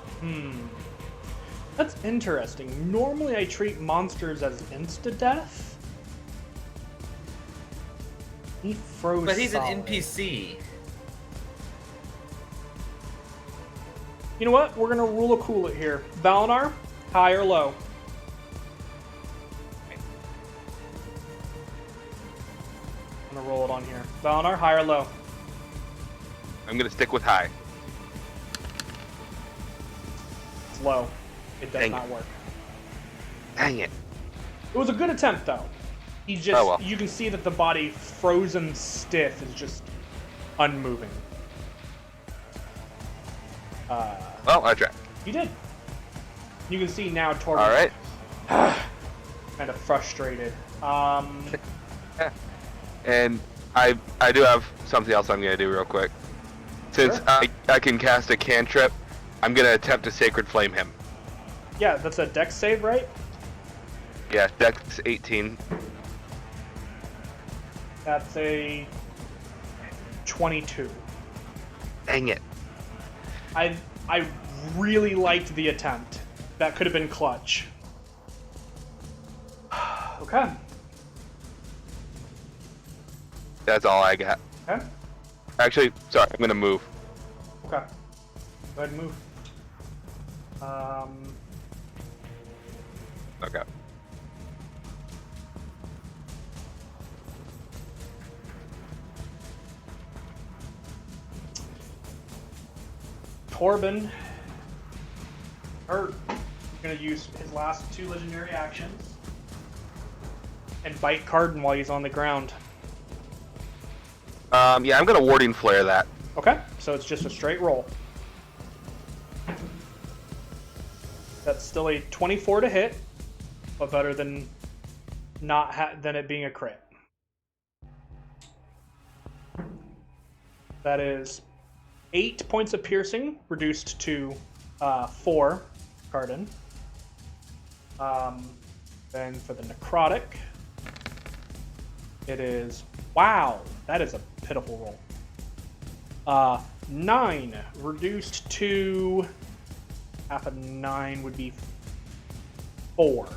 That's interesting. Normally I treat monsters as insta-death. He froze But he's solid. an NPC. You know what? We're gonna rule a cool it here. Valinor, high or low? I'm gonna roll it on here. Valinor, high or low? I'm gonna stick with high. It's low. It does Dang not it. work. Dang it. It was a good attempt, though. He just, Oh, well. you can see that the body, frozen stiff, is just unmoving. Well, I tried. You did. You can see now Torben. All right. Kind of frustrated. And I do have something else I'm gonna do real quick. Since Sure. I can cast a cantrip, I'm gonna attempt to Sacred Flame him. Yeah, that's a dex save, right? Yeah, Dex 18. That's a 22. Dang it. I really liked the attempt. That could have been clutch. Okay. That's all I got. Okay. Actually, sorry, I'm gonna move. Okay. Go ahead and move. Okay. Torben. Hurt. He's gonna use his last 2 legendary actions. And bite Carden while he's on the ground. Yeah, I'm gonna Warding Flare that. Okay, so it's just a straight roll. That's still a 24 to hit, but better than than it being a crit. That is 8 points of piercing, reduced to 4, Carden. Then for the necrotic, it is, wow, that is a pitiful roll. 9 reduced to half of 9 would be 4.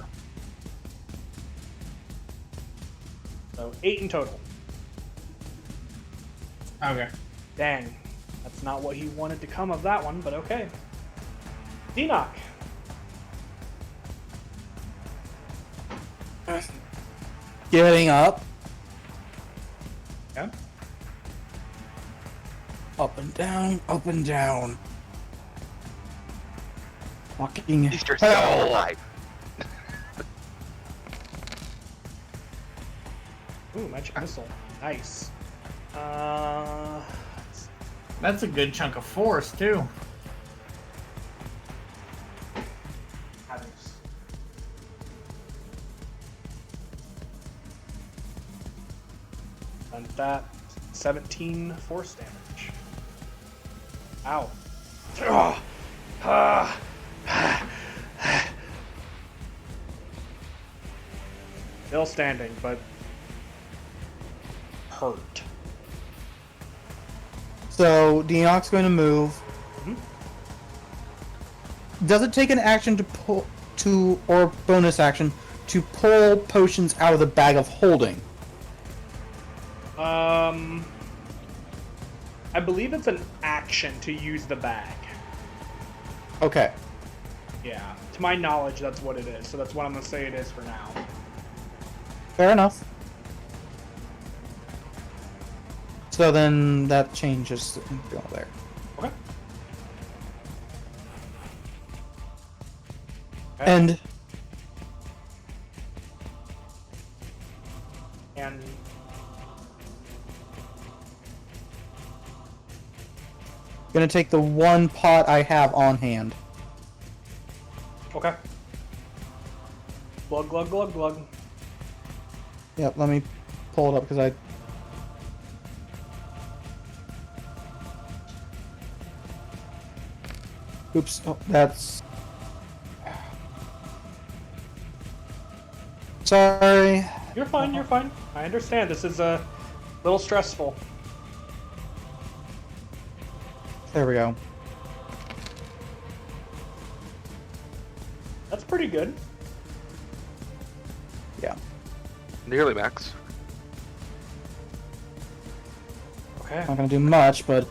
So 8 in total. Okay. Dang, that's not what he wanted to come of that one, but okay. Enoch. Getting up. Yeah. Up and down, up and down. Fucking Easter still hell. alive. Ooh, magic missile. Nice. That's a good chunk of force too. And that 17 force damage. Ow. Still standing, but hurt. So Deonok's going to move. Mhm. Does it take an action to pull or bonus action to pull potions out of the bag of holding? I believe it's an action to use the bag. Okay. Yeah. To my knowledge, that's what it is. So that's what I'm gonna say it is for now. Fair enough. So then that changes go there. Okay. And gonna take the one pot I have on hand. okay. Glug glug glug glug. Yep, let me pull it up because I. Oops, oh, that's. Sorry. You're fine. You're fine. I understand. This is a little stressful. There we go. That's pretty good. Yeah. Nearly max. Okay. Not gonna do much, but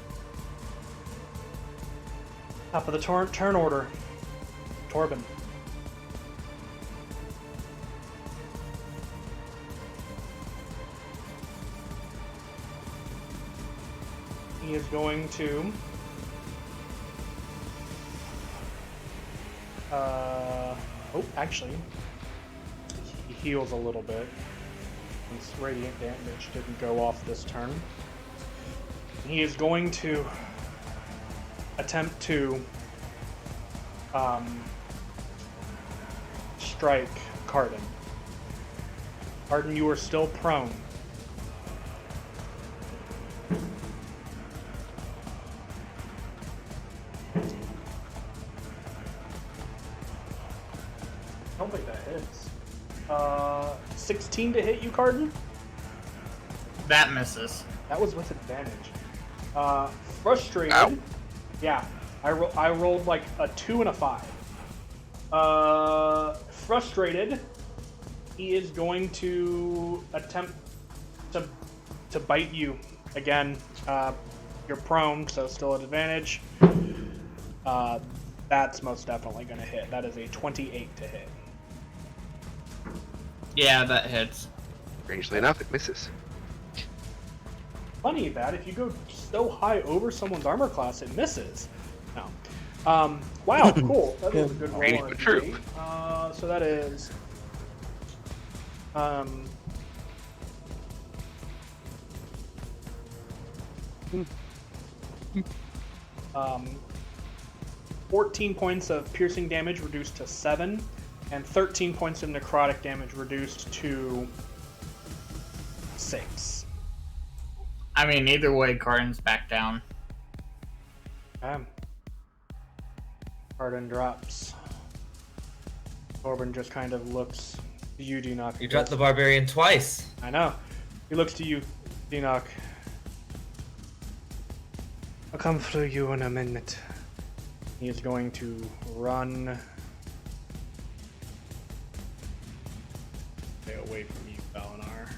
Top of the turn order. Torben. He is going to oh, actually he heals a little bit. His radiant damage didn't go off this turn. He is going to attempt to strike Cardin. Cardin, you are still prone. I don't think that hits. 16 to hit you, Cardin? That misses. That was with advantage. Frustrated. Ow. Yeah, I rolled like a 2 and a 5. Frustrated. He is going to attempt to bite you again. You're prone, so still at advantage. That's most definitely going to hit. That is a 28 to hit. Yeah, that hits. Strangely enough, it misses. Funny that if you go so high over someone's armor class, it misses. No. Wow, cool. That was a good roll. Strange on but true. D8. So that is 14 points of piercing damage reduced to 7, and 13 points of necrotic damage reduced to 6. I mean, either way, Cardin's back down. Cardin drops. Corbin just kind of looks to you, Denock. You dropped the barbarian twice. I know. He looks to you, Denock. I'll come through you in a minute. He is going to run. Stay away from you, Valinar.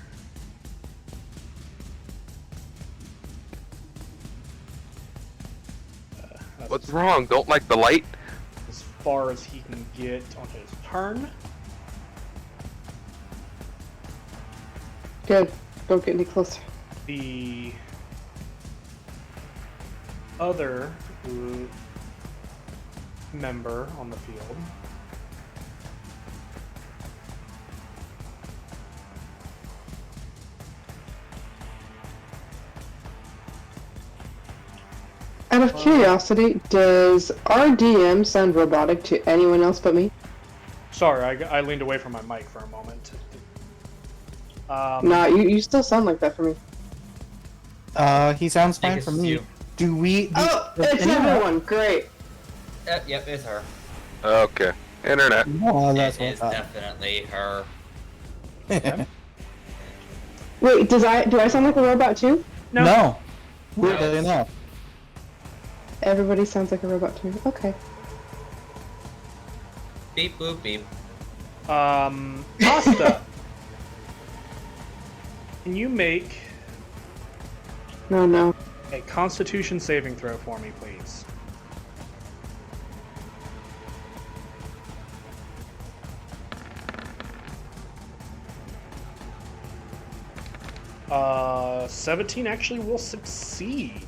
That's What's wrong? Don't like the light? as far as he can get on his turn. Good. Don't get any closer. The other member on the field Out of curiosity, does our DM sound robotic to anyone else but me? Sorry, I leaned away from my mic for a moment. Nah, you still sound like that for me. He sounds I think fine it's for me. you. Do we? Oh, does it's anyone- everyone. Great. Yep, it's her. Okay. Internet. Oh, that's It is what definitely her. Wait, do I sound like a robot too? No. No. Weirdly enough. Everybody sounds like a robot too. Okay. Beep boop beep. Asta, can you make No. a Constitution saving throw for me, please? Uh, 17 actually will succeed.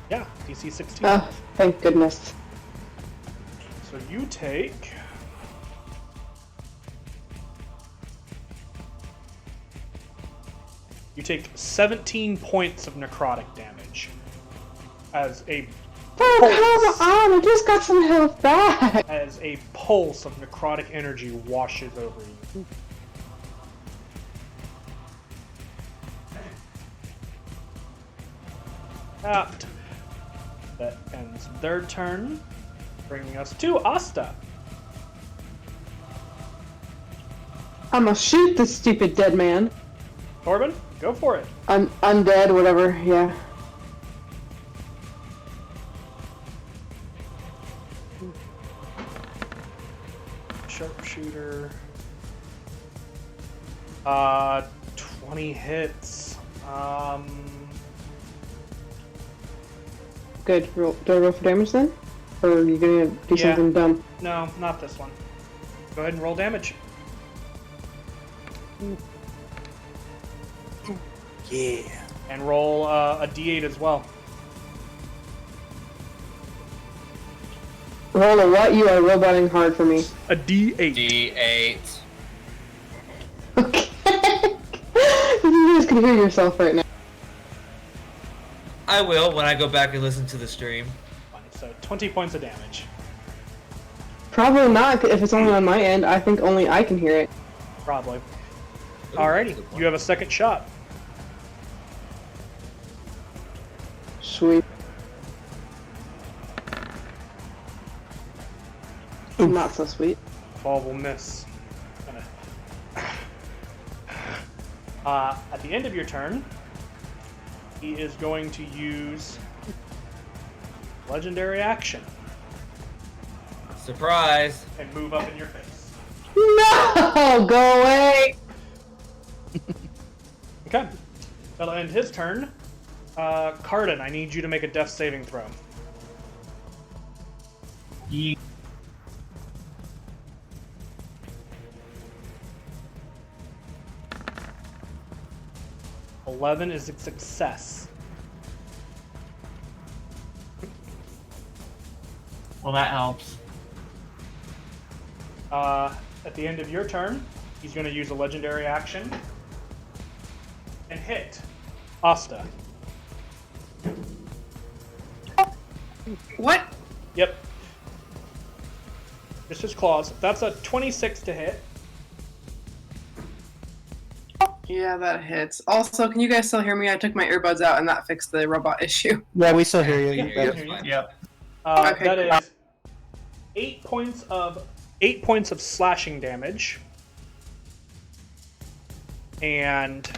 Yeah, DC 16. Oh, thank goodness. So you take 17 points of necrotic damage as a Oh, come on! I just got some health back! as a pulse of necrotic energy washes over you. That ends their turn, bringing us to Asta. I'ma shoot this stupid dead man. Corbin, go for it. Undead, whatever, yeah. Sharpshooter. 20 hits. Good. Do I roll for damage then? Or are you gonna do Yeah. something dumb? No, not this one. Go ahead and roll damage. Yeah. And roll a d8 as well. Roll a what? You are roboting hard for me. A d8. D8. Okay. can hear yourself right now. I will when I go back and listen to the stream. So 20 points of damage. Probably not if it's only on my end. I think only I can hear it. Probably. Ooh, that's a Alrighty, good point. you have a second shot. Sweet. Not so sweet. 12 will miss. At the end of your turn, he is going to use legendary action Surprise! and move up in your face. No! Go away! Okay. That'll end his turn. Cardin, I need you to make a death saving throw. Ye- 11 is a success. Well, that helps. At the end of your turn, he's going to use a legendary action and hit Asta. What? Yep. Just his claws. That's a 26 to hit. Yeah, that hits. Also, can you guys still hear me? I took my earbuds out and that fixed the robot issue. Yeah, we still hear you. Yeah, You yeah, better- yeah. Yep. Okay, That cool. is 8 points of slashing damage, and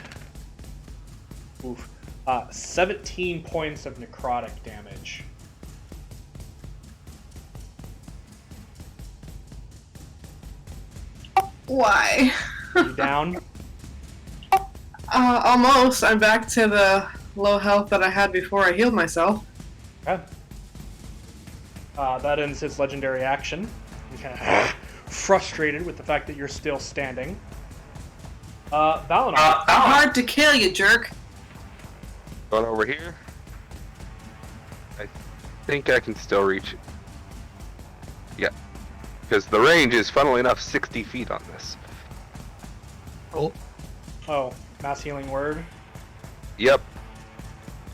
17 points of necrotic damage. Why? You down? Almost. I'm back to the low health that I had before I healed myself. Okay. That ends his legendary action. He's kind of frustrated with the fact that you're still standing. Valinor. Hard to kill, you jerk. Going over here. I think I can still reach it. Yeah. Because the range is, funnily enough, 60 feet on this. Oh, mass healing word. Yep.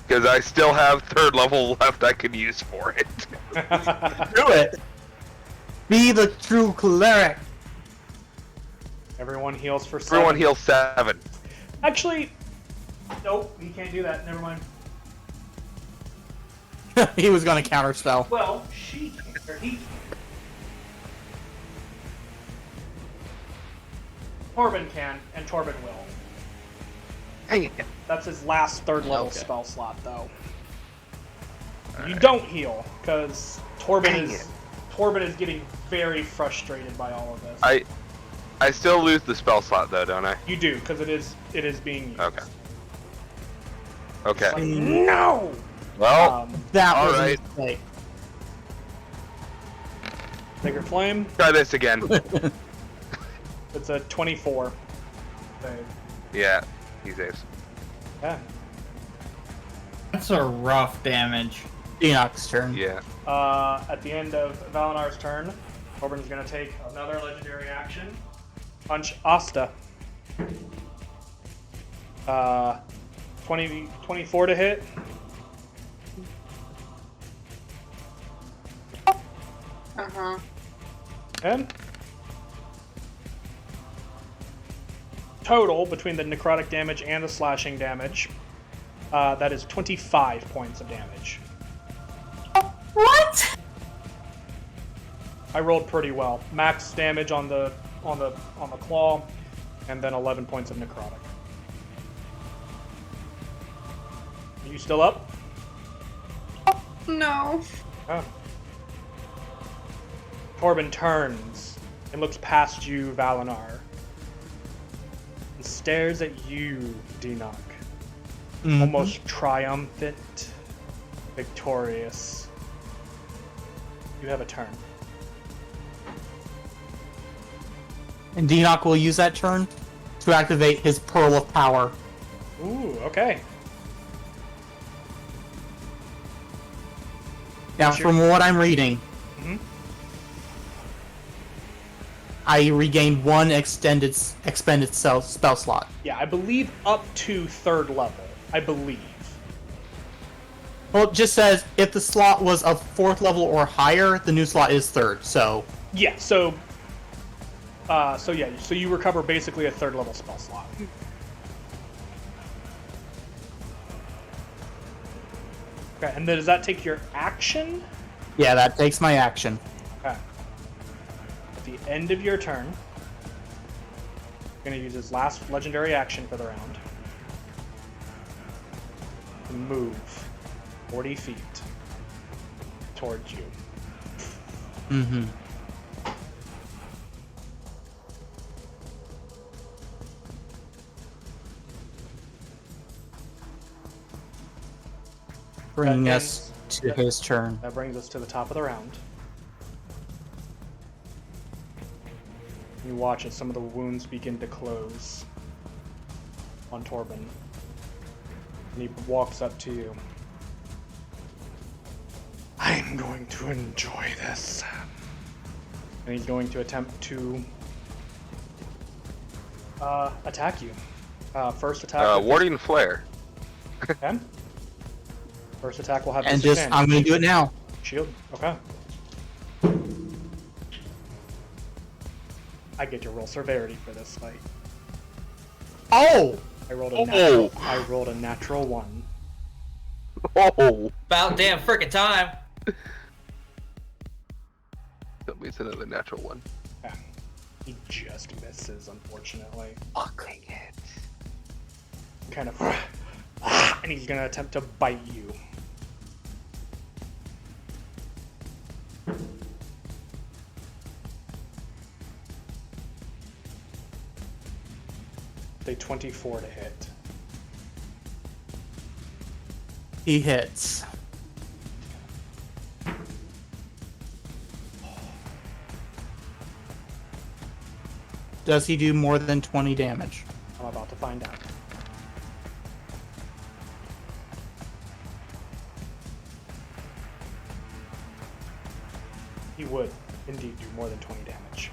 Because I still have 3rd level left I could use for it. Do it. Be the true cleric. Everyone heals for 7. Everyone heals 7. Actually, nope, he can't do that. Never mind. He was gonna counterspell. Well, she or he. Torben can, and Torben will. Dang it. That's his last 3rd level Okay. spell slot, though. You don't heal because Torben Dang is it. Torben is getting very frustrated by all of this. I still lose the spell slot though, don't I? You do because it is being used. Okay. Okay. It's like, no. Well, That was Alright. a mistake. Sacred Flame. try this again. It's a 24. Save. Yeah, he saves. Yeah. That's a rough damage. Enoch's turn. Yeah. At the end of Valinar's turn, Torben's gonna take another legendary action. Punch Asta. 24 to hit. Uh-huh. And total between the necrotic damage and the slashing damage, that is 25 points of damage. What? I rolled pretty well. Max damage on the claw, and then 11 points of necrotic. Are you still up? No. Oh. Torben turns and looks past you, Valinar, and stares at you, Dinok. Mhm. Almost triumphant, victorious. You have a turn. And Dinok will use that turn to activate his Pearl of Power. Ooh, okay. Now, Sure. from what I'm reading, Mhm. I regain one expended spell slot. Yeah, I believe up to 3rd level. I believe. Well, it just says if the slot was of 4th level or higher, the new slot is 3rd. So Yeah, so you recover basically a 3rd level spell slot. Okay, and then does that take your action? yeah, that takes my action. Okay. At the end of your turn, you're gonna use his last legendary action for the round. To move 40 feet towards you. Mm-hmm. Bringing That us to his turn. That brings us to the top of the round. You watch as some of the wounds begin to close on Torben. And he walks up to you. I'm going to enjoy this. And he's going to attempt to attack you. First attack. with Warding Flare. his- Okay. First attack will have And just, disadvantage. I'm going to do it now. Shield. Okay. I get to roll severity for this fight. Oh! I rolled a Oh. natural. I rolled a natural 1. Oh! About damn frickin' time. That means another natural one. Yeah. He just misses, unfortunately. Fucking it. Kind of. And he's gonna attempt to bite you. A 24 to hit. He hits. Does he do more than 20 damage? I'm about to find out. He would indeed do more than 20 damage.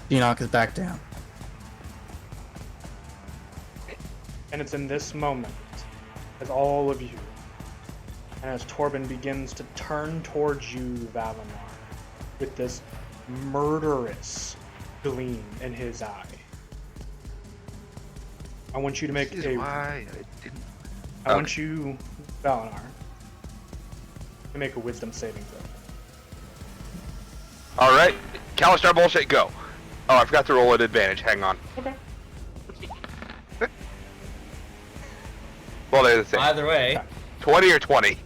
He knocks it back down. And it's in this moment, as all of you, and as Torben begins to turn towards you, Valinor, with this murderous gleam in his eye. I want you to make This is why I didn't. I want you, Valinor, to make a wisdom saving throw. Alright. Kalistar bullshit, go. Oh, I forgot to roll at advantage. Hang on. Okay. Well, they're the same. Either way, 20 or 20.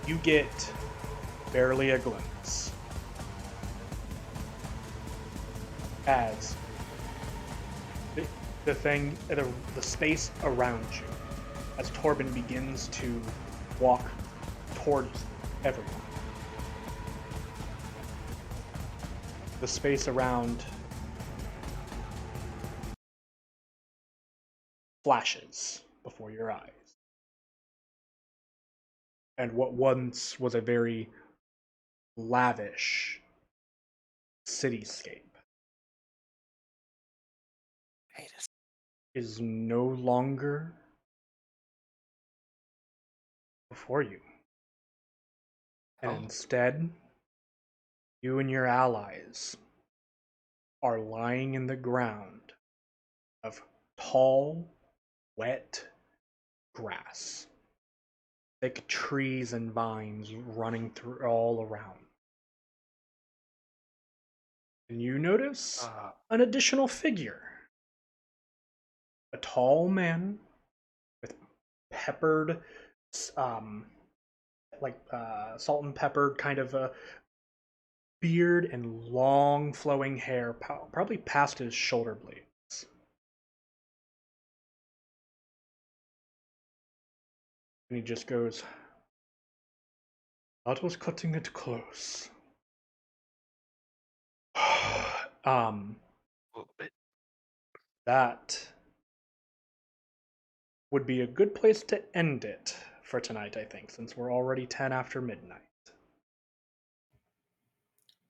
You get barely a glimpse as the space around you, as Torben begins to walk towards everyone. The space around flashes before your eyes. And what once was a very lavish cityscape is no longer before you. And instead, you and your allies are lying in the ground of tall, wet grass. Thick trees and vines running through all around. And you notice an additional figure. A tall man with peppered, salt and peppered kind of a beard and long flowing hair, probably past his shoulder blades. And he just goes, "That was cutting it close." A little bit. That would be a good place to end it for tonight, I think, since we're already 10 after midnight.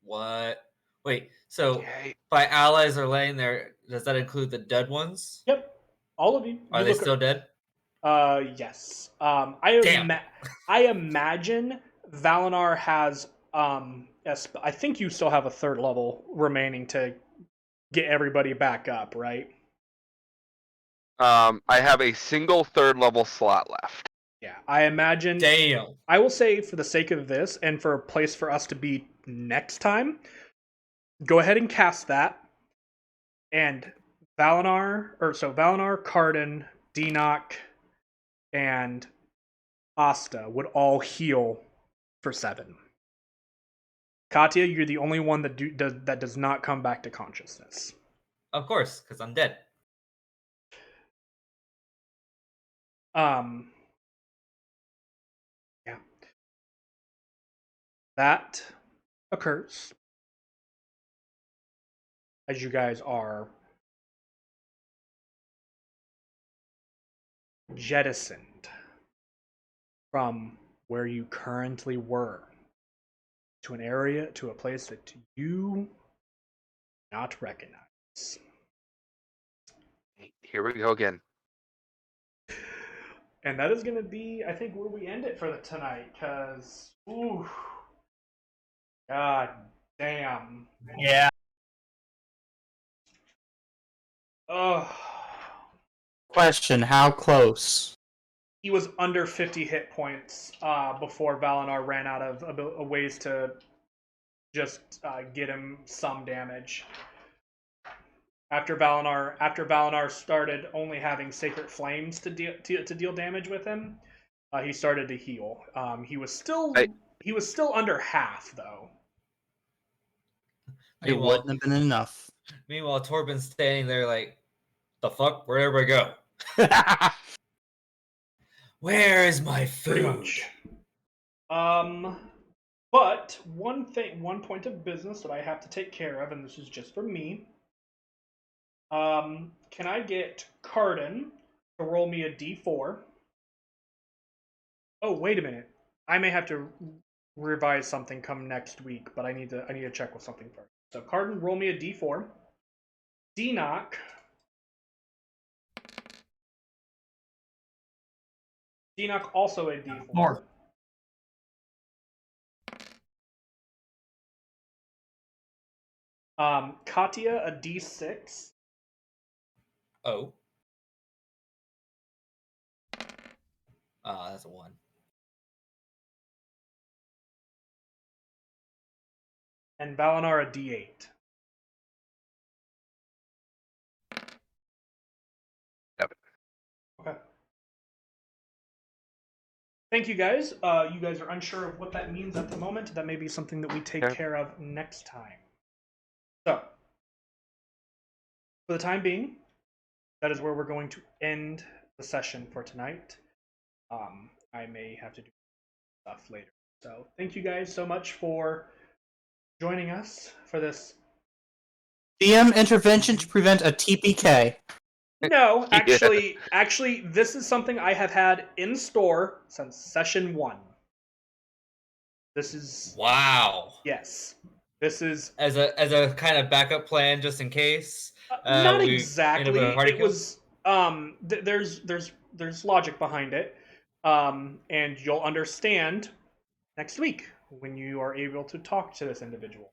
What? Wait, so Okay. by allies are laying there, does that include the dead ones? Yep, all of you. Are You they look still dead? Yes. I Damn. I imagine Valinar has I think you still have a third level remaining to get everybody back up, right? I have a single third level slot left. Yeah. I imagine Damn. I will say, for the sake of this and for a place for us to be next time, go ahead and cast that. And Valinar, Cardin, Denoch, and Asta would all heal for 7. Katya, you're the only one that does not come back to consciousness. Of course, because I'm dead. Yeah. That occurs as you guys are jettisoned from where you currently were to a place that you not recognize. Here we go again. And that is going to be, I think, where we end it for tonight, because, ooh, god damn. Yeah. Ugh. Question: how close? He was under 50 hit points before Valinar ran out of ways to just get him some damage. After Valinar started only having Sacred Flames to deal damage with him, he started to heal. He was still under half though. It wouldn't have been enough. Meanwhile, Torben's standing there like, the fuck? Where'd everybody go? Where is my Pretty food? much. But one point of business that I have to take care of, and this is just for me. Can I get Cardin to roll me a d4? Oh, wait a minute. I may have to revise something come next week, but I need to check with something first. So Cardin, roll me a d4. Denoch. Denoch also a d4. More. Katya a d6. Oh. That's a 1. And Valinar a d8. Yep. Okay. Thank you guys. You guys are unsure of what that means at the moment. That may be something that we take care of next time. So, for the time being, that is where we're going to end the session for tonight. I may have to do stuff later. So, thank you guys so much for joining us for this. DM intervention to prevent a TPK. No, actually, this is something I have had in store since session 1. This is Wow. yes. This is As a kind of backup plan, just in case. not we exactly. end up with a party It kill? was there's logic behind it, and you'll understand next week when you are able to talk to this individual.